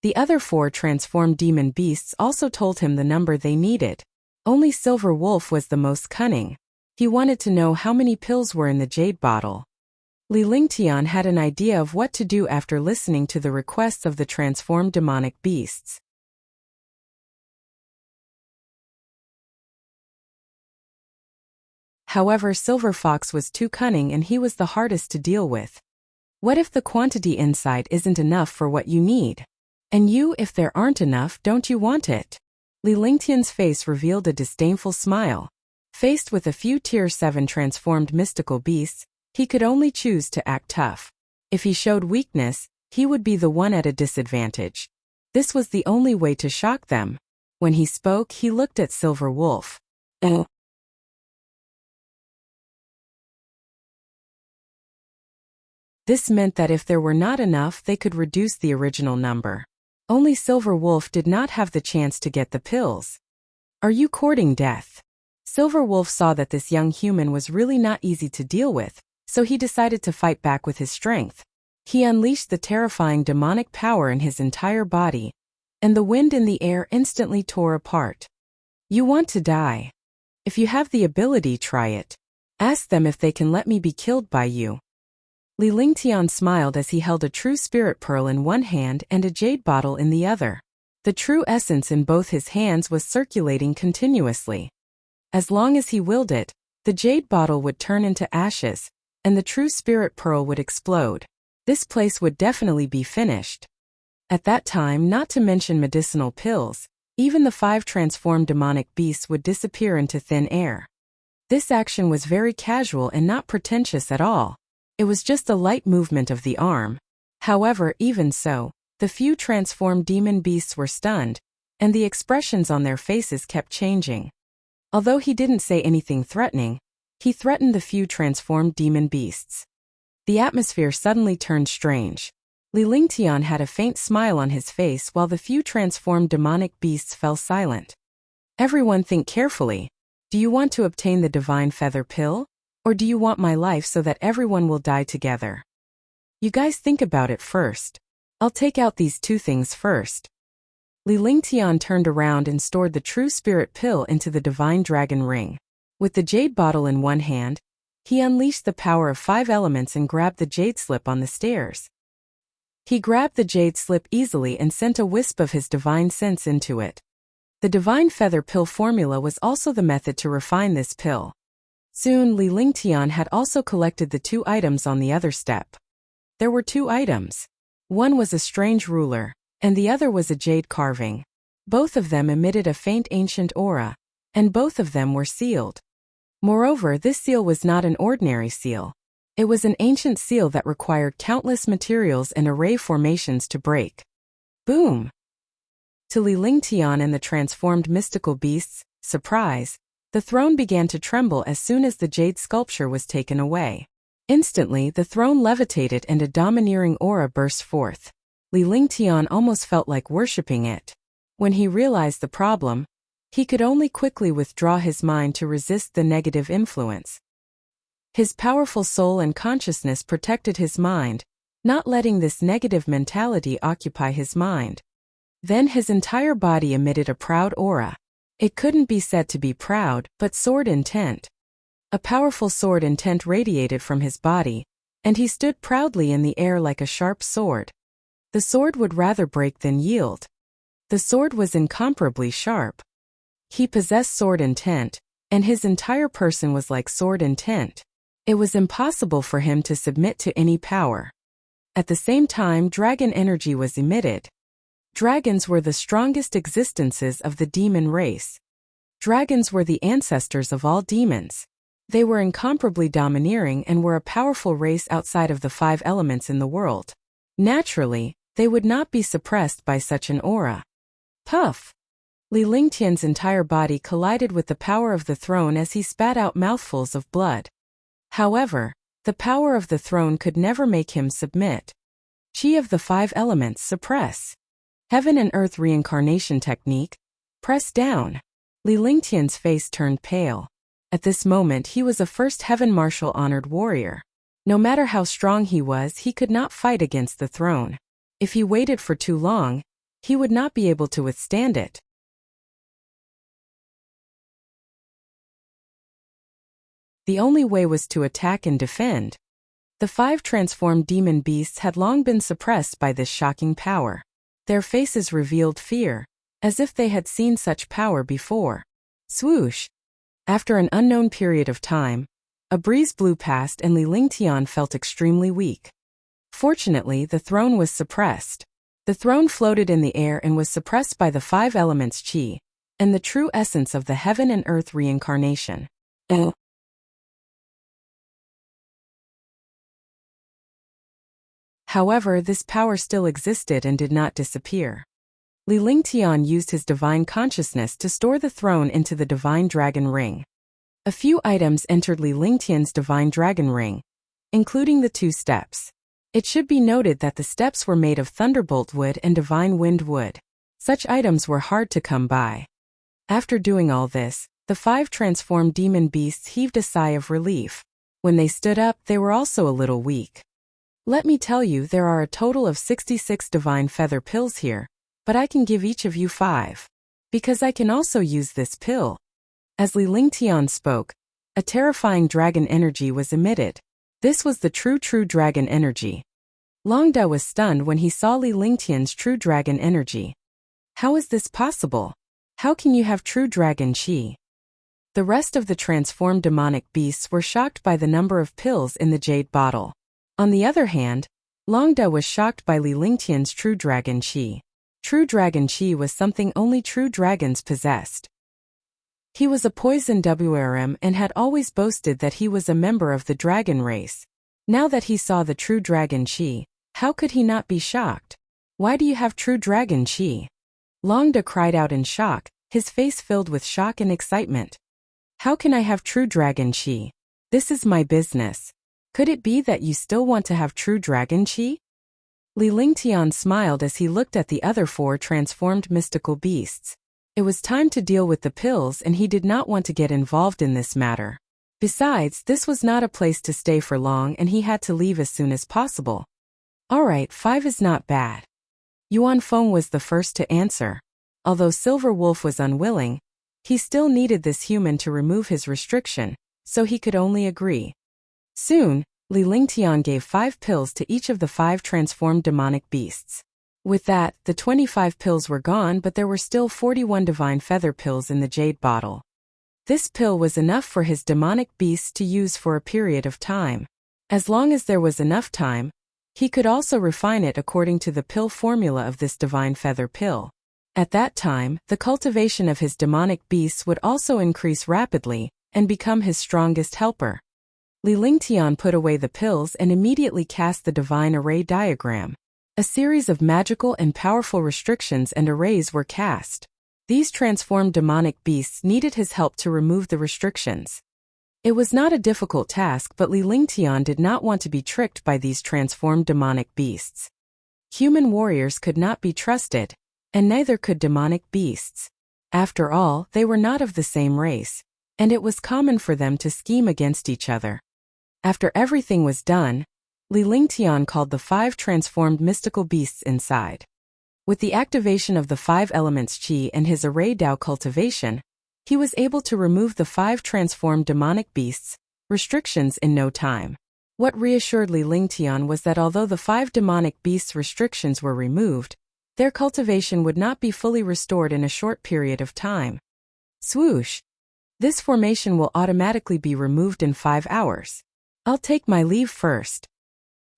The other 4 transformed demon beasts also told him the number they needed. Only Silver Wolf was the most cunning. He wanted to know how many pills were in the jade bottle. Li Lingtian had an idea of what to do after listening to the requests of the transformed demonic beasts. However, Silver Fox was too cunning and he was the hardest to deal with. What if the quantity inside isn't enough for what you need? And you, if there aren't enough, don't you want it? Li Lingtian's face revealed a disdainful smile. Faced with a few Tier 7 transformed mystical beasts, he could only choose to act tough. If he showed weakness, he would be the one at a disadvantage. This was the only way to shock them. When he spoke, he looked at Silver Wolf. This meant that if there were not enough, they could reduce the original number. Only Silver Wolf did not have the chance to get the pills. Are you courting death? Silver Wolf saw that this young human was really not easy to deal with, so he decided to fight back with his strength. He unleashed the terrifying demonic power in his entire body, and the wind in the air instantly tore apart. You want to die? If you have the ability, try it. Ask them if they can let me be killed by you. Li Lingtian smiled as he held a true spirit pearl in one hand and a jade bottle in the other. The true essence in both his hands was circulating continuously. As long as he willed it, the jade bottle would turn into ashes, and the true spirit pearl would explode. This place would definitely be finished. At that time, not to mention medicinal pills, even the 5 transformed demonic beasts would disappear into thin air. This action was very casual and not pretentious at all. It was just a light movement of the arm. However, even so, the few transformed demon beasts were stunned, and the expressions on their faces kept changing. Although he didn't say anything threatening, he threatened the few transformed demon beasts. The atmosphere suddenly turned strange. Li Lingtian had a faint smile on his face while the few transformed demonic beasts fell silent. Everyone, think carefully. Do you want to obtain the divine feather pill? Or do you want my life so that everyone will die together? You guys think about it first. I'll take out these 2 things first. Li Lingtian turned around and stored the true spirit pill into the divine dragon ring. With the jade bottle in one hand, he unleashed the power of 5 elements and grabbed the jade slip on the stairs. He grabbed the jade slip easily and sent a wisp of his divine sense into it. The divine feather pill formula was also the method to refine this pill. Soon, Li Lingtian had also collected the 2 items on the other step. There were 2 items. One was a strange ruler, and the other was a jade carving. Both of them emitted a faint ancient aura, and both of them were sealed. Moreover, this seal was not an ordinary seal. It was an ancient seal that required countless materials and array formations to break. Boom! To Li Lingtian and the transformed mystical beasts' surprise, the throne began to tremble as soon as the jade sculpture was taken away. Instantly, the throne levitated and a domineering aura burst forth. Li Lingtian almost felt like worshipping it. When he realized the problem, He could only quickly withdraw his mind to resist the negative influence. His powerful soul and consciousness protected his mind, not letting this negative mentality occupy his mind. Then his entire body emitted a proud aura. It couldn't be said to be proud, but sword intent. A powerful sword intent radiated from his body, and he stood proudly in the air like a sharp sword. The sword would rather break than yield. The sword was incomparably sharp. He possessed sword intent, and his entire person was like sword intent. It was impossible for him to submit to any power. At the same time, dragon energy was emitted. Dragons were the strongest existences of the demon race. Dragons were the ancestors of all demons. They were incomparably domineering and were a powerful race outside of the 5 elements in the world. Naturally, they would not be suppressed by such an aura. Puff! Li Lingtian's entire body collided with the power of the throne as he spat out mouthfuls of blood. However, the power of the throne could never make him submit. Chi of the 5 elements suppress. Heaven and earth reincarnation technique. Press down. Li Lingtian's face turned pale. At this moment he was a first heaven martial honored warrior. No matter how strong he was, he could not fight against the throne. If he waited for too long, he would not be able to withstand it. The only way was to attack and defend. The 5 transformed demon beasts had long been suppressed by this shocking power. Their faces revealed fear, as if they had seen such power before. Swoosh! After an unknown period of time, a breeze blew past and Li Lingtian felt extremely weak. Fortunately, the throne was suppressed. The throne floated in the air and was suppressed by the 5 elements Qi, and the true essence of the heaven and earth reincarnation. However, this power still existed and did not disappear. Li Lingtian used his divine consciousness to store the throne into the divine dragon ring. A few items entered Li Lingtian's divine dragon ring, including the 2 steps. It should be noted that the steps were made of thunderbolt wood and divine wind wood. Such items were hard to come by. After doing all this, the 5 transformed demon beasts heaved a sigh of relief. When they stood up, they were also a little weak. Let me tell you, there are a total of 66 divine feather pills here, but I can give each of you 5. Because I can also use this pill. As Li Lingtian spoke, a terrifying dragon energy was emitted. This was the true dragon energy. Longda was stunned when he saw Li Lingtian's true dragon energy. How is this possible? How can you have true dragon chi? The rest of the transformed demonic beasts were shocked by the number of pills in the jade bottle. On the other hand, Longda was shocked by Li Lingtian's true dragon chi. True dragon chi was something only true dragons possessed. He was a poison WRM and had always boasted that he was a member of the dragon race. Now that he saw the true dragon chi, how could he not be shocked? Why do you have true dragon chi? Longda cried out in shock, his face filled with shock and excitement. How can I have true dragon chi? This is my business. Could it be that you still want to have true dragon chi? Li Lingtian smiled as he looked at the other 4 transformed mystical beasts. It was time to deal with the pills and he did not want to get involved in this matter. Besides, this was not a place to stay for long and he had to leave as soon as possible. Alright, 5 is not bad. Yuan Feng was the first to answer. Although Silver Wolf was unwilling, he still needed this human to remove his restriction, so he could only agree. Soon, Li Lingtian gave 5 pills to each of the 5 transformed demonic beasts. With that, the 25 pills were gone, but there were still 41 divine feather pills in the jade bottle. This pill was enough for his demonic beasts to use for a period of time. As long as there was enough time, he could also refine it according to the pill formula of this divine feather pill. At that time, the cultivation of his demonic beasts would also increase rapidly and become his strongest helper. Li Lingtian put away the pills and immediately cast the divine array diagram. A series of magical and powerful restrictions and arrays were cast. These transformed demonic beasts needed his help to remove the restrictions. It was not a difficult task, but Li Lingtian did not want to be tricked by these transformed demonic beasts. Human warriors could not be trusted, and neither could demonic beasts. After all, they were not of the same race, and it was common for them to scheme against each other. After everything was done, Li Lingtian called the 5 transformed mystical beasts inside. With the activation of the 5 elements qi and his array Dao cultivation, he was able to remove the 5 transformed demonic beasts' restrictions in no time. What reassured Li Lingtian was that although the 5 demonic beasts' restrictions were removed, their cultivation would not be fully restored in a short period of time. Swoosh! This formation will automatically be removed in 5 hours. I'll take my leave first.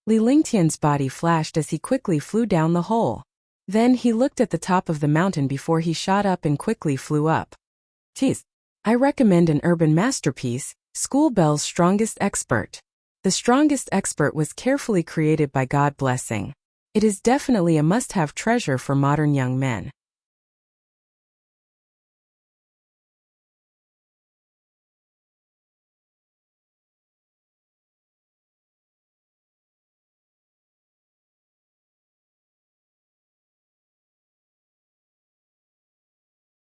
Li Lingtian's body flashed as he quickly flew down the hole. Then he looked at the top of the mountain before he shot up and quickly flew up. Tease. I recommend an urban masterpiece, School Bell's Strongest Expert. The Strongest Expert was carefully created by God Blessing. It is definitely a must-have treasure for modern young men.